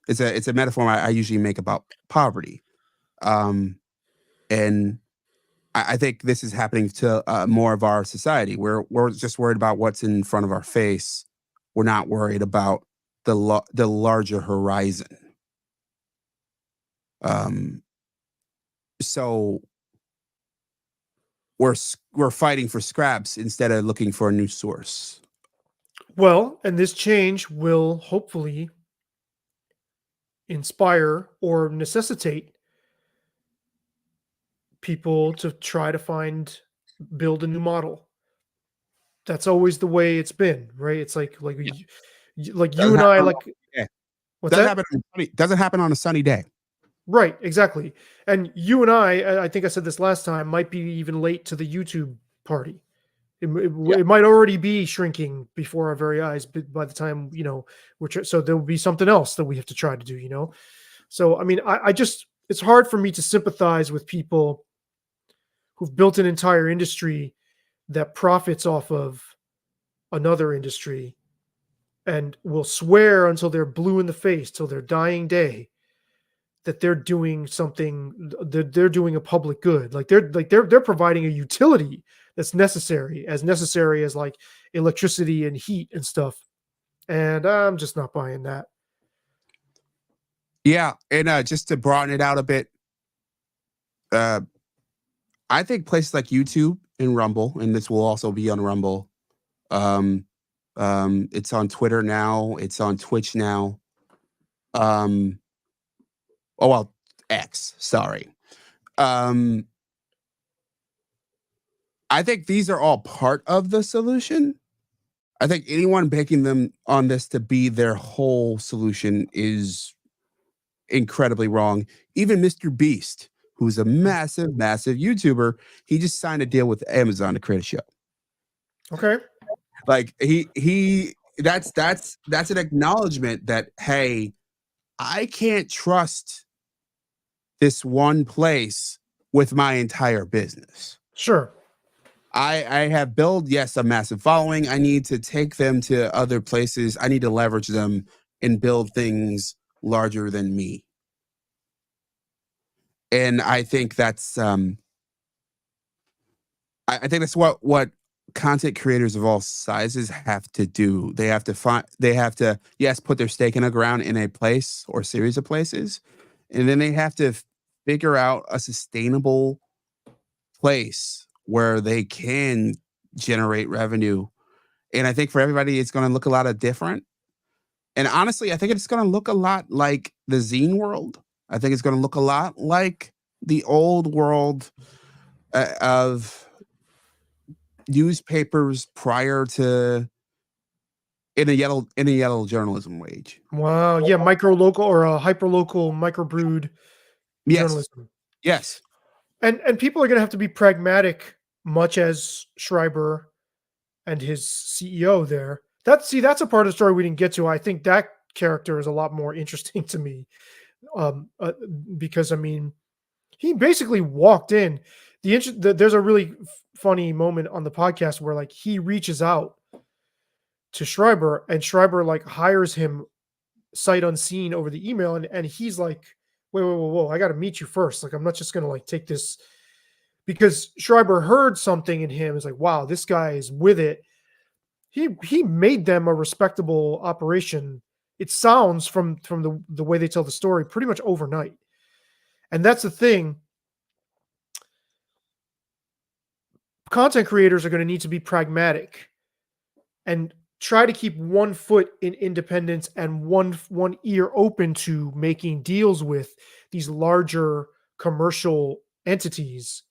It's a metaphor I usually make about poverty, and I think this is happening to more of our society. We're just worried about what's in front of our face. We're not worried about the larger horizon. So we're fighting for scraps instead of looking for a new source. Well, and this change will hopefully inspire or necessitate people to try to build a new model. That's always the way it's been, right? It's like Yeah. like you Doesn't and I, happen on like, a day. what's Doesn't that? happen doesn't happen on a sunny day. Right, exactly. And you and I think I said this last time, might be even late to the YouTube party. Yeah. It might already be shrinking before our very eyes by the time, so there will be something else that we have to try to do. So, I mean, I just, it's hard for me to sympathize with people who've built an entire industry that profits off of another industry and will swear until they're blue in the face, till their dying day, that they're doing something, that they're doing a public good. Like they're providing a utility that's necessary as like electricity and heat and stuff. And I'm just not buying that. Yeah, and just to broaden it out a bit, I think places like YouTube and Rumble, and this will also be on Rumble. It's on Twitter now. It's on Twitch now. Oh well, X. Sorry. I think these are all part of the solution. I think anyone banking them on this to be their whole solution is incredibly wrong. Even Mr. Beast, who's a massive YouTuber, he just signed a deal with Amazon to create a show. Okay. Like that's an acknowledgement that, hey, I can't trust this one place with my entire business. Sure. I have built, yes, a massive following. I need to take them to other places. I need to leverage them and build things larger than me. And I think that's I think that's what content creators of all sizes have to do. They have to yes, put their stake in the ground in a place or series of places, and then they have to figure out a sustainable place where they can generate revenue. And I think for everybody, it's going to look a lot of different. And honestly, I think it's going to look a lot like the zine world. I think it's going to look a lot like the old world of newspapers prior to in a yellow journalism wage. Wow. Yeah. Micro local or a hyper local microbrewed Yes. journalism. Yes. And people are going to have to be pragmatic, much as Schreiber and his CEO there. That's a part of the story we didn't get to. I think that character is a lot more interesting to me, because I mean, he basically walked in. There's a really funny moment on the podcast where like he reaches out to Schreiber and Schreiber like hires him sight unseen over the email, and he's like, whoa, I got to meet you first. Like, I'm not just gonna like take this, because Schreiber heard something in him. It's like, wow, this guy is with it. He made them a respectable operation. It sounds from the way they tell the story pretty much overnight. And that's the thing. Content creators are going to need to be pragmatic and try to keep one foot in independence and one ear open to making deals with these larger commercial entities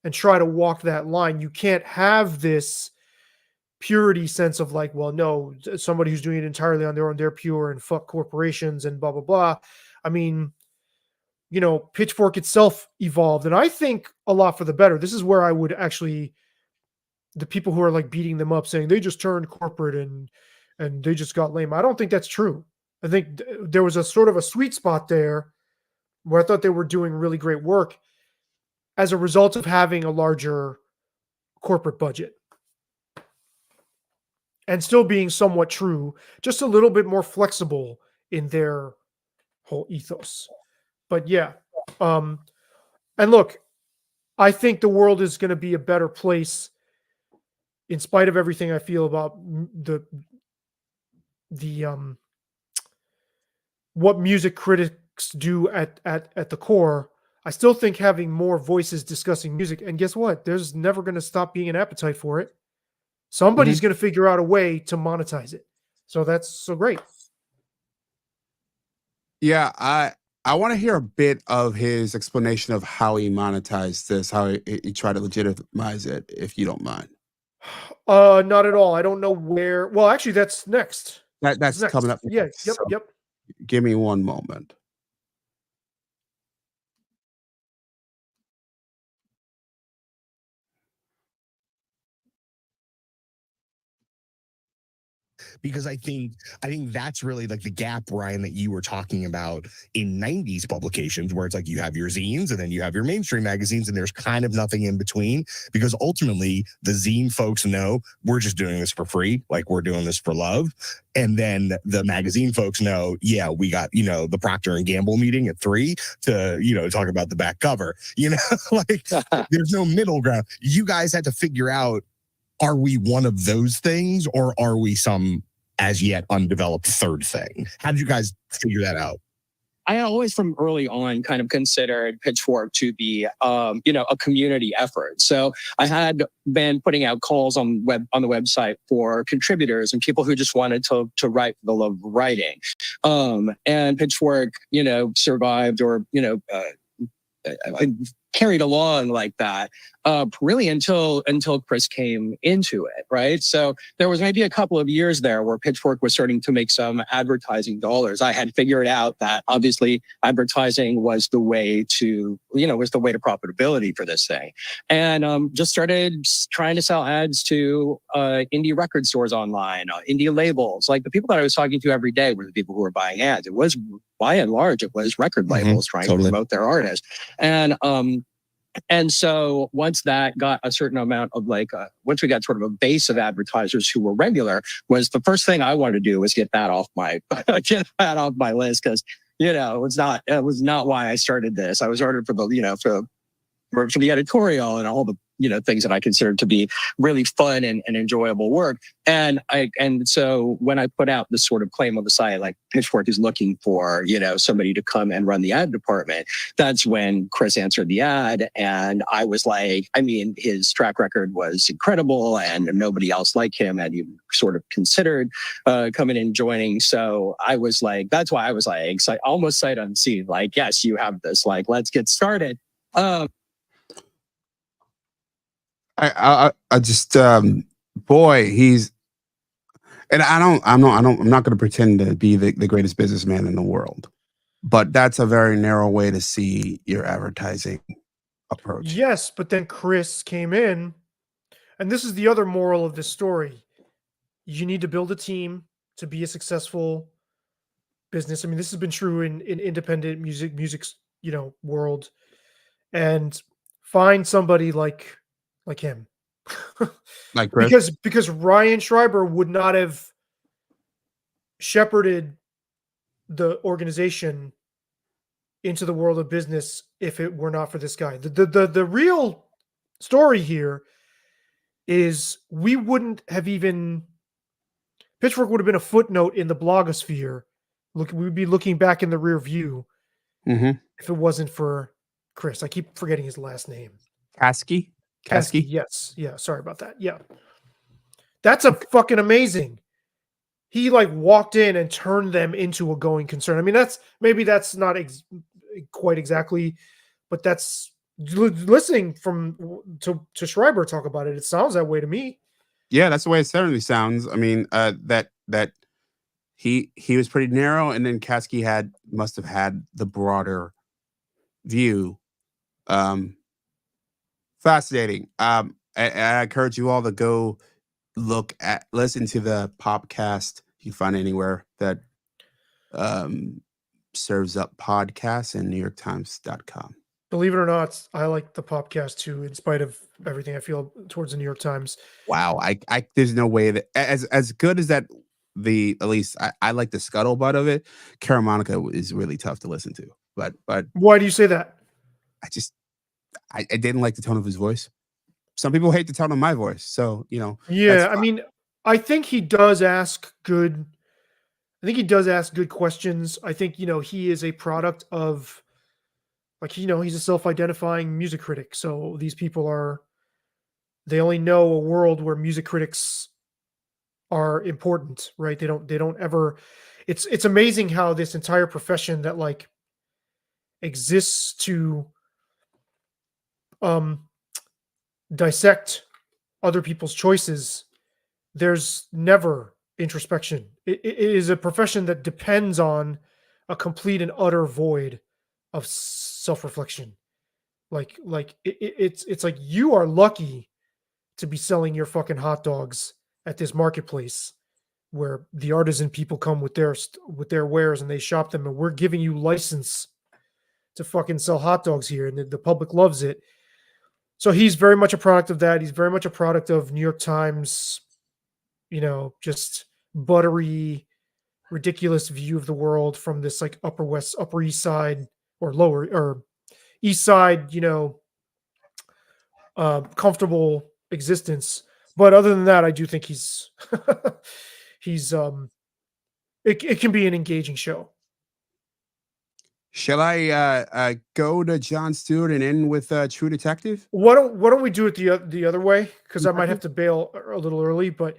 and try to walk that line. You can't have this purity sense of like, well, no, somebody who's doing it entirely on their own, they're pure and fuck corporations and blah, blah, blah. I mean, Pitchfork itself evolved, and I think a lot for the better. This is where I would actually, the people who are like beating them up saying they just turned corporate and they just got lame. I don't think that's true. I think there was a sort of a sweet spot there where I thought they were doing really great work as a result of having a larger corporate budget and still being somewhat true, just a little bit more flexible in their whole ethos. But yeah. And look, I think the world is going to be a better place in spite of everything I feel about the what music critics do at the core. I still think having more voices discussing music, and guess what? There's never going to stop being an appetite for it. Somebody's going to figure out a way to monetize it. So that's so great. Yeah, I want to hear a bit of his explanation of how he monetized this, how he tried to legitimize it, if you don't mind. Not at all. I don't know where. Well, actually, that's next. That's Next. coming up. Yeah. next, Yep. so Yep. Give me one moment. Because I think that's really like the gap, Ryan, that you were talking about in 90s publications, where it's like you have your zines and then you have your mainstream magazines, and there's kind of nothing in between. Because ultimately the zine folks know we're just doing this for free, like we're doing this for love. And then the magazine folks know, yeah, we got, the Procter and Gamble meeting at 3 to, talk about the back cover, like there's no middle ground. You guys had to figure out, are we one of those things, or are we some as yet undeveloped third thing? How did you guys figure that out? I always, from early on, kind of considered Pitchfork to be, a community effort. So I had been putting out calls on the website for contributors and people who just wanted to write for the love of writing. And Pitchfork, survived, or carried along like that, really until Chris came into it, right? So there was maybe a couple of years there where Pitchfork was starting to make some advertising dollars. I had figured out that obviously advertising was the way to profitability for this thing, and just started trying to sell ads to indie record stores online, indie labels. Like the people that I was talking to every day were the people who were buying ads. It was, by and large, it was record labels trying to promote their artists. And so once that got a certain amount of once we got sort of a base of advertisers who were regular, was the first thing I wanted to do was get that off my list, because it was not why I started this. I was started for the editorial and all the things that I considered to be really fun and enjoyable work. And so when I put out this sort of claim on the site, like Pitchfork is looking for, somebody to come and run the ad department, that's when Chris answered the ad. And I was like, his track record was incredible and nobody else like him had even sort of considered coming and joining. So I was like, that's why I was like, almost sight unseen, like, yes, you have this, like, let's get started. I just boy, he's, and I'm not going to pretend to be the greatest businessman in the world, but that's a very narrow way to see your advertising approach. Yes, but then Chris came in, and this is the other moral of this story. You need to build a team to be a successful business. This has been true in independent music, world, and find somebody like him. Like Chris? because Ryan Schreiber would not have shepherded the organization into the world of business if it were not for this guy. The real story here is we wouldn't have even, Pitchfork would have been a footnote in the blogosphere. Look, we'd be looking back in the rear view if it wasn't for Chris. I keep forgetting his last name. Kasky? Yes. Yeah. Sorry about that. Yeah. That's a fucking amazing. He walked in and turned them into a going concern. That's not quite exactly, but that's listening to Schreiber talk about it. It sounds that way to me. Yeah, that's the way it certainly sounds. That he was pretty narrow, and then Kasky must have had the broader view. Fascinating. I encourage you all to go listen to the podcast. You can find anywhere that serves up podcasts, and NewYorkTimes.com. Believe it or not, I like the podcast too, in spite of everything I feel towards the New York Times. Wow, I there's no way that as good as that. At least I like the scuttlebutt of it. Caramonica is really tough to listen to, but why do you say that? I didn't like the tone of his voice. Some people hate the tone of my voice, so Yeah, I think he does ask good. I think he does ask good questions. I think he is a product of Like, he's a self-identifying music critic. So these people they only know a world where music critics are important, right? They don't ever, it's amazing how this entire profession that like exists to um dissect other people's choices, there's never introspection. It is a profession that depends on a complete and utter void of self-reflection. It's like you are lucky to be selling your fucking hot dogs at this marketplace where the artisan people come with their wares and they shop them, and we're giving you license to fucking sell hot dogs here, and the public loves it. So he's very much a product of that. He's very much a product of New York Times, just buttery, ridiculous view of the world from this like Upper East Side or lower or East Side, comfortable existence. But other than that, I do think he's it can be an engaging show. Shall I go to Jon Stewart and end with True Detective? Why don't we do it the other way? Because I might have to bail a little early, but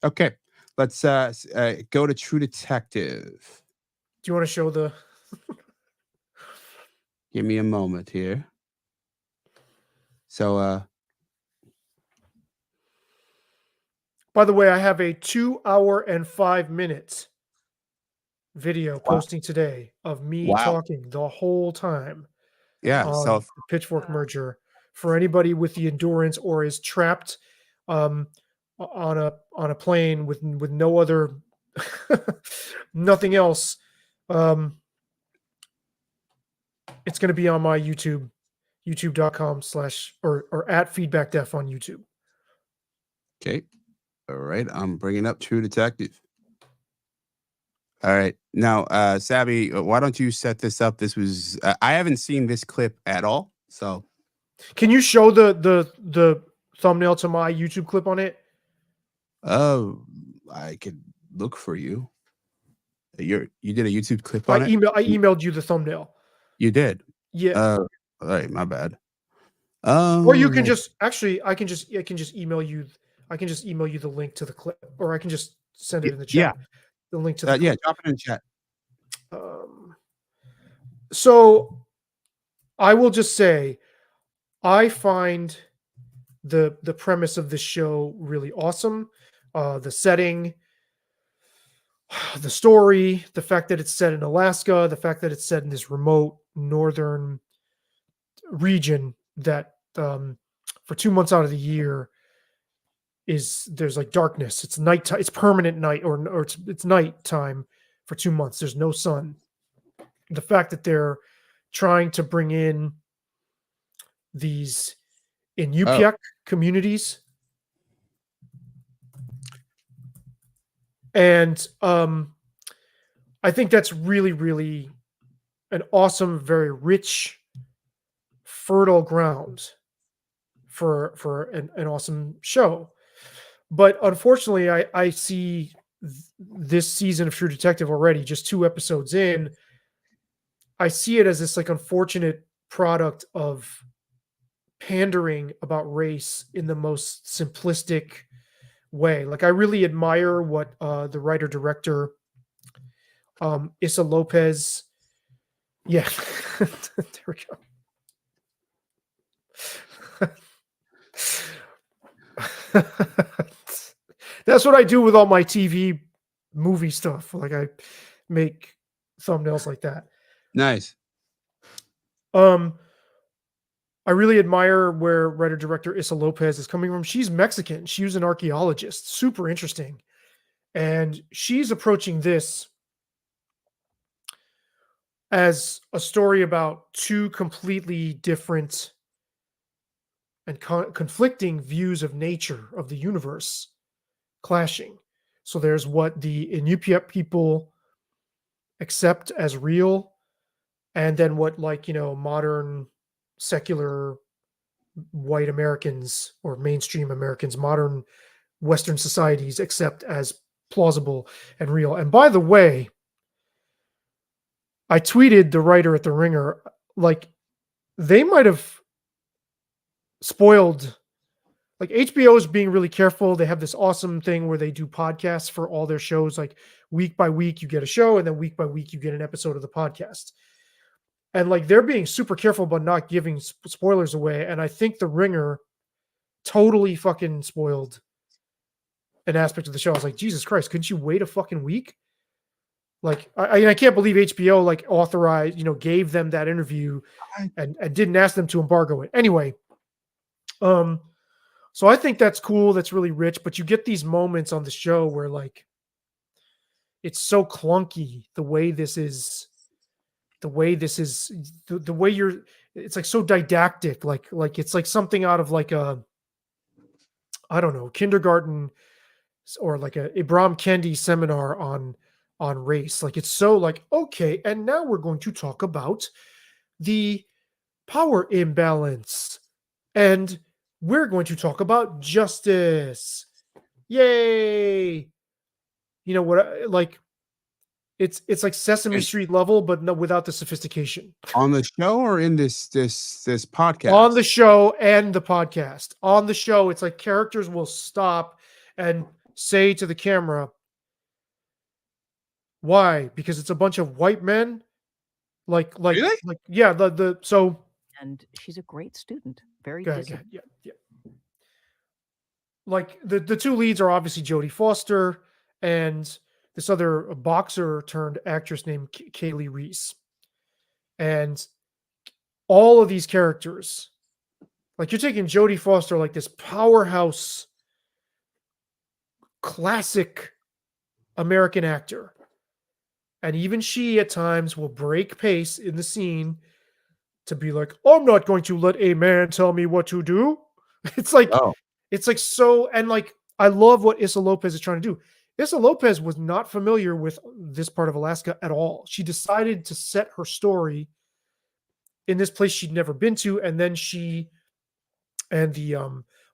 okay. Let's go to True Detective. Do you want to show the Give me a moment here. So by the way, I have a 2 hour and 5 minutes video posting today of me talking the whole time. Yeah, so the Pitchfork merger for anybody with the endurance or is trapped on a plane with no other nothing else. It's going to be on my YouTube, youtube.com/ or at feedbackdef on YouTube. Okay. All right. I'm bringing up True Detective. All right. Now, Saby, why don't you set this up? This was I haven't seen this clip at all. So can you show the thumbnail to my YouTube clip on it? Oh, I could look for you. You did a YouTube clip on I it? emailed you the thumbnail. You did? Yeah. All right, my bad. Or you can just I can just email you. I can just email you the link to the clip, or I can just send it in the chat. Yeah. The link to the yeah, clip. drop it in the chat. So I will just say I find the premise of this show really awesome. The setting, the story, the fact that it's set in Alaska, the fact that it's set in this remote northern region that for 2 months out of the year there's like darkness. It's nighttime. It's permanent night, or it's nighttime for 2 months. There's no sun. The fact that they're trying to bring in these Inupiaq communities, and I think that's really, really an awesome, very rich, fertile ground for an awesome show. But unfortunately, I see this season of True Detective already, just 2 episodes in. I see it as this like unfortunate product of pandering about race in the most simplistic way. Like I really admire what the writer director Issa Lopez. Yeah, there we go. That's what I do with all my TV movie stuff. Like I make thumbnails like that. Nice. I really admire where writer director Issa Lopez is coming from. She's Mexican. She was an archaeologist. Super interesting. And she's approaching this as a story about 2 completely different and conflicting views of nature, of the universe, clashing. So there's what the Inupiaq people accept as real, and then what modern secular white Americans or mainstream Americans, modern Western societies accept as plausible and real. And by the way, I tweeted the writer at The Ringer, like, they might have spoiled. Like, HBO is being really careful. They have this awesome thing where they do podcasts for all their shows. Like, week by week, you get a show, and then week by week, you get an episode of the podcast. And like, they're being super careful about not giving spoilers away. And I think The Ringer totally fucking spoiled an aspect of the show. I was like, Jesus Christ, couldn't you wait a fucking week? Like, I can't believe HBO like authorized, gave them that interview and didn't ask them to embargo it. Anyway, so I think that's cool. That's really rich. But you get these moments on the show where like it's so clunky the way this is, the way you're. It's like so didactic. Like it's like something out of like a, I don't know, kindergarten or like a Ibram Kendi seminar on race. Like it's so like, okay, and now we're going to talk about the power imbalance, and we're going to talk about justice. Yay! You know what? Like it's like Sesame Street level, but no, without the sophistication. On the show or in this podcast? On the show and the podcast. On the show, it's like characters will stop and say to the camera, why? Because it's a bunch of white men. Really? Like yeah, so. And she's a great student. Very Go ahead, disciplined. yeah. Like the two leads are obviously Jodie Foster and this other boxer turned actress named Kaylee Reyes. And all of these characters, like you're taking Jodie Foster, like this powerhouse, classic American actor. And even she at times will break pace in the scene to be like, I'm not going to let a man tell me what to do. It's like, It's like so, and like, I love what Issa Lopez is trying to do. Issa Lopez was not familiar with this part of Alaska at all. She decided to set her story in this place she'd never been to. And then she and the,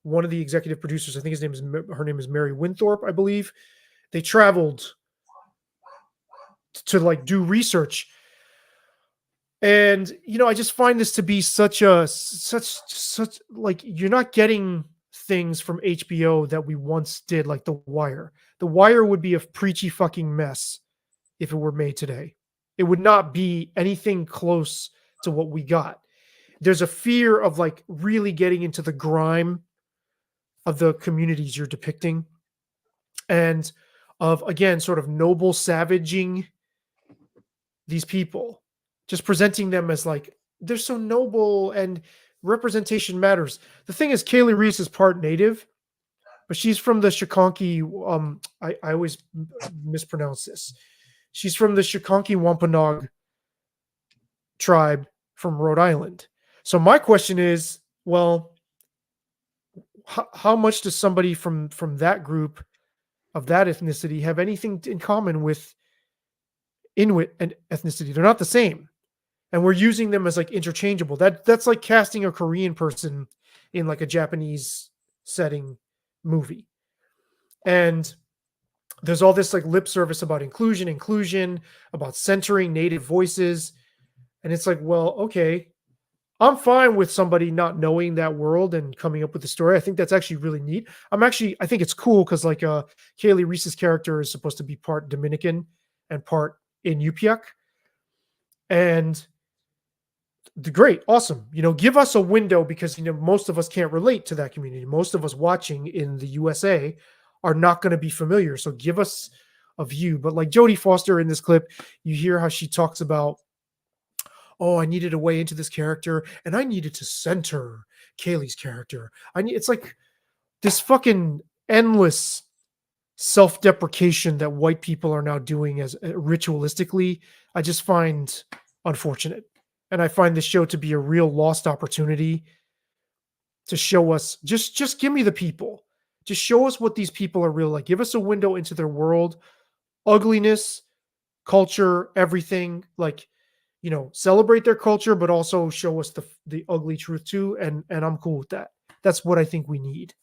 one of the executive producers, I think her name is Mary Winthorpe, I believe. They traveled to like do research. And, I just find this to be such like, you're not getting things from HBO that we once did, like The Wire. The Wire would be a preachy fucking mess if it were made today. It would not be anything close to what we got. There's a fear of like really getting into the grime of the communities you're depicting and of, again, sort of noble savaging these people, just presenting them as like, they're so noble and representation matters. The thing is, Kaylee Reyes is part Native, but she's from the Chiconki. I always mispronounce this. She's from the Chiconki Wampanoag tribe from Rhode Island. So my question is, well, how much does somebody from that group of that ethnicity have anything in common with Inuit and ethnicity? They're not the same. And we're using them as like interchangeable. That's like casting a Korean person in like a Japanese setting movie. And there's all this like lip service about inclusion, about centering Native voices. And it's like, well, okay, I'm fine with somebody not knowing that world and coming up with the story. I think that's actually really neat. I think it's cool because like Kaylee Reese's character is supposed to be part Dominican and part Inupiaq. And great, awesome. Give us a window because, most of us can't relate to that community. Most of us watching in the USA are not going to be familiar. So give us a view. But like Jodie Foster in this clip, you hear how she talks about, oh, I needed a way into this character and I needed to center Kaylee's character. It's like this fucking endless self-deprecation that white people are now doing as ritualistically. I just find unfortunate. And I find this show to be a real lost opportunity to show us, just give me the people. Just show us what these people are real like. Give us a window into their world, ugliness, culture, everything. Like, celebrate their culture, but also show us the ugly truth too. And I'm cool with that. That's what I think we need.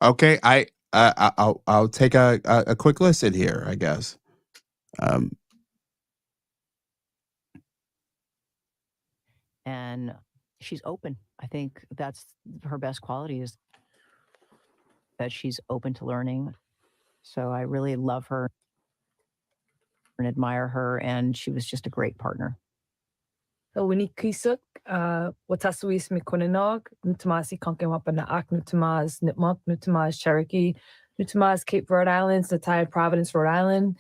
Okay, I'll take a quick listen here, I guess. and she's open. I think that's her best quality, is that she's open to learning. So I really love her and admire her, and she was just a great partner. So when kisuk watasuis mikunanog, nutamasi konkenwapa naak, nutamas nipmunk, nutamas Cherokee, nutamas Cape Verde Islands, Nataya Providence, Rhode Island.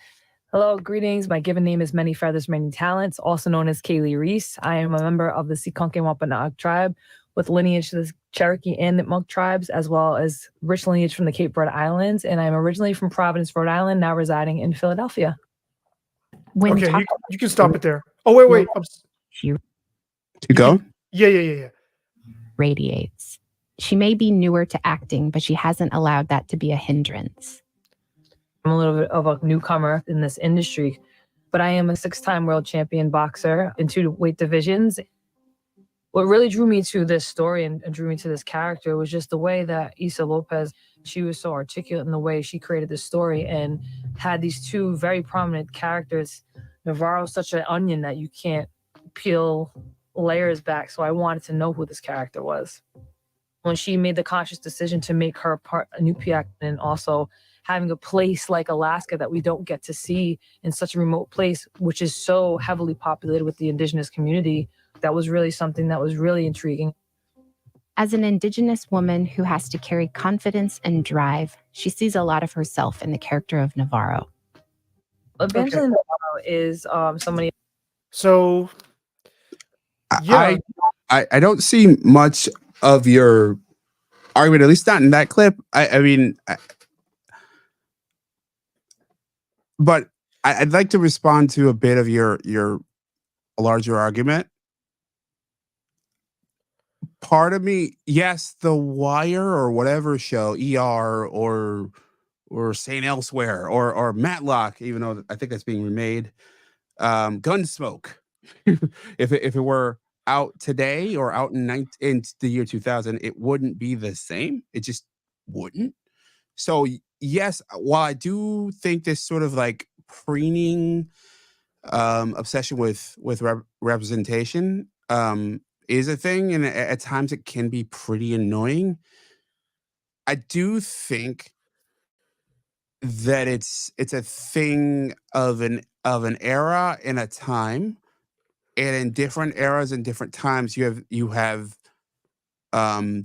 Hello, greetings. My given name is Many Feathers, Many Talents, also known as Kaylee Reese. I am a member of the Sikonken Wampanoag tribe with lineage to the Cherokee and Nipmuc tribes, as well as rich lineage from the Cape Verde Islands. And I'm originally from Providence, Rhode Island, now residing in Philadelphia. Okay, you can stop it there. Oh, wait. To go? Yeah. Radiates. She may be newer to acting, but she hasn't allowed that to be a hindrance. I'm a little bit of a newcomer in this industry, but I am a 6-time world champion boxer in 2 weight divisions. What really drew me to this story and drew me to this character was just the way that Issa Lopez, she was so articulate in the way she created this story and had these 2 very prominent characters. Navarro's such an onion that you can't peel layers back, so I wanted to know who this character was. When she made the conscious decision to make her part a Nupiaq, and also having a place like Alaska that we don't get to see in such a remote place, which is so heavily populated with the indigenous community, that was really something that was really intriguing. As an Indigenous woman who has to carry confidence and drive, she sees a lot of herself in the character of Navarro. Evangeline Navarro is somebody. So, yeah. I don't see much of your argument, at least not in that clip. But I'd like to respond to a bit of your larger argument. Part of me, yes, The Wire or whatever show, ER or St. Elsewhere or Matlock, even though I think that's being remade. Gunsmoke, if it were out today or out in the year 2000, it wouldn't be the same. It just wouldn't. So yes, while I do think this sort of like preening obsession with representation is a thing, and at times it can be pretty annoying, I do think that it's a thing of an era and a time, and in different eras and different times you have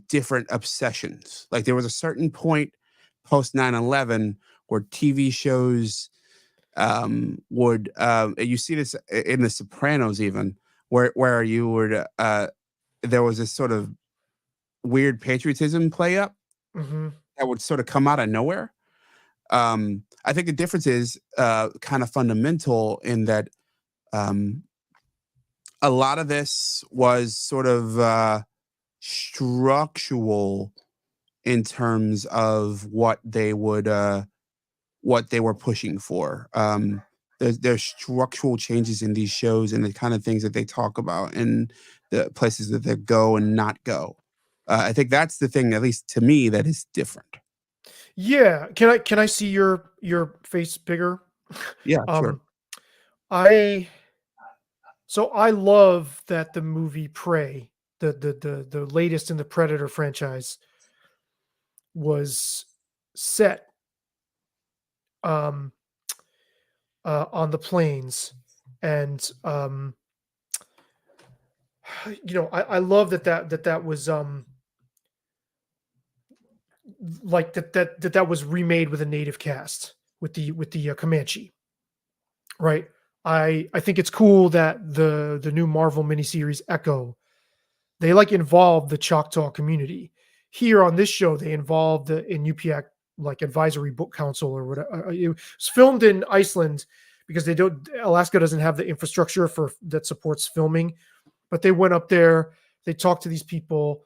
different obsessions. Like there was a certain point post 9/11 where TV shows would you see this in The Sopranos even, where you would there was this sort of weird patriotism play up that would sort of come out of nowhere. I think the difference is kind of fundamental in that a lot of this was sort of structural in terms of what they were pushing for. There's structural changes in these shows and the kind of things that they talk about and the places that they go and not go. I think that's the thing, at least to me, that is different. Yeah. Can I see your face bigger? Yeah, sure. I love that the movie Prey, the latest in the Predator franchise, was set on the plains, and I love that was like that was remade with a native cast with the Comanche, right? I think it's cool that the new Marvel miniseries Echo, they like involve the Choctaw community. Here on this show, they involved the Inupiaq like advisory book council or whatever. It was filmed in Iceland because Alaska doesn't have the infrastructure that supports filming, but they went up there, they talked to these people.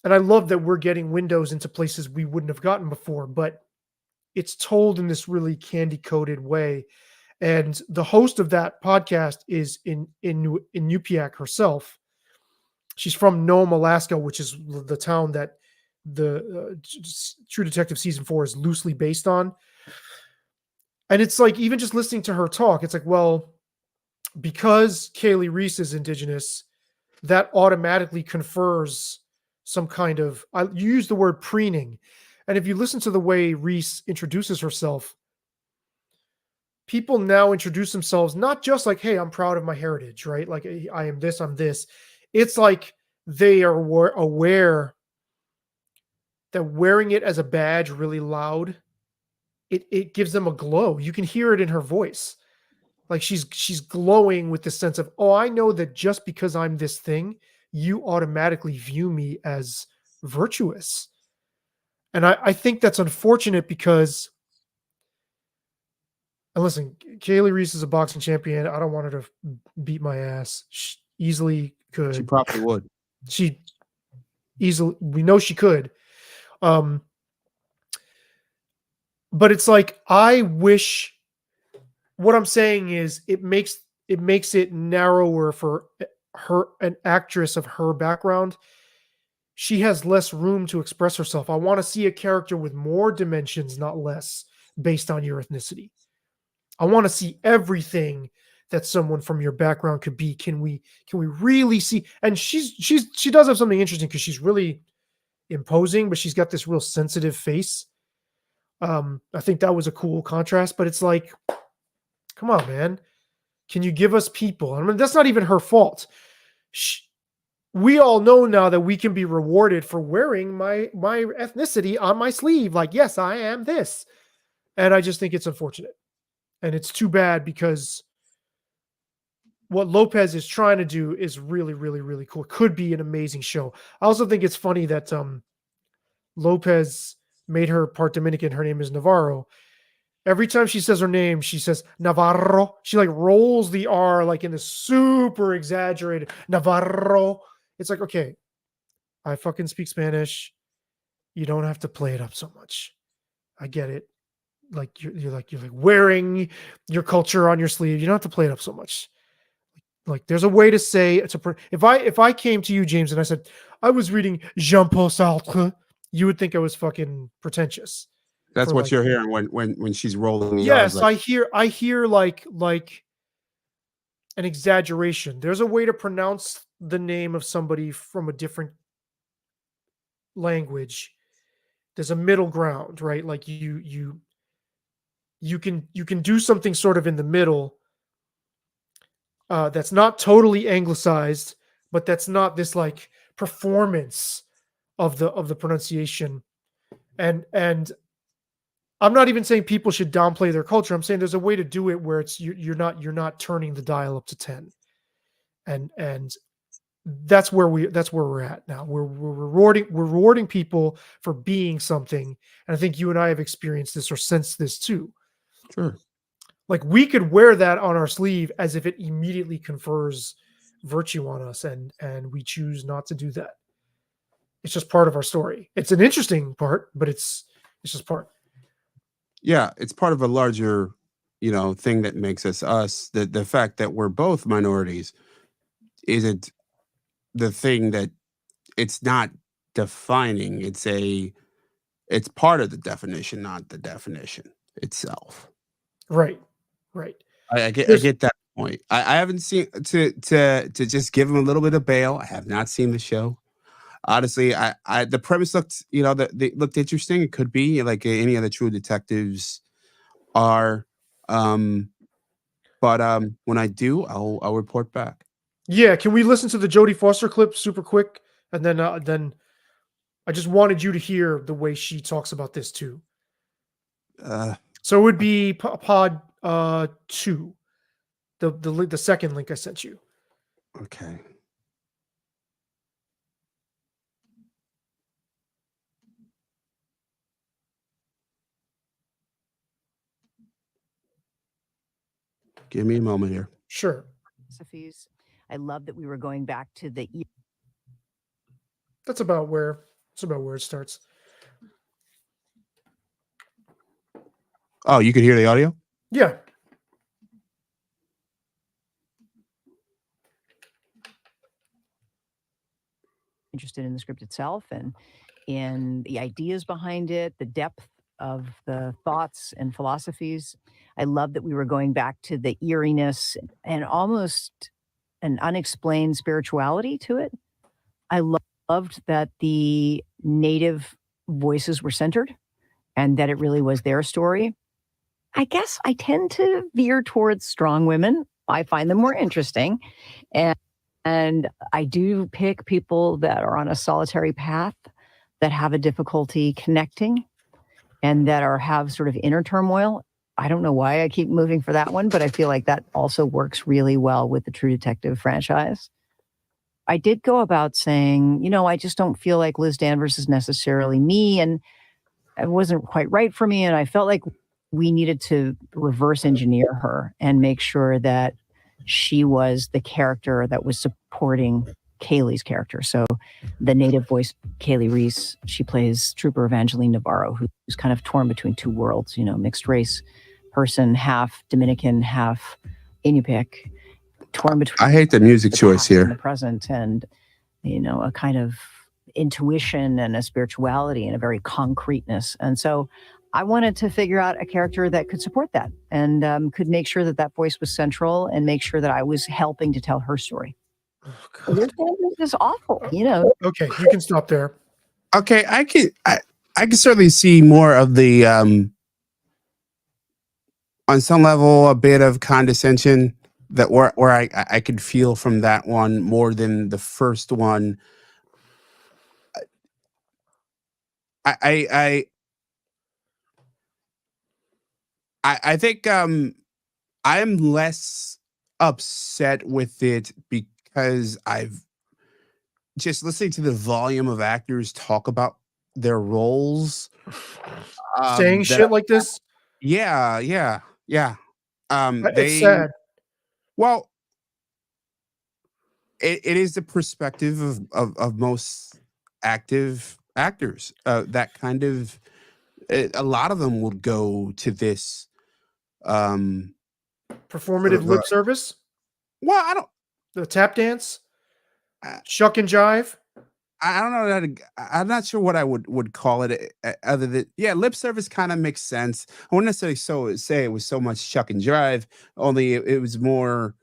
And I love that we're getting windows into places we wouldn't have gotten before, but it's told in this really candy-coated way. And the host of that podcast is in Inupiaq herself. She's from Nome, Alaska, which is the town that the True Detective season 4 is loosely based on. And it's like, even just listening to her talk, it's like, well, because Kaylee Reese is Indigenous, that automatically confers some kind of, you use the word preening. And if you listen to the way Reyes introduces herself, people now introduce themselves not just like, hey, I'm proud of my heritage, right? Like, I am this, I'm this. It's like they are aware that wearing it as a badge really loud, it gives them a glow. You can hear it in her voice. Like she's glowing with the sense of, oh, I know that just because I'm this thing, you automatically view me as virtuous. And I think that's unfortunate because, and listen, Kaylee Reyes is a boxing champion. I don't want her to beat my ass. She easily could. She probably would. She easily, we know she could. But it's like, I wish, what I'm saying is it makes it narrower for her, an actress of her background. She has less room to express herself. I want to see a character with more dimensions, not less, based on your ethnicity. I want to see everything that someone from your background could be. Can we really see? And she does have something interesting because she's really imposing, but she's got this real sensitive face. I think that was a cool contrast, but it's like, come on, man. Can you give us people? I mean, that's not even her fault. We all know now that we can be rewarded for wearing my ethnicity on my sleeve. Like, yes, I am this. And I just think it's unfortunate. And it's too bad because what Lopez is trying to do is really, really, really cool. It could be an amazing show. I also think it's funny that Lopez made her part Dominican. Her name is Navarro. Every time she says her name, she says Navarro. She like rolls the R like in the super exaggerated Navarro. It's like, okay, I fucking speak Spanish. You don't have to play it up so much. I get it. Like you're like wearing your culture on your sleeve. You don't have to play it up so much. Like there's a way to say it's if I came to you, James, and I said I was reading Jean-Paul Sartre, you would think I was fucking pretentious. That's what you're hearing when she's rolling the yes, R's. Like, I hear like an exaggeration. There's a way to pronounce the name of somebody from a different language. There's a middle ground, right? Like you can do something sort of in the middle that's not totally anglicized, but that's not this like performance of the pronunciation. And I'm not even saying people should downplay their culture. I'm saying there's a way to do it where it's you're not turning the dial up to 10. And that's where we're at now. We're rewarding people for being something. And I think you and I have experienced this or sensed this too. Sure. Like we could wear that on our sleeve as if it immediately confers virtue on us, and we choose not to do that. It's just part of our story. It's an interesting part, but it's just part. Yeah, it's part of a larger, thing that makes us us. The fact that we're both minorities isn't the thing that it's not defining. It's part of the definition, not the definition itself. Right. I get that point. I haven't seen to just give him a little bit of bail. I have not seen the show. Honestly, I the premise looked, they looked interesting. It could be like any of the True Detectives are. But when I do, I'll report back. Yeah, can we listen to the Jodie Foster clip super quick, and then I just wanted you to hear the way she talks about this too. So it would be pod 2, the second link I sent you. Okay. Give me a moment here. Sure. I love that we were going back to the. That's about where it starts. Oh, you could hear the audio? Yeah. Interested in the script itself and in the ideas behind it, the depth of the thoughts and philosophies. I love that we were going back to the eeriness and almost an unexplained spirituality to it. I loved that the native voices were centered and that it really was their story. I guess I tend to veer towards strong women. I find them more interesting. And I do pick people that are on a solitary path, that have a difficulty connecting, and that have sort of inner turmoil. I don't know why I keep moving for that one, but I feel like that also works really well with the True Detective franchise. I did go about saying, I just don't feel like Liz Danvers is necessarily me, and it wasn't quite right for me. And I felt like we needed to reverse engineer her and make sure that she was the character that was supporting Kaylee's character. So the native voice, Kaylee Reese, she plays Trooper Evangeline Navarro, who's kind of torn between two worlds, mixed race person, half Dominican, half Inupiaq, torn between. I hate the music choice and the here. present, and a kind of intuition and a spirituality and a very concreteness. And so I wanted to figure out a character that could support that and could make sure that that voice was central and make sure that I was helping to tell her story. This is awful, Okay, you can stop there. Okay, I can certainly see more of the on some level a bit of condescension that where I could feel from that one more than the first one. I think I'm less upset with it because I've just listening to the volume of actors talk about their roles. Saying shit like this? Yeah. It's sad. Well, it is the perspective of most active actors. That kind of a lot of them would go to this Performative lip service? Well, I don't. The tap dance? Shuck and jive? I don't know. I'm not sure what I would call it other than, lip service kind of makes sense. I wouldn't necessarily say it was so much shuck and jive, only it was more.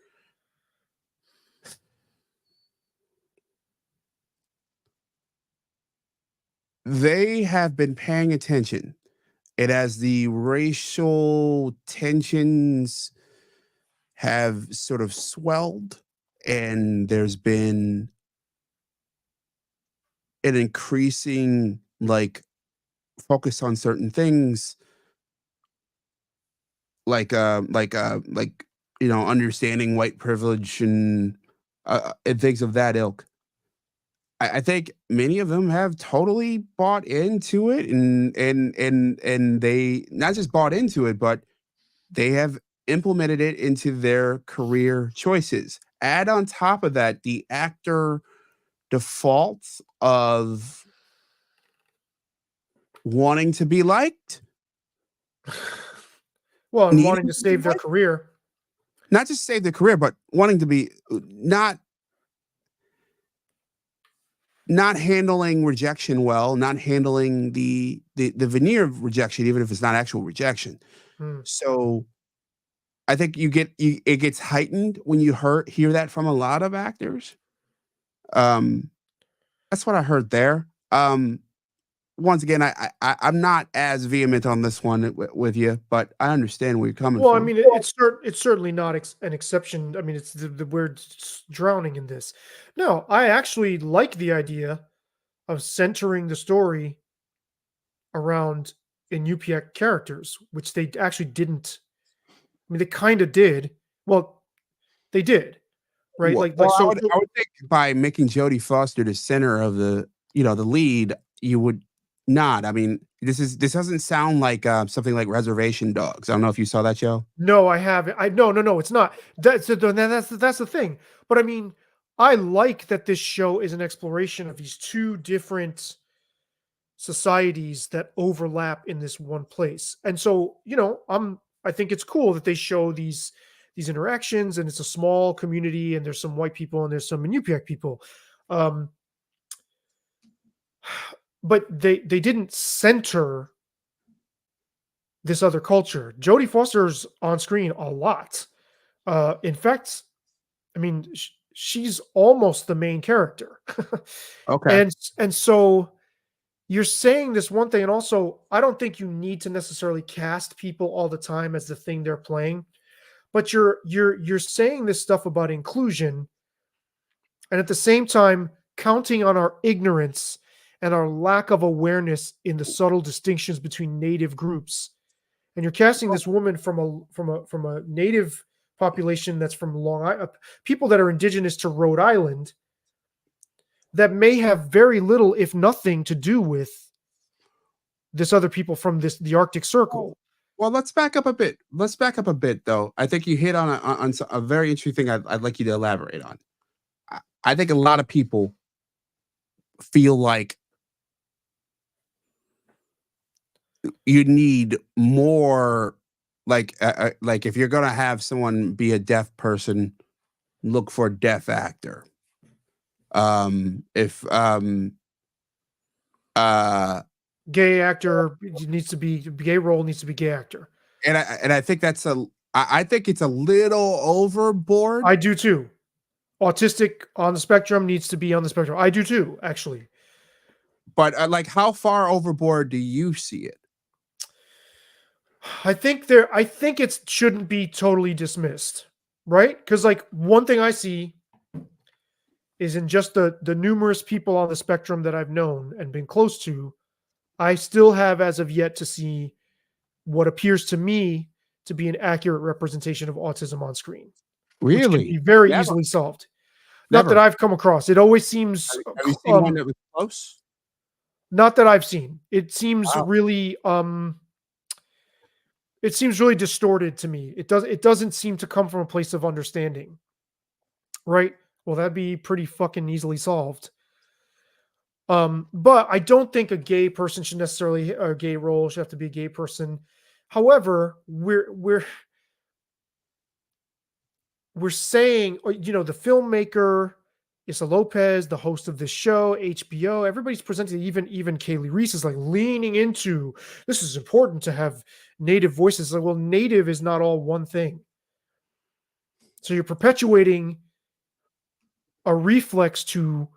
They have been paying attention. And as the racial tensions have sort of swelled and there's been an increasing focus on certain things like understanding white privilege and things of that ilk. I think many of them have totally bought into it and they not just bought into it, but they have implemented it into their career choices. Add on top of that the actor default of liked, and wanting to save their career. Not just save their career, but wanting to be not handling rejection well, not handling the veneer of rejection, even if it's not actual rejection. So I think it gets heightened when you hear that from a lot of actors. That's what I heard there. Once again, I'm not as vehement on this one with you, but I understand where you're coming from. Well, I mean, it's certainly not an exception. I mean, it's we're drowning in this. No, I actually like the idea of centering the story around Inupiaq characters, which they actually didn't. I mean, they kind of did. Well, they did, right? I would think by making Jodie Foster the center of the lead, you would not. I mean, this doesn't sound like something like Reservation Dogs. I don't know if you saw that show. No, I haven't. No, it's not. That's the thing. But I mean, I like that this show is an exploration of these two different societies that overlap in this one place. And so, I think it's cool that they show these interactions, and it's a small community, and there's some white people and there's some Inupiaq people. But they didn't center this other culture. Jodie Foster's on screen a lot. In fact, I mean, she's almost the main character. Okay. And so you're saying this one thing, and also I don't think you need to necessarily cast people all the time as the thing they're playing, but you're saying this stuff about inclusion, and at the same time counting on our ignorance and our lack of awareness in the subtle distinctions between native groups. And you're casting this woman from a native population that's from Long Island, people that are indigenous to Rhode Island, that may have very little, if nothing, to do with this other people from the Arctic Circle. Well, let's back up a bit. Let's back up a bit, though. I think you hit on a very interesting thing I'd like you to elaborate on. I think a lot of people feel like you need more, like if you're going to have someone be a deaf person, look for a deaf actor. If Gay actor needs to be gay role needs to be gay actor. And I think I think it's a little overboard. I do too. Autistic on the spectrum needs to be on the spectrum. I do too, actually. But like, how far overboard do you see it? I think it shouldn't be totally dismissed, right? Because like one thing I see is in just the numerous people on the spectrum that I've known and been close to, I still have as of yet to see what appears to me to be an accurate representation of autism on screen. Which can be very easily solved. Not that I've come across. It always seems. Have you seen one that was close? Not that I've seen. It seems really. It seems really distorted to me. It doesn't seem to come from a place of understanding. Right. Well, that'd be pretty fucking easily solved. But I don't think a gay person should necessarily, a gay role should have to be a gay person. However, we're saying, you know, the filmmaker, Issa Lopez, the host of this show, HBO, everybody's presenting, even Kaylee Reese is like leaning into, this is important to have native voices. Like, well, native is not all one thing. So you're perpetuating a reflex to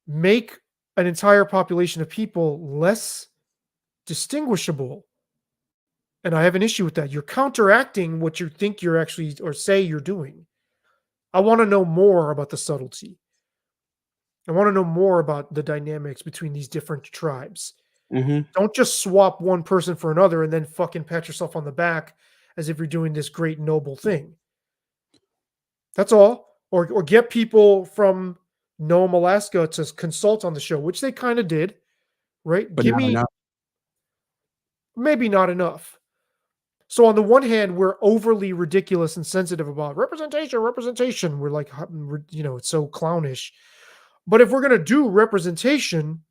make an entire population of people less distinguishable. And I have an issue with that. You're counteracting what you think you're actually, or say you're doing. I want to know more about the subtlety. I want to know more about the dynamics between these different tribes. Mm-hmm. Don't just swap one person for another and then fucking pat yourself on the back as if you're doing this great noble thing. That's all. Or get people from Nome, Alaska to consult on the show, which they kind of did, right? But maybe not enough. So on the one hand, we're overly ridiculous and sensitive about representation. We're like, you know, it's so clownish. But if we're going to do representation,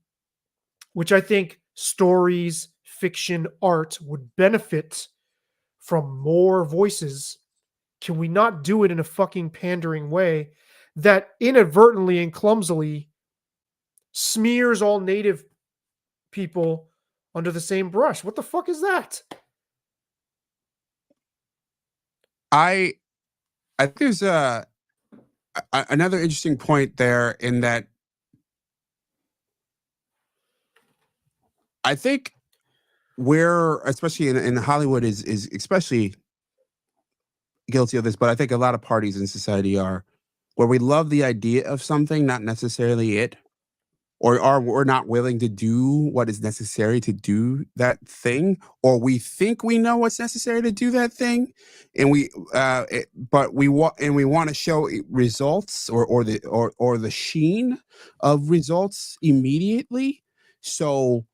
which I think stories, fiction, art would benefit from more voices, can we not do it in a fucking pandering way that inadvertently and clumsily smears all native people under the same brush? What the fuck is that? I think there's another interesting point there, in that I think we're, especially in Hollywood, is especially guilty of this, but I think a lot of parties in society are, where we love the idea of something, not necessarily it, or we're not willing to do what is necessary to do that thing, or we think we know what's necessary to do that thing, and we want to show results or the sheen of results immediately. So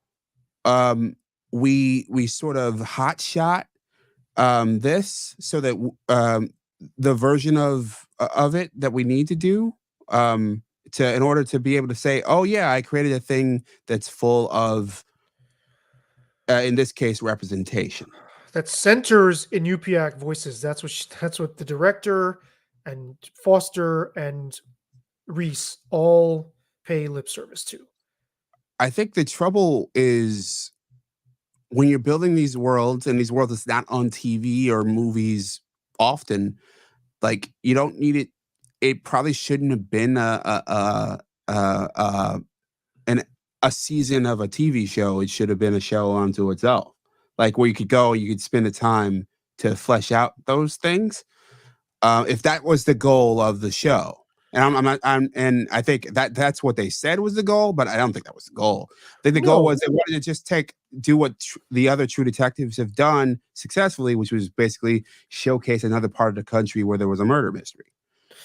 we sort of hotshot this so that the version of it that we need to do in order to be able to say, oh yeah, I created a thing that's full of in this case representation, that centers in UPIAC voices. That's what the director and Foster and Reese all pay lip service to. I think the trouble is when you're building these worlds, and these worlds is not on TV or movies often, like, you don't need it. it probably shouldn't have been an a season of a TV show. It should have been a show unto itself, like where you could go, you could spend the time to flesh out those things. If that was the goal of the show, and and I think that's what they said was the goal, but I don't think that was the goal. I think the goal was they wanted to just do what the other True Detectives have done successfully, which was basically showcase another part of the country where there was a murder mystery,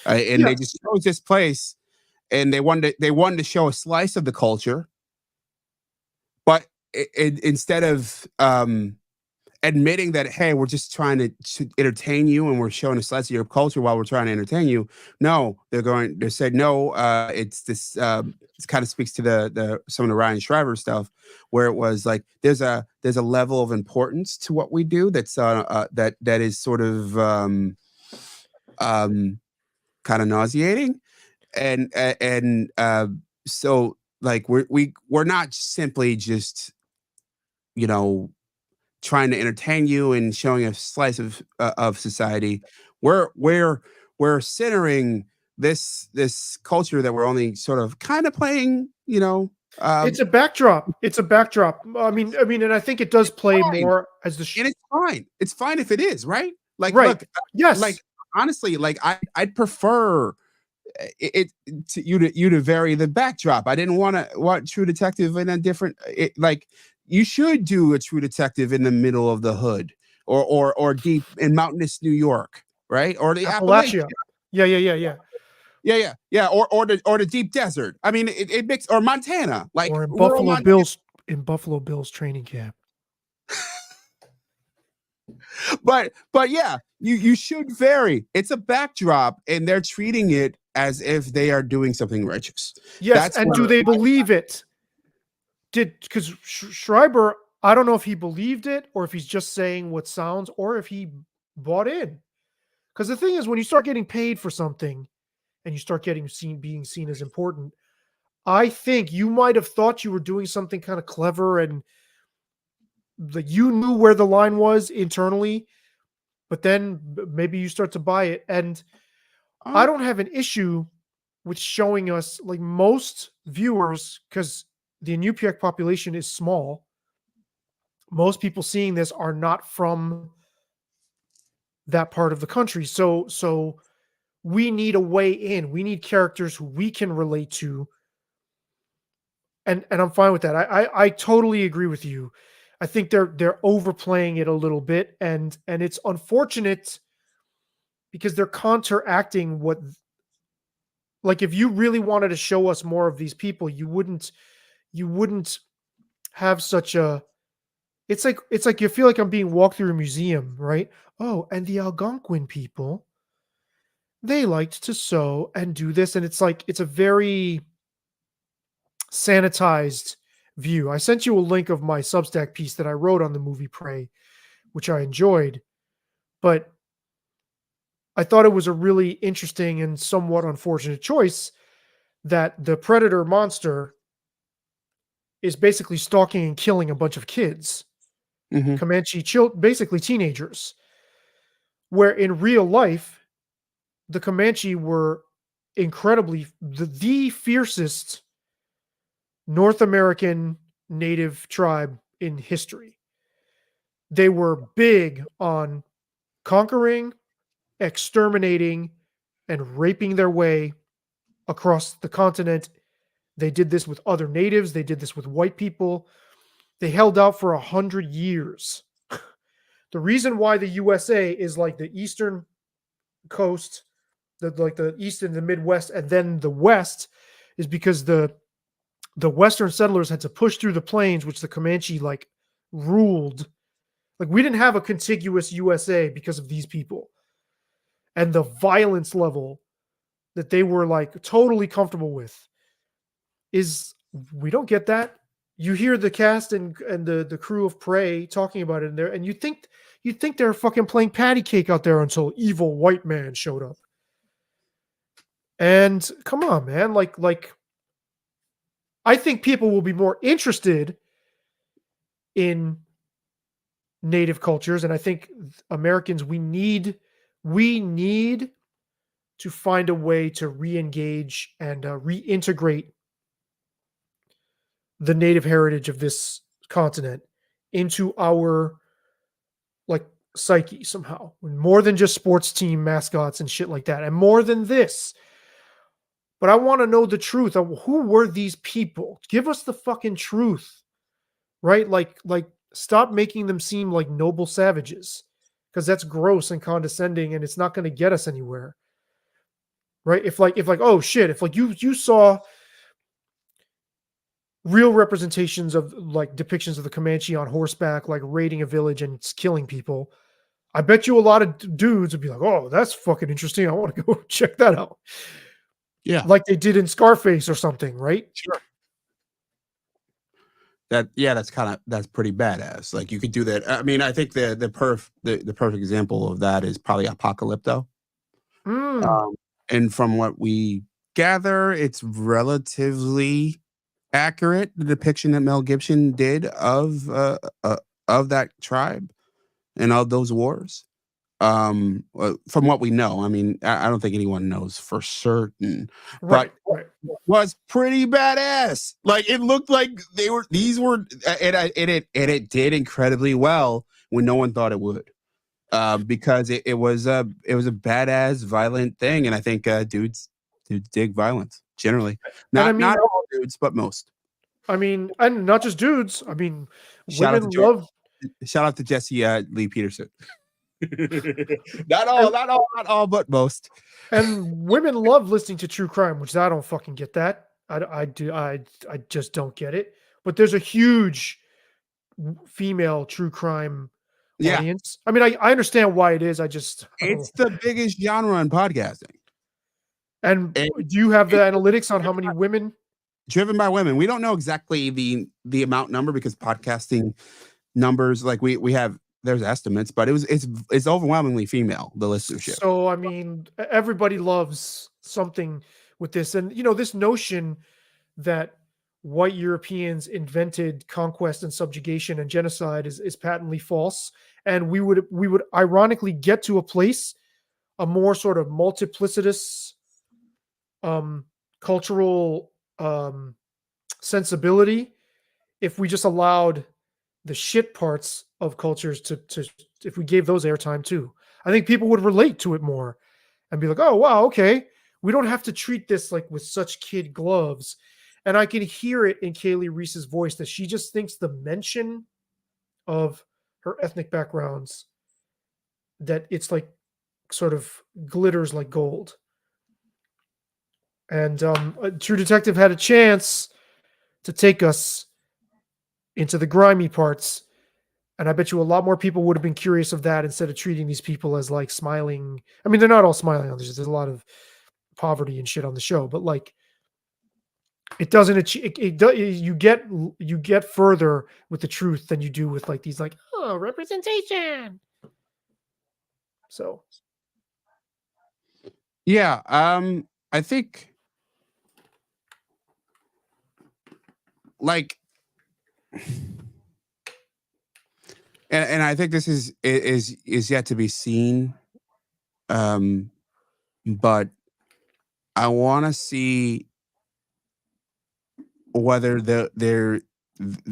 and they just chose this place, and they wanted to show a slice of the culture, but instead of admitting that, hey, we're just trying to entertain you and we're showing a slice of your culture while we're trying to entertain you. No, they said, no, it's this, it kind of speaks to the some of the Ryan Shriver stuff, where it was like, there's a level of importance to what we do. That's that is sort of kind of nauseating. And so like, we're not simply just, trying to entertain you and showing a slice of society. We're centering this culture that we're only sort of kind of playing. It's a backdrop. It's a backdrop. I mean, and I think it does play more as the. And it's fine. It's fine if it is, right. Like, right. Look, yes. Like honestly, like I'd prefer it to you to vary the backdrop. I didn't want True Detective in a different. Like, you should do a True Detective in the middle of the hood, or deep in mountainous New York, right? Or the Appalachia. Yeah. Or the deep desert. I mean, it makes, or Montana, like, or in Buffalo Bills training camp. But yeah, you should vary. It's a backdrop, and they're treating it as if they are doing something righteous. Yes, and do they believe it? Because Schreiber, I don't know if he believed it or if he's just saying what sounds, or if he bought in. Because the thing is, when you start getting paid for something and you start being seen as important, I think you might have thought you were doing something kind of clever and that you knew where the line was internally, but then maybe you start to buy it. And I don't have an issue with showing us, like, most viewers, because the Inupiaq population is small. Most people seeing this are not from that part of the country. So we need a way in. We need characters who we can relate to. And I'm fine with that. I totally agree with you. I think they're overplaying it a little bit, and it's unfortunate because they're counteracting what, like, if you really wanted to show us more of these people, you wouldn't have such a, it's like you feel like I'm being walked through a museum, right? Oh, and the Algonquin people, they liked to sew and do this, and it's like, it's a very sanitized view. I sent you a link of my Substack piece that I wrote on the movie Prey, which I enjoyed, but I thought it was a really interesting and somewhat unfortunate choice that the predator monster is basically stalking and killing a bunch of kids, Comanche basically teenagers, where in real life, the Comanche were incredibly the fiercest North American native tribe in history. They were big on conquering, exterminating, and raping their way across the continent. They did this with other natives. They did this with white people. They held out for 100 years. The reason why the USA is like the eastern coast, the east and the Midwest, and then the West, is because the Western settlers had to push through the plains, which the Comanche like ruled. Like, we didn't have a contiguous USA because of these people. And the violence level that they were like totally comfortable with is, we don't get that. You hear the cast and the crew of Prey talking about it in there, and you think they're fucking playing patty cake out there until evil white man showed up. And come on, man, like I think people will be more interested in native cultures, and I think Americans, we need to find a way to re-engage and reintegrate the native heritage of this continent into our like psyche somehow, more than just sports team mascots and shit like that, and more than this. But I want to know the truth of who were these people. Give us the fucking truth, right? Like stop making them seem like noble savages, because that's gross and condescending, and it's not going to get us anywhere, right? If oh shit, if like you saw real representations of like depictions of the Comanche on horseback, like raiding a village and killing people, I bet you a lot of dudes would be like, oh, that's fucking interesting. I want to go check that out. Yeah. Like they did in Scarface or something, right? Sure. That's pretty badass. Like you could do that. I mean, I think the perfect example of that is probably Apocalypto. And from what we gather, it's relatively accurate, the depiction that Mel Gibson did of that tribe and of those wars. From what we know, I mean, I don't think anyone knows for certain, Right. but was pretty badass. Like it looked like these were, and it did incredibly well when no one thought it would, because it was a badass violent thing, and I think dudes dig violence generally. Not all dudes, but most. I mean, and not just dudes. I mean, Shout out to Jesse Lee Peterson. not all, but most. And women love listening to true crime, which I don't fucking get that. I just don't get it. But there's a huge female true crime audience. I mean, I understand why it is. It's the biggest genre in podcasting. And do you have the analytics on how many women? Driven by women. We don't know exactly the amount number, because podcasting numbers, like we have, there's estimates, but it's overwhelmingly female, the listenership. So I mean, everybody loves something with this, and this notion that white Europeans invented conquest and subjugation and genocide is patently false. And we would ironically get to a more sort of multiplicitous cultural sensibility if we just allowed the shit parts of cultures to if we gave those airtime too. I think people would relate to it more and be like, oh wow, okay, we don't have to treat this like with such kid gloves. And I can hear it in Kaylee Reese's voice that she just thinks the mention of her ethnic backgrounds, that it's like sort of glitters like gold. And True Detective had a chance to take us into the grimy parts. And I bet you a lot more people would have been curious of that instead of treating these people as like smiling. I mean, they're not all smiling on this. There's a lot of poverty and shit on the show, but like it doesn't achieve. You get further with the truth than you do with like these like representation. So yeah, I think like. And I think this is yet to be seen, but I want to see whether the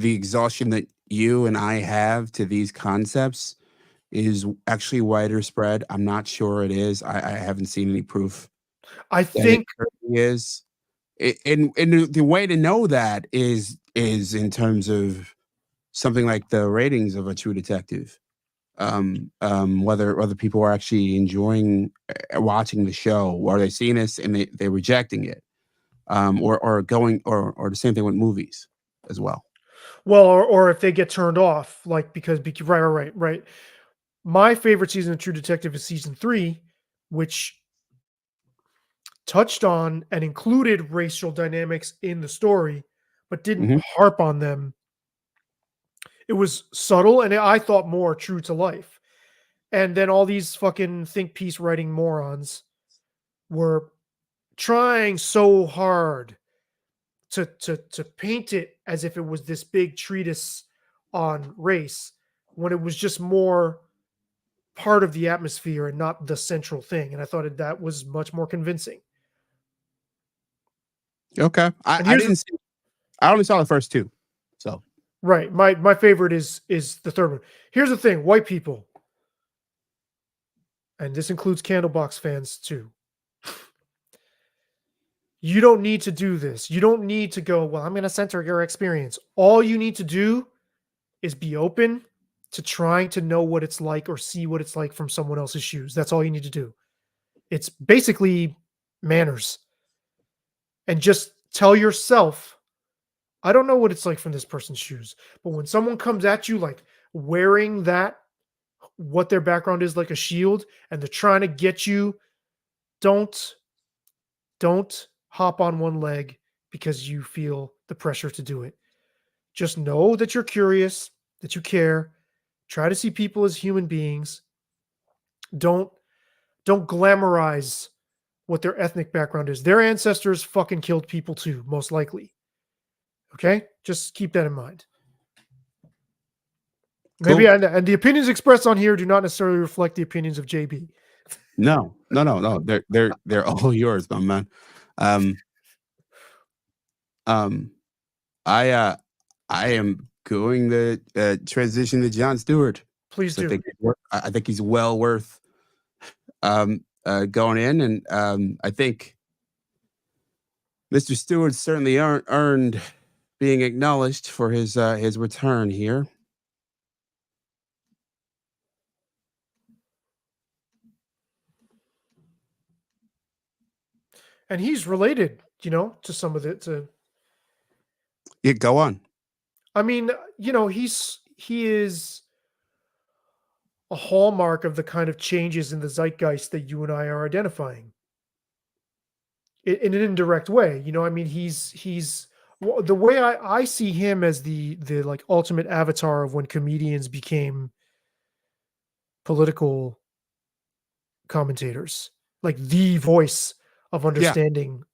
exhaustion that you and I have to these concepts is actually wider spread. I'm not sure it is. I haven't seen any proof. I think it is. And the way to know that is in terms of something like the ratings of a True Detective, whether people are actually enjoying watching the show, or they seeing this and they're rejecting it, or the same thing with movies as well. Well, or if they get turned off, like because right. My favorite season of True Detective is season 3, which touched on and included racial dynamics in the story, but didn't harp on them. It was subtle, and I thought more true to life. And then all these fucking think piece writing morons were trying so hard to paint it as if it was this big treatise on race, when it was just more part of the atmosphere and not the central thing. And I thought that was much more convincing. Okay. And I didn't see, I only saw the first two. So Right. My favorite is the third one. Here's the thing, white people, and this includes Candlebox fans too. You don't need to do this. You don't need to go, well, I'm going to censor your experience. All you need to do is be open to trying to know what it's like or see what it's like from someone else's shoes. That's all you need to do. It's basically manners. And just tell yourself, I don't know what it's like from this person's shoes. But when someone comes at you like wearing that, what their background is like a shield, and they're trying to get you, don't hop on one leg because you feel the pressure to do it. Just know that you're curious, that you care. Try to see people as human beings. Don't glamorize what their ethnic background is. Their ancestors fucking killed people too, most likely. Okay? Just keep that in mind. Maybe Cool. and the opinions expressed on here do not necessarily reflect the opinions of JB. no. They're all yours, my man. I am going to transition to Jon Stewart. Please I do. think he's well worth going in, and I think Mr. Stewart certainly earned being acknowledged for his return here. And he's related, to some of it. Yeah, go on. I mean, he is a hallmark of the kind of changes in the zeitgeist that you and I are identifying in an indirect way. I mean, he's the way I see him as the like ultimate avatar of when comedians became political commentators, like the voice of understanding,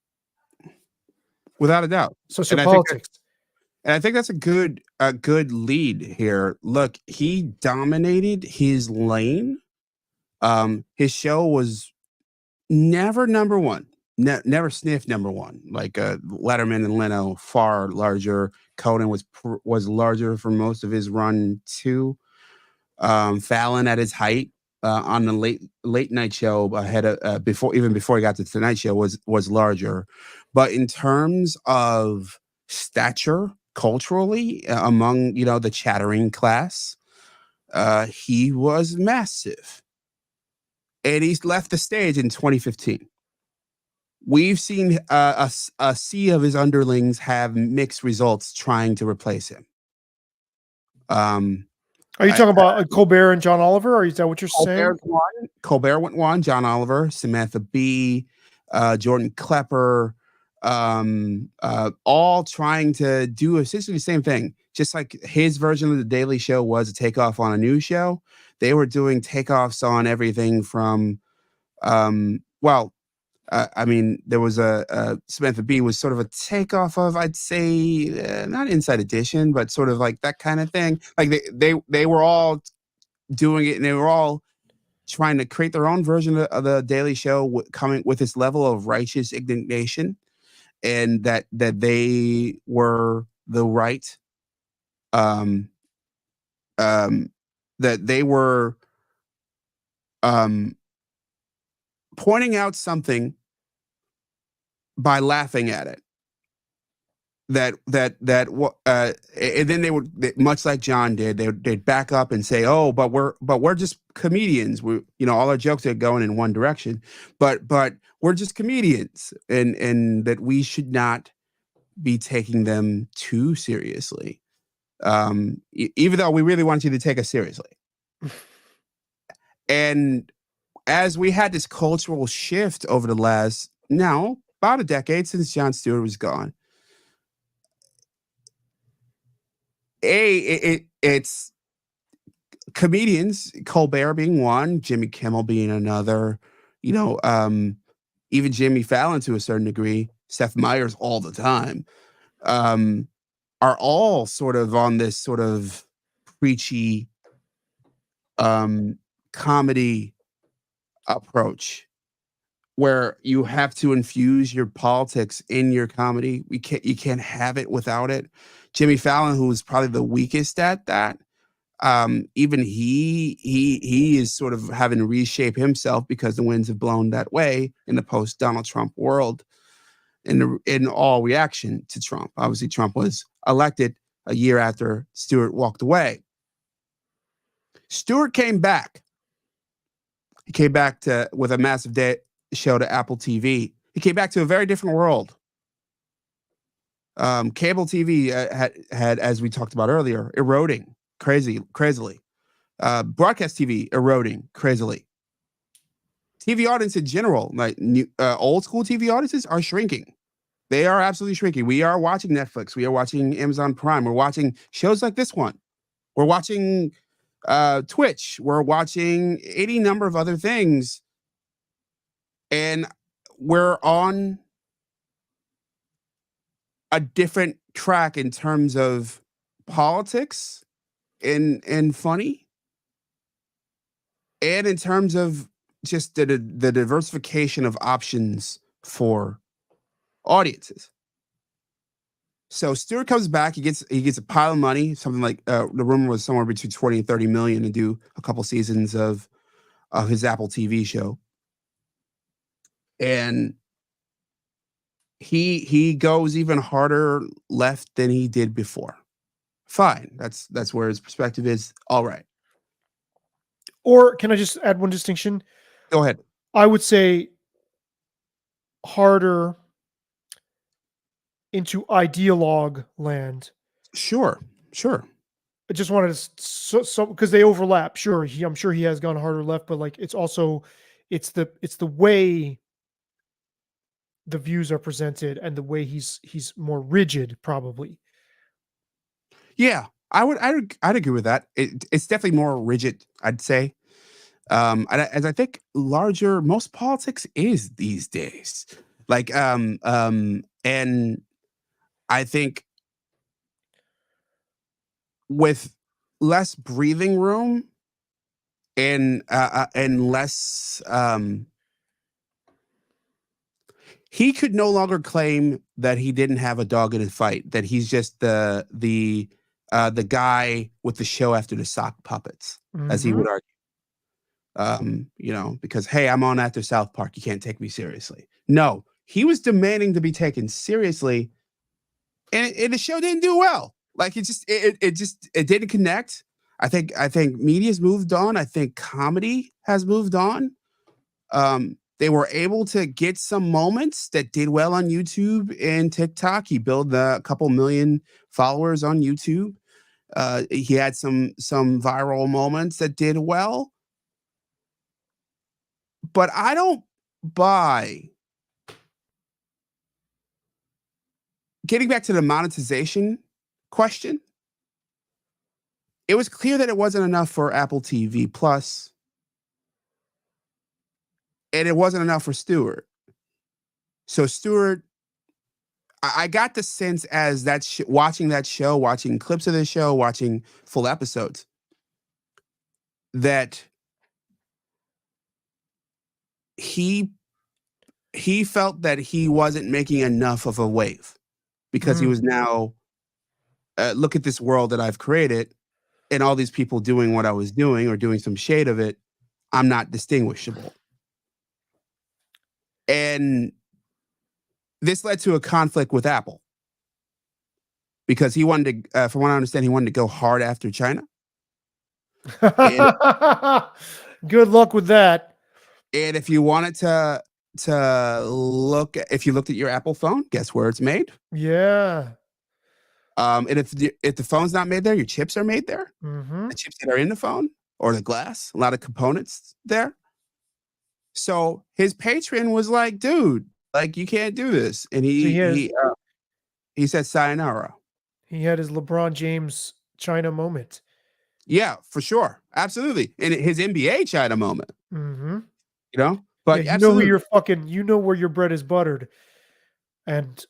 without a doubt, sociopolitics. And I think that's a good lead here. Look, he dominated his lane. His show was never number one, never sniffed number one. Like Letterman and Leno, far larger. Conan was larger for most of his run too. Fallon at his height on the late night show ahead of before he got to Tonight Show was larger, but in terms of stature culturally among the chattering class, he was massive, and he's left the stage in 2015. We've seen a sea of his underlings have mixed results trying to replace him. Are you talking about Colbert and John Oliver, or is that what you're saying? Colbert went one, John Oliver, Samantha Bee, Jordan Klepper, all trying to do essentially the same thing. Just like his version of The Daily Show was a takeoff on a news show, they were doing takeoffs on everything from, I mean, there was a Samantha Bee was sort of a takeoff of, I'd say, not Inside Edition, but sort of like that kind of thing. Like they were all doing it, and they were all trying to create their own version of the Daily Show, coming with this level of righteous indignation, and that they were the right, that they were pointing out something by laughing at it. And then they would, much like John did, they'd back up and say, "Oh, but we're just comedians. We, all our jokes are going in one direction, but we're just comedians, and that we should not be taking them too seriously, even though we really want you to take us seriously." And as we had this cultural shift over the last, now about a decade since Jon Stewart was gone, it's comedians, Colbert being one, Jimmy Kimmel being another, even Jimmy Fallon to a certain degree, Seth Meyers all the time, are all sort of on this sort of preachy comedy approach where you have to infuse your politics in your comedy. You can't have it without it. Jimmy Fallon, who was probably the weakest at that, even he is sort of having to reshape himself because the winds have blown that way in the post Donald Trump world. In all reaction to Trump, obviously Trump was elected a year after Stewart walked away. Stewart came back. He came back with a massive show to Apple TV. He came back to a very different world. Cable TV had, as we talked about earlier, eroding crazily. Broadcast TV eroding crazily. TV audience in general, like old school TV audiences, are shrinking. They are absolutely shrinking. We are watching Netflix. We are watching Amazon Prime. We're watching shows like this one. We're watching Twitch. We're watching any number of other things. And we're on a different track in terms of politics and funny, and in terms of just the diversification of options for audiences. So Stewart comes back. He gets a pile of money, something like the rumor was somewhere between 20 and 30 million to do a couple seasons of his Apple TV show. And he goes even harder left than he did before. Fine. That's where his perspective is. All right. Or can I just add one distinction? Go ahead. I would say harder into ideologue land. Sure. I just wanted to so because they overlap. Sure, I'm sure he has gone harder left, but like it's the way the views are presented and the way he's more rigid, probably. Yeah, I'd agree with that. It's definitely more rigid, I'd say. As I think most politics is these days. Like and I think with less breathing room and less he could no longer claim that he didn't have a dog in his fight, that he's just the guy with the show after the sock puppets, as he would argue. Because, hey, I'm on after South Park. You can't take me seriously. No, he was demanding to be taken seriously, and the show didn't do well. Like it didn't connect. I think media's moved on. I think comedy has moved on. They were able to get some moments that did well on YouTube and TikTok. He built a couple million followers on YouTube. He had some viral moments that did well. But I don't buy, getting back to the monetization question, it was clear that it wasn't enough for Apple TV Plus, and it wasn't enough for Stewart. So Stewart, I got the sense as watching that show, watching clips of the show, watching full episodes, that he felt that he wasn't making enough of a wave because he was now, look at this world that I've created and all these people doing what I was doing or doing some shade of it. I'm not distinguishable. And this led to a conflict with Apple because he wanted to, from what I understand, he wanted to go hard after China. Good luck with that. And if you wanted to if you looked at your Apple phone, guess where it's made? Yeah. And if the phone's not made there, your chips are made there. Mm-hmm. The chips that are in the phone or the glass, a lot of components there. So his patron was like, dude, like you can't do this. And he said sayonara. He had his LeBron James China moment. Yeah, for sure. Absolutely. And his NBA China moment. Mm-hmm. But yeah, you know where your bread is buttered. And,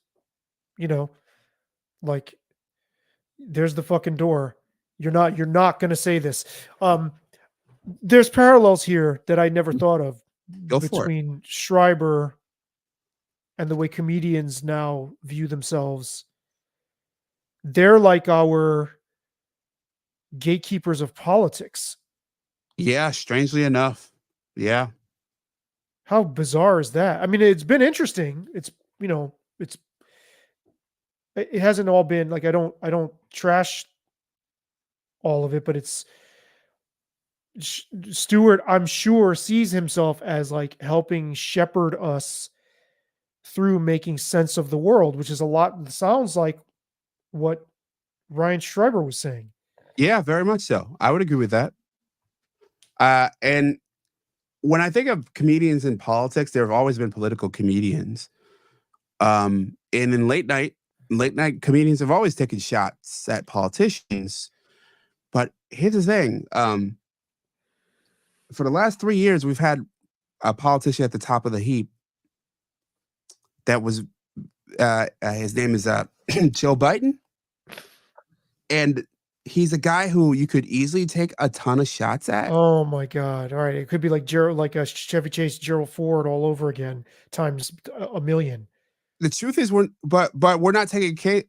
like, there's the fucking door. You're not going to say this. there's parallels here that I never thought of Go for it. between Schreiber and the way comedians now view themselves. They're like our gatekeepers of politics. Yeah, strangely enough. Yeah. How bizarre is that? I mean, it's been interesting. It's, you know, it hasn't all been like, I don't trash all of it, but it's Stewart, I'm sure, sees himself as like helping shepherd us through making sense of the world, which is a lot, sounds like what Ryan Schreiber was saying. Yeah, very much so. I would agree with that. And when I think of comedians in politics, there have always been political comedians. And in late night comedians have always taken shots at politicians. But here's the thing. For the last 3 years, we've had a politician at the top of the heap that was his name is Joe Biden. And he's a guy who you could easily take a ton of shots at. Oh my God. All right. It could be like a Chevy Chase, Gerald Ford all over again, times a million. The truth is, we're not taking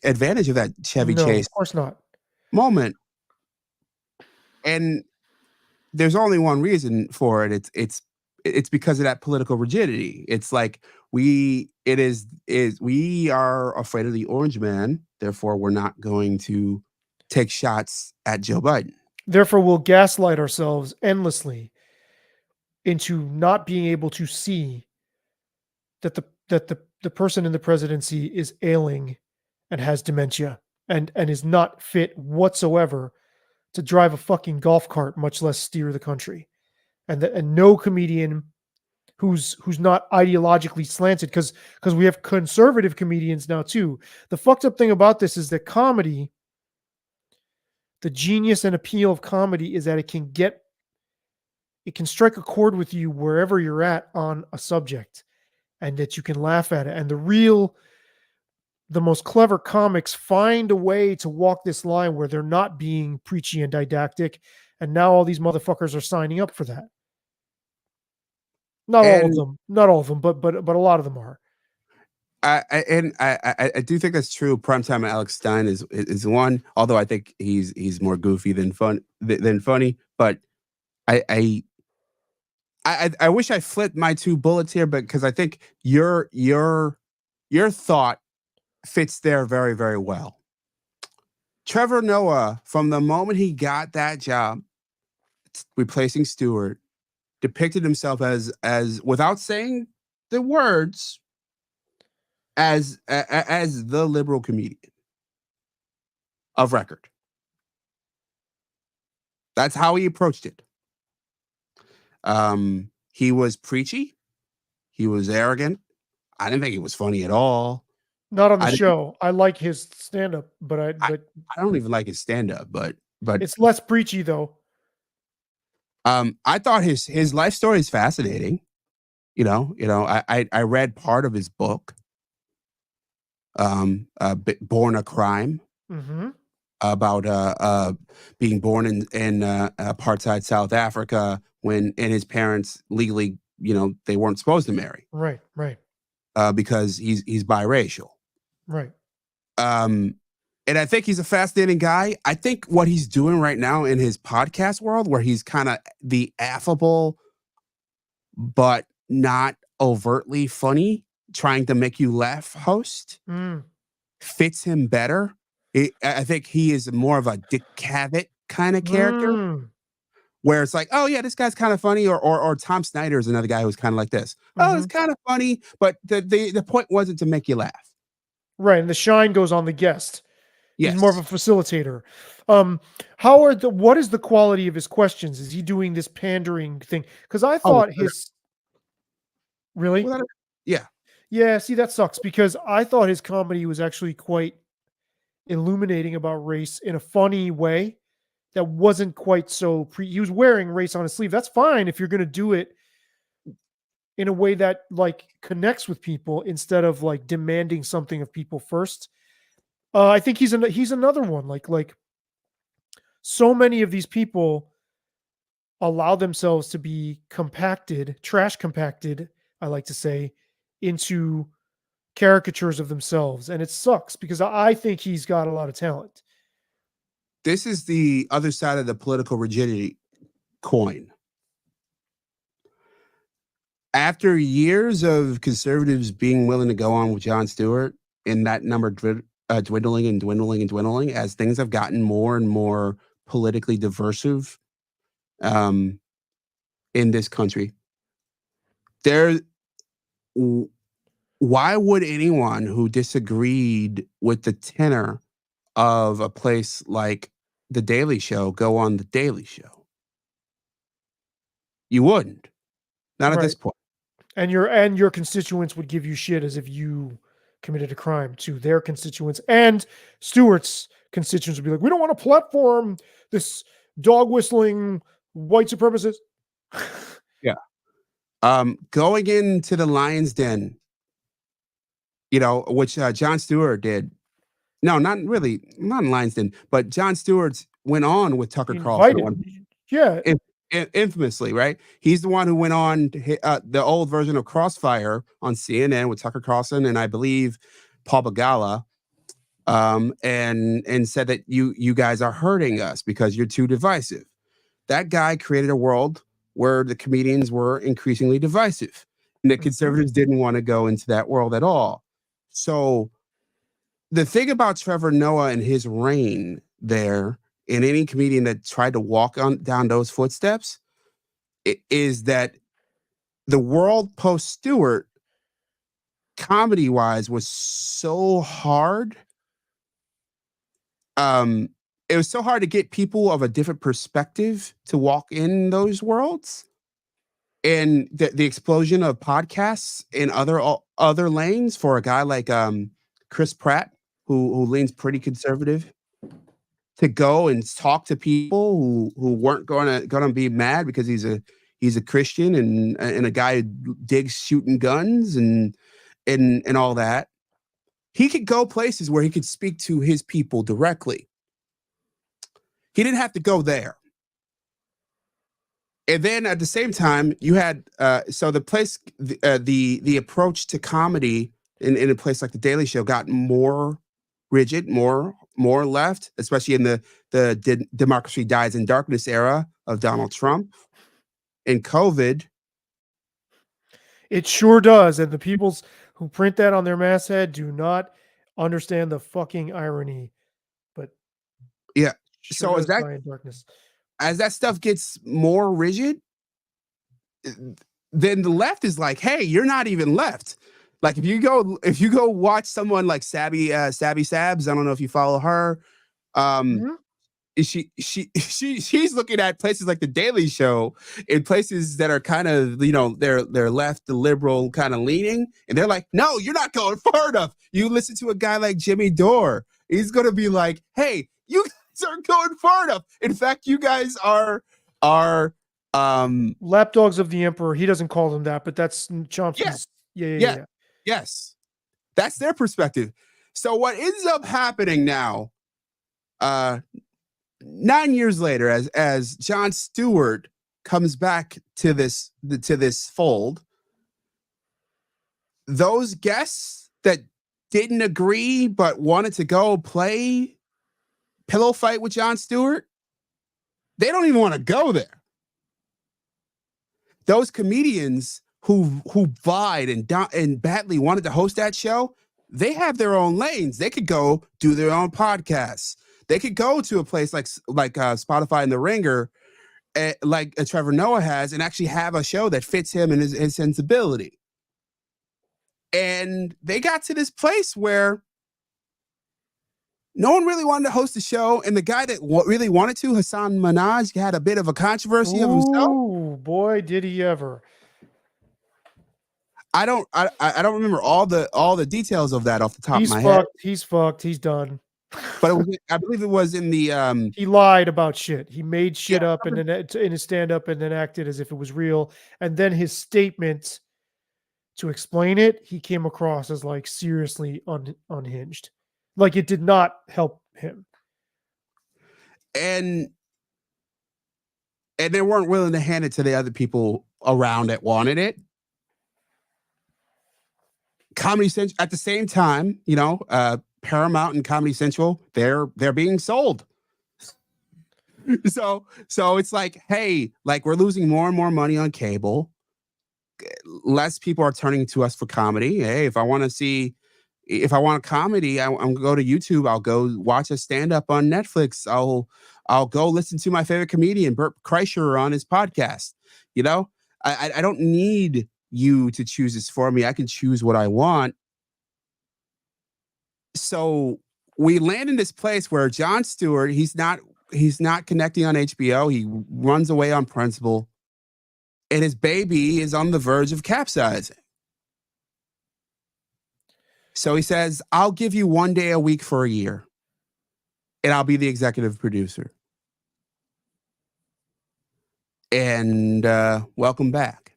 advantage of that Chevy No, Chase of course not. moment. And there's only one reason for it. It's because of that political rigidity. It's like we are afraid of the orange man, therefore we're not going to take shots at Joe Biden. Therefore, we'll gaslight ourselves endlessly into not being able to see that the person in the presidency is ailing and has dementia and is not fit whatsoever to drive a fucking golf cart, much less steer the country. And no comedian who's not ideologically slanted, because we have conservative comedians now too. The fucked up thing about this is that comedy, the genius and appeal of comedy is that it can strike a chord with you wherever you're at on a subject, and that you can laugh at it. And the most clever comics find a way to walk this line where they're not being preachy and didactic. And now all these motherfuckers are signing up for that. Not all of them, but a lot of them are. I do think that's true. Primetime Alex Stein is one, although I think he's more goofy than funny. But I wish I flipped my two bullets here, but because I think your thought fits there very, very well. Trevor Noah, from the moment he got that job, replacing Stewart, depicted himself as without saying the words, as the liberal comedian of record. That's how he approached it. He was preachy. He was arrogant. I didn't think he was funny at all. Not on the show. I like his stand-up, but I don't even like his stand-up, but it's less preachy though. I thought his life story is fascinating. I read part of his book, Born a Crime, about being born in apartheid South Africa and his parents legally, they weren't supposed to marry. Right. Because he's biracial. Right. And I think he's a fascinating guy. I think what he's doing right now in his podcast world, where he's kind of the affable, but not overtly funny, trying to make you laugh host, fits him better. I think he is more of a Dick Cavett kind of character, where it's like, oh yeah, this guy's kind of funny, or Tom Snyder is another guy who's kind of like this. Oh, it's kind of funny, but the point wasn't to make you laugh. Right, and the shine goes on the guest. Yes. He's more of a facilitator. What is the quality of his questions? Is he doing this pandering thing? Because I thought really? Yeah. Yeah, see, that sucks, because I thought his comedy was actually quite illuminating about race in a funny way that wasn't quite so he was wearing race on his sleeve. That's fine if you're going to do it in a way that like connects with people instead of like demanding something of people first. I think he's another one. Like so many of these people allow themselves to be compacted, trash compacted, I like to say, into caricatures of themselves. And it sucks because I think he's got a lot of talent. This is the other side of the political rigidity coin. After years of conservatives being willing to go on with Jon Stewart, and that number dwindling and dwindling and dwindling as things have gotten more and more politically diversive in this country, why would anyone who disagreed with the tenor of a place like The Daily Show go on The Daily Show? You wouldn't. Not at this Right. point. And your constituents would give you shit as if you committed a crime to their constituents, and Stewart's constituents would be like, we don't want to platform this dog whistling white supremacist. Yeah. Going into the Lion's Den, which Jon Stewart did. No, not really, not in Lion's Den, but Jon Stewart went on with Tucker Carlson. Yeah. Infamously, right? He's the one who went on to hit, the old version of Crossfire on CNN with Tucker Carlson and I believe Paul Begala, and said that you guys are hurting us because you're too divisive. That guy created a world where the comedians were increasingly divisive, and the conservatives didn't want to go into that world at all. So the thing about Trevor Noah and his reign there, in any comedian that tried to walk down those footsteps, is that the world post Stewart, comedy wise, was so hard. It was so hard to get people of a different perspective to walk in those worlds, and the explosion of podcasts in other lanes for a guy like Chris Pratt, who leans pretty conservative, to go and talk to people who weren't gonna be mad because he's a Christian and a guy who digs shooting guns and all that. He could go places where he could speak to his people directly. He didn't have to go there. And then at the same time, you had so the place, the approach to comedy in a place like The Daily Show got more rigid, more left, especially in the Democracy Dies in Darkness era of Donald Trump and COVID. It sure does. And the peoples who print that on their masthead do not understand the fucking irony. But yeah, sure so as that stuff gets more rigid, then the left is like, hey, you're not even left. Like if you go watch someone like Saby Sabs, I don't know if you follow her. She's looking at places like The Daily Show in places that are kind of, they're left, the liberal kind of leaning, and they're like, no, you're not going far enough. You listen to a guy like Jimmy Dore, he's gonna be like, hey, you guys aren't going far enough. In fact, you guys are lapdogs of the emperor. He doesn't call them that, but that's Chomsky's. Yeah. Yes, that's their perspective. So what ends up happening now, 9 years later, as Jon Stewart comes back to this fold, those guests that didn't agree but wanted to go play pillow fight with Jon Stewart, they don't even want to go there. Those comedians who vied and badly wanted to host that show, they have their own lanes. They could go do their own podcasts. They could go to a place like Spotify and The Ringer, like Trevor Noah has, and actually have a show that fits him and his sensibility. And they got to this place where no one really wanted to host the show, and the guy that really wanted to, Hassan Minhaj, had a bit of a controversy of himself. Oh boy, did he ever! I don't remember all the details of that off the top of my head. He's fucked. He's done. But I believe it was in the he lied about shit. He made shit up and then in his stand-up and then acted as if it was real. And then his statement to explain it, he came across as like seriously unhinged. Like it did not help him. And and they weren't willing to hand it to the other people around that wanted it. Comedy Central at the same time, Paramount and Comedy Central, they're being sold. So it's like, hey, like we're losing more and more money on cable. Less people are turning to us for comedy. Hey, if I want a comedy, I'm gonna go to YouTube. I'll go watch a stand-up on Netflix. I'll go listen to my favorite comedian, Bert Kreischer, on his podcast. I don't need you to choose this for me. I can choose what I want. So we land in this place where Jon Stewart, he's not connecting on HBO. He runs away on principle. And his baby is on the verge of capsizing. So he says, I'll give you 1 day a week for a year, and I'll be the executive producer. And welcome back.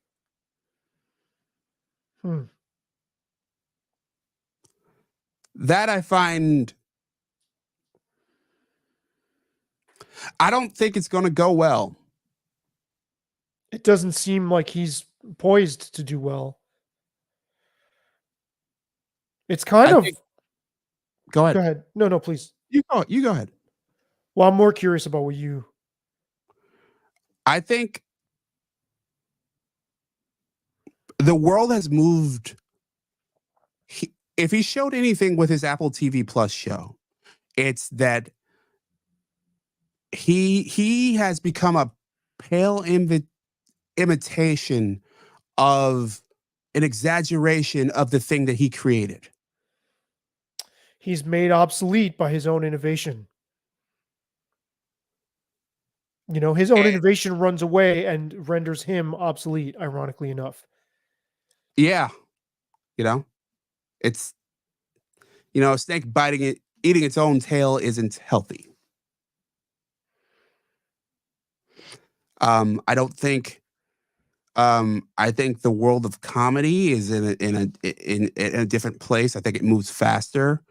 That I find, I don't think it's going to go well. It doesn't seem like he's poised to do well. It's kind of. Go ahead. Go ahead. No, please. You go ahead. Well, I'm more curious about what you. I think the world has moved. If he showed anything with his Apple TV Plus show, it's that he has become a pale imitation of an exaggeration of the thing that he created. He's made obsolete by his own innovation. His own innovation runs away and renders him obsolete, ironically enough. Yeah. It's, a snake eating its own tail isn't healthy. I don't think, I think the world of comedy is in a different place. I think it moves faster.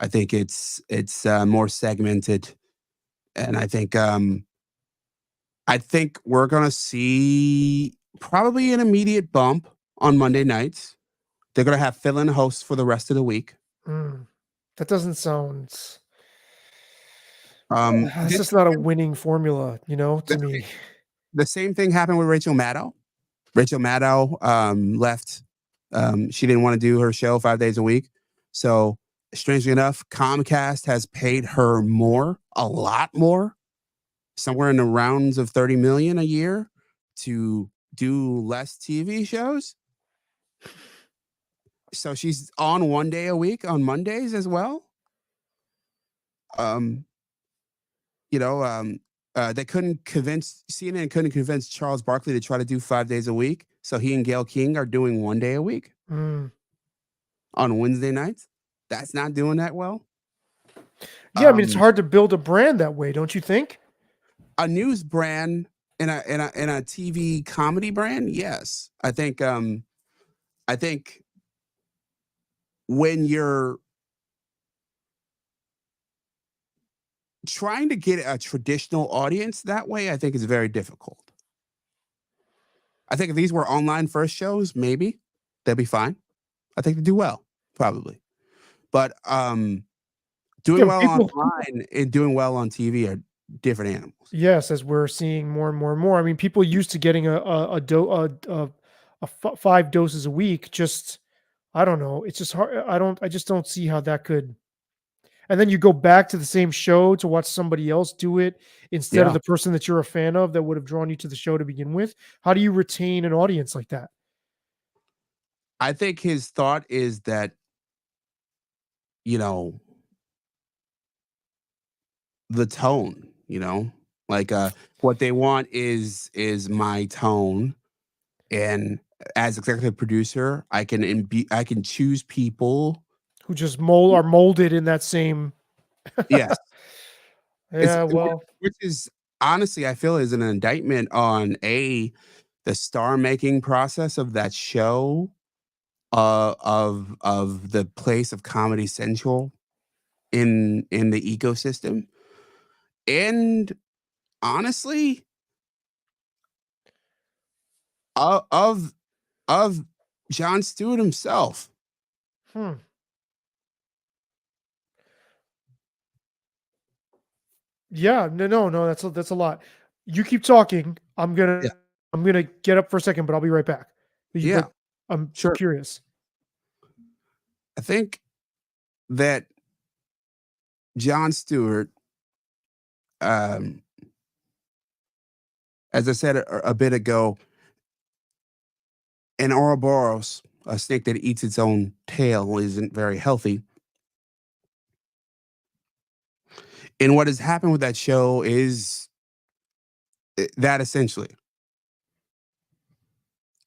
I think it's more segmented. And I think we're going to see probably an immediate bump on Monday nights. They're going to have fill-in hosts for the rest of the week. That doesn't sound. It's This just not a winning formula, to me. The same thing happened with Rachel Maddow. Rachel Maddow left. She didn't want to do her show 5 days a week. So strangely enough, Comcast has paid her a lot more, somewhere in the rounds of $30 million a year to do less TV shows. So she's on 1 day a week on Mondays as well. They couldn't convince CNN couldn't convince Charles Barkley to try to do 5 days a week. So he and Gayle King are doing 1 day a week on Wednesday nights. That's not doing that well. Yeah, it's hard to build a brand that way, don't you think? A news brand and a TV comedy brand, yes. I think when you're trying to get a traditional audience that way, I think is very difficult. I think if these were online first shows, maybe they'd be fine. I think they do well, probably. But doing well online and doing well on TV are different animals. Yes, as we're seeing more and more and more. People used to getting a 5 doses a week. Just, I don't know. It's just hard. I just don't see how that could. And then you go back to the same show to watch somebody else do it instead of the person that you're a fan of that would have drawn you to the show to begin with. How do you retain an audience like that? I think his thought is that, the tone, like what they want is my tone. And as executive producer, I can choose people who just are molded in that same. Yes. Yeah, which is honestly, I feel is an indictment on the star making process of that show, of the place of Comedy Central in the ecosystem. And honestly, of Jon Stewart himself. Yeah, no. That's a lot. You keep talking. I'm gonna get up for a second, but I'll be right back. Yeah, But I'm sure. curious. I think that Jon Stewart, as I said a bit ago, an Ouroboros, a snake that eats its own tail, isn't very healthy. And what has happened with that show is that essentially.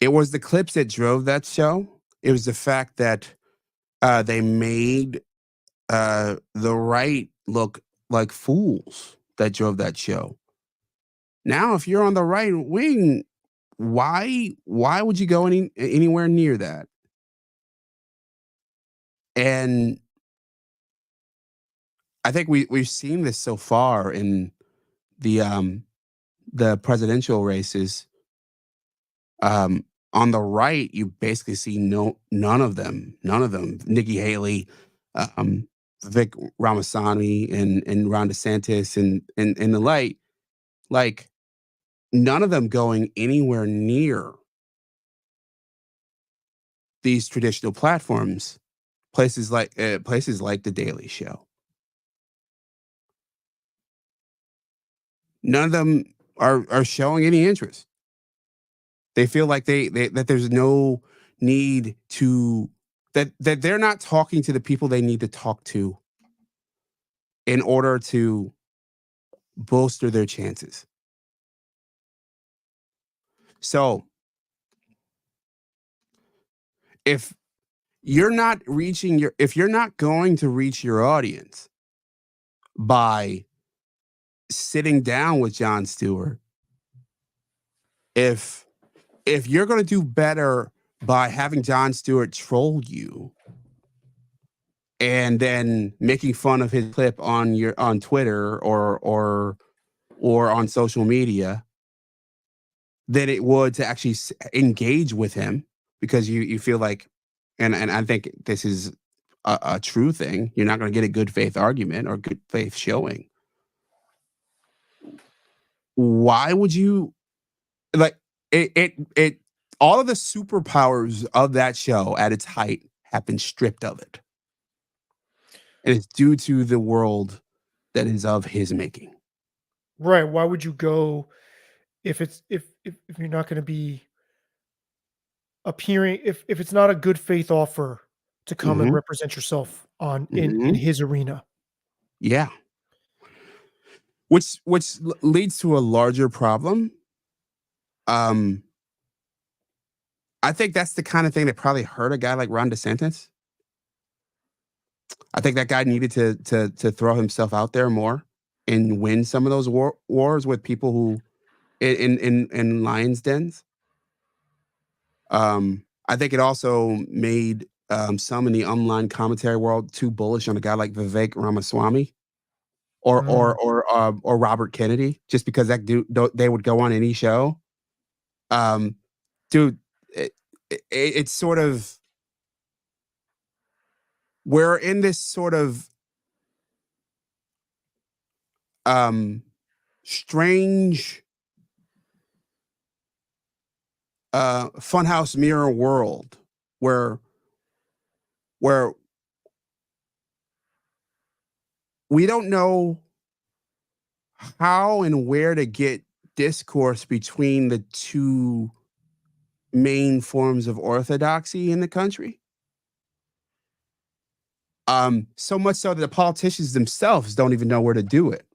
It was the clips that drove that show. It was the fact that they made the right look like fools that drove that show. Now, if you're on the right wing, why would you go anywhere near that? And I think we've seen this so far in the presidential races. On the right, you basically see none of them. Nikki Haley, Vic Ramaswamy, and Ron DeSantis, and the light, like none of them going anywhere near these traditional platforms, places like the Daily Show. None of them are showing any interest. They feel like that there's no need to that they're not talking to the people they need to talk to in order to bolster their chances. So if you're not going to reach your audience by sitting down with Jon Stewart, if you're going to do better by having Jon Stewart troll you and then making fun of his clip on Twitter or on social media, than it would to actually engage with him, because you feel like, and I think this is a true thing, you're not going to get a good faith argument or good faith showing. Why would you like it all of the superpowers of that show at its height have been stripped of it. And it's due to the world that is of his making. Right. Why would you go if you're not going to be appearing, if it's not a good faith offer to come and represent yourself in his arena? Yeah. Which leads to a larger problem. I think that's the kind of thing that probably hurt a guy like Ron DeSantis. I think that guy needed to throw himself out there more and win some of those wars with people who in lions dens. I think it also made some in the online commentary world too bullish on a guy like Vivek Ramaswamy or Robert Kennedy, just because that dude, they would go on any show. Dude, it's sort of, we're in this sort of strange funhouse mirror world where we don't know how and where to get discourse between the two main forms of orthodoxy in the country. So much so that the politicians themselves don't even know where to do it.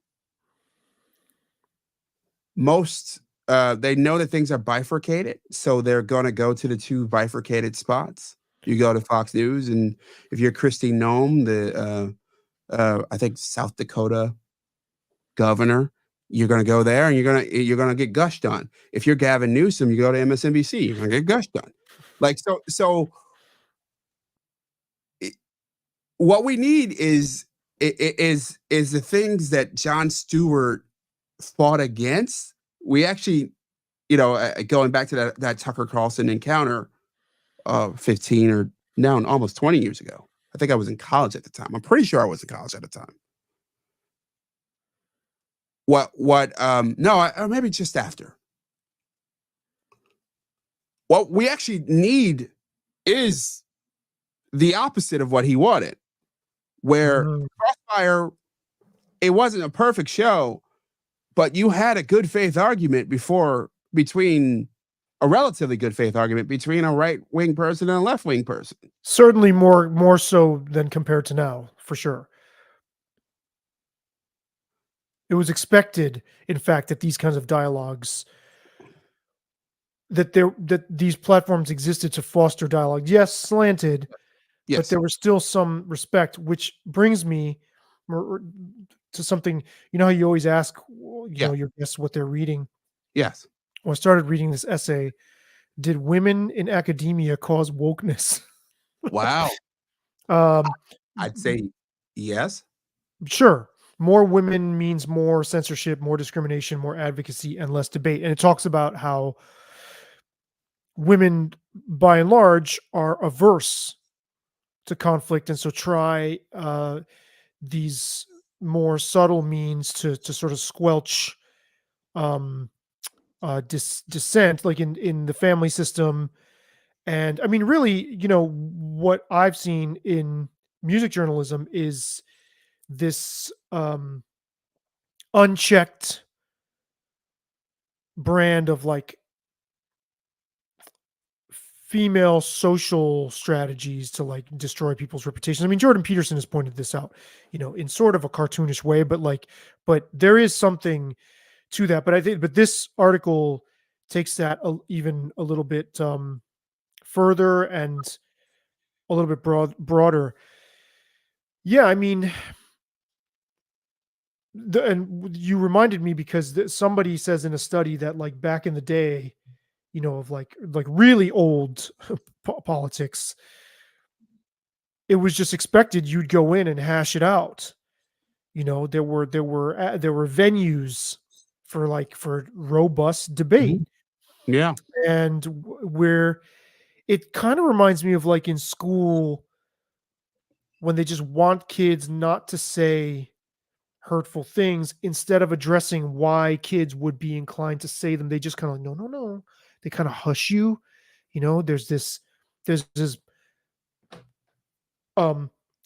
Most they know that things are bifurcated, so they're going to go to the two bifurcated spots. You go to Fox News, and if you're Kristi Noem, the I think South Dakota governor, you're going to go there and you're going to get gushed on. If you're Gavin Newsom, you go to MSNBC, you're going to get gushed on. Like so what we need is the things that Jon Stewart fought against. We actually going back to that Tucker Carlson encounter 15 or now almost 20 years ago. I think I was in college at the time. I'm pretty sure I was in college at the time. Or maybe just after. What we actually need is the opposite of what he wanted, where Crossfire, it wasn't a perfect show, but you had a good faith argument between a relatively good faith argument between a right wing person and a left wing person. Certainly more so than compared to now, for sure. It was expected, in fact, that these kinds of dialogues, that these platforms existed to foster dialogue. Yes, slanted, Yes. but there was still some respect, which brings me to something. You know how you always ask, your guests what they're reading? Yes. When I started reading this essay, did women in academia cause wokeness? Wow. I'd say yes. Sure. More women means more censorship, more discrimination, more advocacy, and less debate. And it talks about how women, by and large, are averse to conflict, and so try these more subtle means to sort of squelch dissent, like in the family system. And I mean, really, what I've seen in music journalism is this unchecked brand of like female social strategies to like destroy people's reputations. I mean, Jordan Peterson has pointed this out, in sort of a cartoonish way, but there is something to that. But this article takes that even a little bit further and a little bit broader. Yeah, I mean, and you reminded me because somebody says in a study that like back in the day, of like really old politics, it was just expected you'd go in and hash it out. There were venues for robust debate. Yeah. And where it kind of reminds me of like in school when they just want kids not to say hurtful things, instead of addressing why kids would be inclined to say them. They just kind of like, no. They kind of hush you. There's this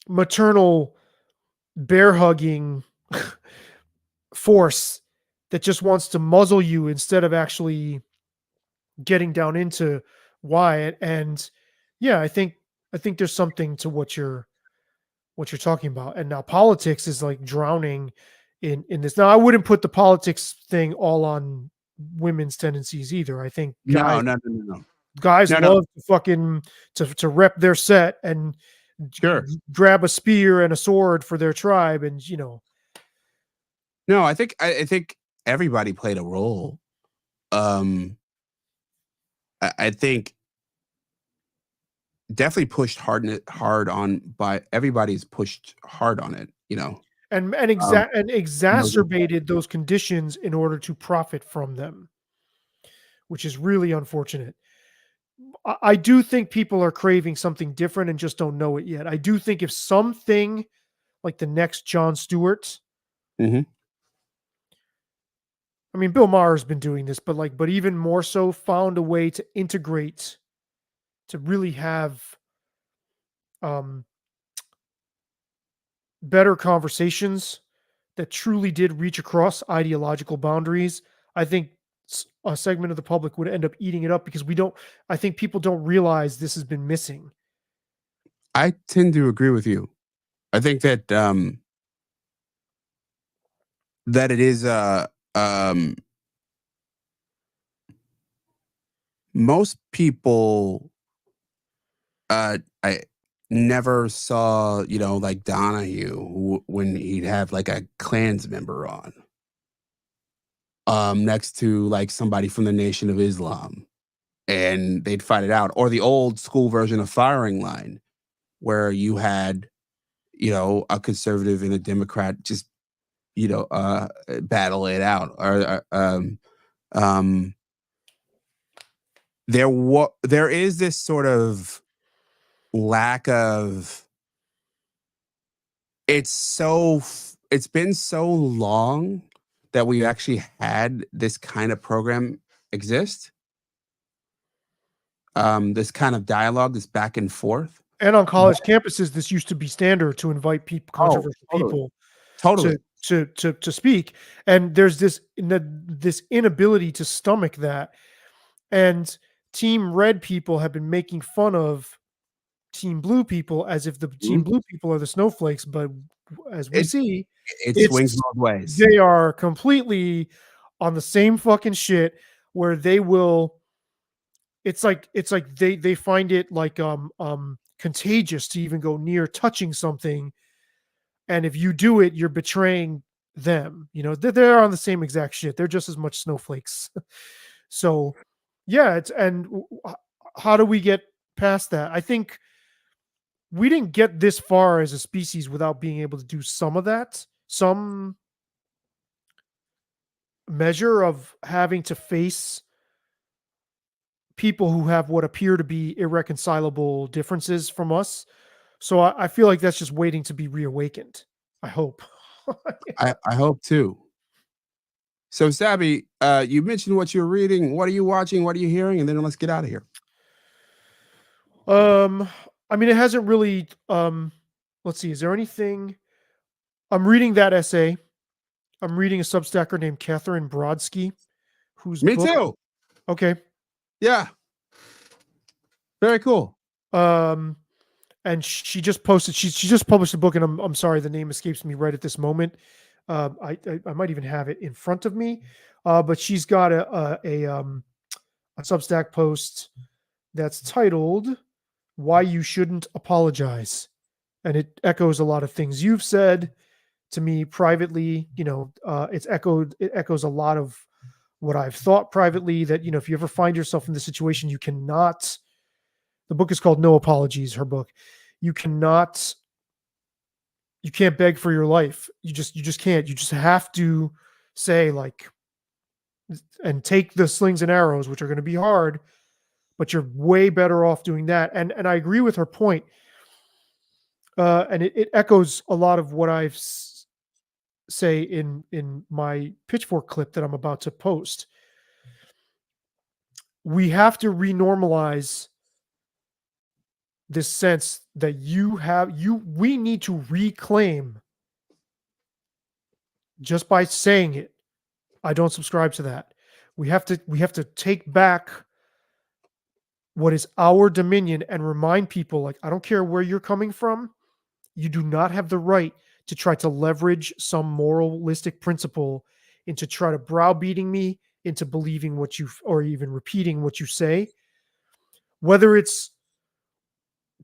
maternal bear hugging force that just wants to muzzle you instead of actually getting down into why. And yeah, I think there's something to what you're talking about. And now politics is like drowning in this. Now, I wouldn't put the politics thing all on women's tendencies either. I think guys No. love to fucking to rep their set and Sure. grab a spear and a sword for their tribe. And No, I think everybody played a role. I think definitely pushed hard on by everybody's pushed hard on it, and exacerbated those conditions in order to profit from them, which is really unfortunate. I do think people are craving something different and just don't know it yet. I do think if something like the next Jon Stewart, Mhm. I mean, Bill Maher has been doing this, but even more so, found a way to integrate, to really have better conversations that truly did reach across ideological boundaries. I think a segment of the public would end up eating it up because I think people don't realize this has been missing. I tend to agree with you. I think that that it is most people I never saw, like Donahue when he'd have like a Klans member on. Next to like somebody from the Nation of Islam, and they'd fight it out. Or the old school version of Firing Line, where you had, a conservative and a Democrat just, battle it out. Or there is this sort of lack of it's been so long that we actually had this kind of program exist. This kind of dialogue, this back and forth. And on college campuses, this used to be standard to invite controversial people Totally. to speak. And there's this inability to stomach that. And Team Red people have been making fun of Team Blue people as if the Team Blue people are the snowflakes, but as we see, it swings both ways. They are completely on the same fucking shit where they will. It's like they find it like contagious to even go near touching something, and if you do it, you're betraying them. You know, they're on the same exact shit. They're just as much snowflakes. So, yeah, how do we get past that? I think we didn't get this far as a species without being able to do some of that, some measure of having to face people who have what appear to be irreconcilable differences from us. So I feel like that's just waiting to be reawakened. I hope. I hope too. So Saby, you mentioned what you're reading. What are you watching? What are you hearing? And then let's get out of here. I mean, it hasn't really. Let's see. Is there anything? I'm reading that essay. I'm reading a Substacker named Catherine Brodsky, who's me too. Okay. Yeah. Very cool. And she just posted. She just published a book, and I'm sorry, the name escapes me right at this moment. I might even have it in front of me, but she's got a Substack post that's titled "Why You Shouldn't Apologize," and it echoes a lot of things you've said to me privately. You know, it echoes a lot of what I've thought privately. That, you know, if you ever find yourself in this situation, you cannot. The book is called "No Apologies." Her book. You can't beg for your life. You just can't. You just have to say, like, and take the slings and arrows, which are going to be hard, but you're way better off doing that. And I agree with her point. And it echoes a lot of what I've say in my Pitchfork clip that I'm about to post. We have to renormalize this sense that we need to reclaim, just by saying it, I don't subscribe to that. We have to take back what is our dominion and remind people, like, I don't care where you're coming from. You do not have the right to try to leverage some moralistic principle into try to browbeating me into believing or even repeating what you say. Whether it's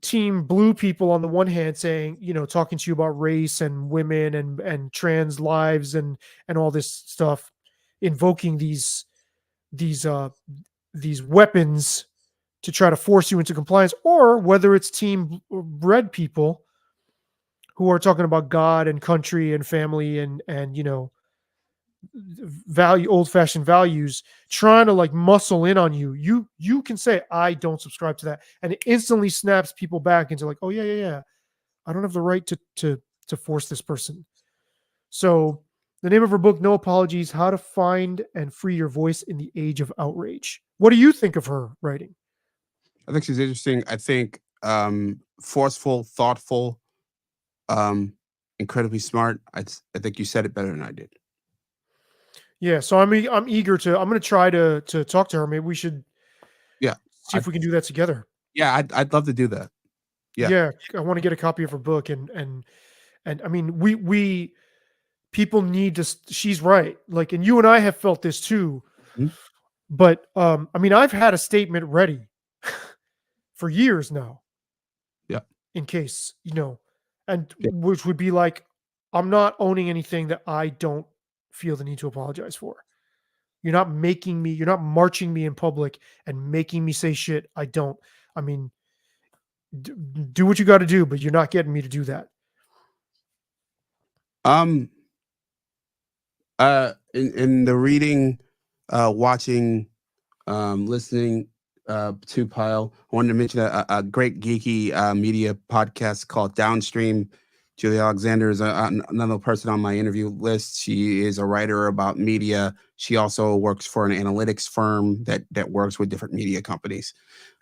Team Blue people on the one hand saying, you know, talking to you about race and women and trans lives and all this stuff, invoking these weapons to try to force you into compliance, or whether it's Team Red people who are talking about God and country and family and you know, old-fashioned values, trying to like muscle in on you. You can say, I don't subscribe to that, and it instantly snaps people back into like, oh yeah, I don't have the right to force this person. So the name of her book, No Apologies: How to Find and Free Your Voice in the Age of Outrage. What do you think of her writing? I think she's interesting. I think forceful, thoughtful, incredibly smart. I think you said it better than I did. Yeah, so I'm eager to. I'm going to try to talk to her. Maybe we should. Yeah, see if we can do that together. Yeah, I'd love to do that. Yeah, I want to get a copy of her book, and I mean, we people need to. She's right. Like, and you and I have felt this too. Mm-hmm. But I mean, I've had a statement ready for years now. Yeah. In case, you know, and which would be like, I'm not owning anything that I don't feel the need to apologize for. You're not marching me in public and making me say shit I don't. I mean, do what you got to do, but you're not getting me to do that. In the reading, watching, listening, two pile. I wanted to mention a great geeky media podcast called Downstream. Julie Alexander is another person on my interview list. She is a writer about media. She also works for an analytics firm that works with different media companies.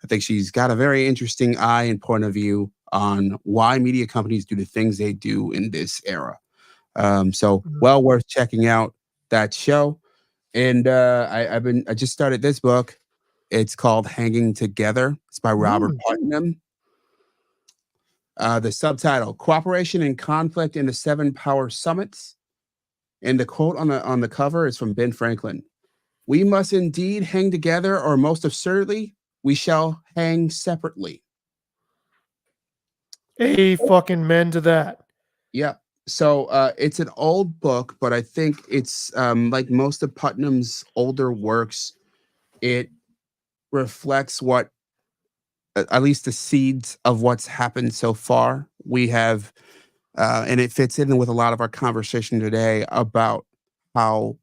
I think she's got a very interesting eye and point of view on why media companies do the things they do in this era. So well worth checking out that show. And I just started this book. It's called Hanging Together. It's by Robert Putnam. The subtitle: Cooperation and Conflict in the Seven Power Summits. And the quote on the cover is from Ben Franklin: "We must indeed hang together, or most absurdly, we shall hang separately." Fucking men to that. Yeah. So it's an old book, but I think it's like most of Putnam's older works, it reflects what, at least the seeds of what's happened so far. We have, and it fits in with a lot of our conversation today about how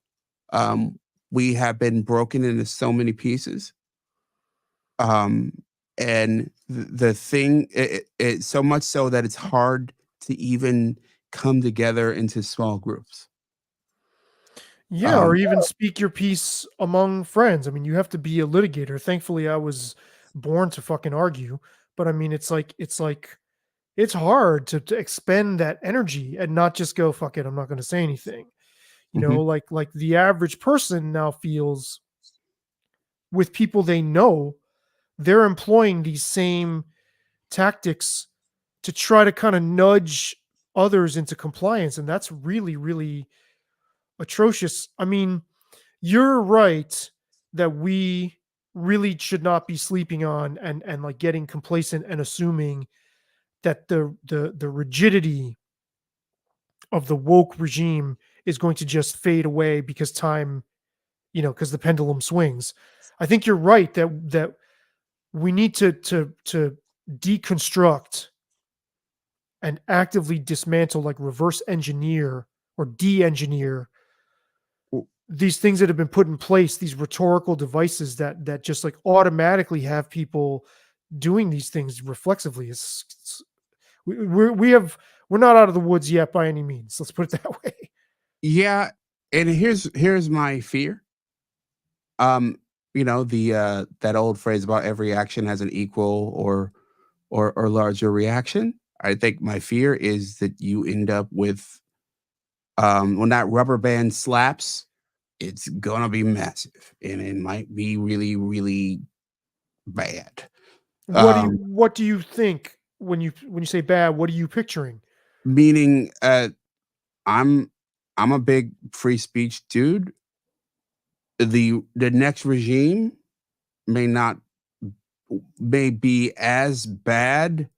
we have been broken into so many pieces. And the thing, it so much so that it's hard to even come together into small groups. Yeah, or even speak your piece among friends. I mean, you have to be a litigator. Thankfully, I was born to fucking argue, but I mean, it's hard to expend that energy and not just go, fuck it, I'm not going to say anything. You know, like the average person now feels with people they know, they're employing these same tactics to try to kind of nudge others into compliance. And that's really, really atrocious. I mean, you're right that we really should not be sleeping on and like getting complacent and assuming that the rigidity of the woke regime is going to just fade away because time, because the pendulum swings. I think you're right that we need to deconstruct and actively dismantle, like reverse engineer or de-engineer these things that have been put in place, these rhetorical devices that just like automatically have people doing these things reflexively. We're not out of the woods yet by any means. Let's put it that way. Yeah, and here's my fear. That old phrase about every action has an equal or larger reaction. I think my fear is that you end up with when that rubber band slaps, it's gonna be massive, and it might be really, really bad. What do you think when you say bad? What are you picturing? Meaning, I'm a big free speech dude. The next regime may be as bad,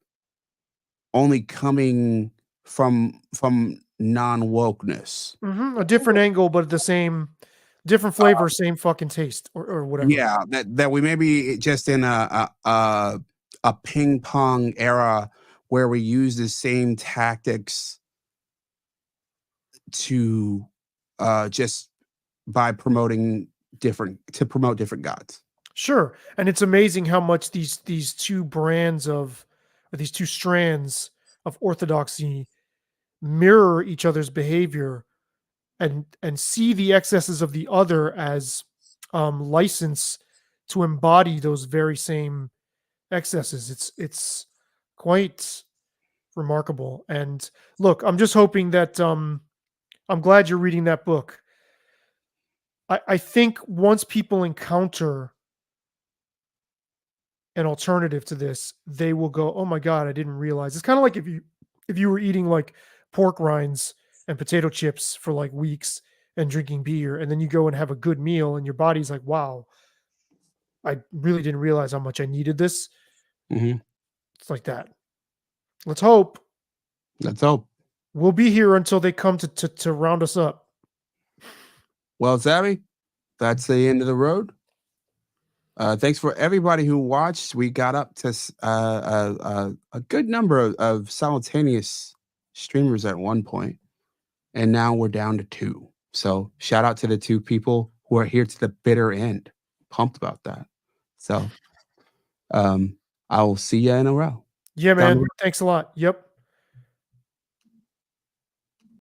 only coming from non-wokeness. A different angle, but the same, different flavor, same fucking taste, or whatever. Yeah, that we may be just in a ping pong era where we use the same tactics to just by promote different gods. Sure, and it's amazing how much these two brands of, or these two strands of orthodoxy mirror each other's behavior and see the excesses of the other as license to embody those very same excesses. It's quite remarkable. And look, I'm just hoping that I'm glad you're reading that book. I think once people encounter an alternative to this, they will go, oh my God, I didn't realize. It's kind of like if you were eating like pork rinds and potato chips for like weeks and drinking beer, and then you go and have a good meal and your body's like, wow, I really didn't realize how much I needed this. It's like that. Let's hope. We'll be here until they come to round us up. Well, Saby, that's the end of the road. Thanks for everybody who watched. We got up to a good number of simultaneous streamers at one point, and now we're down to 2. So shout out to the 2 people who are here to the bitter end. Pumped about that. So I'll see you in a row. Yeah, Down the man. road. Thanks a lot. Yep.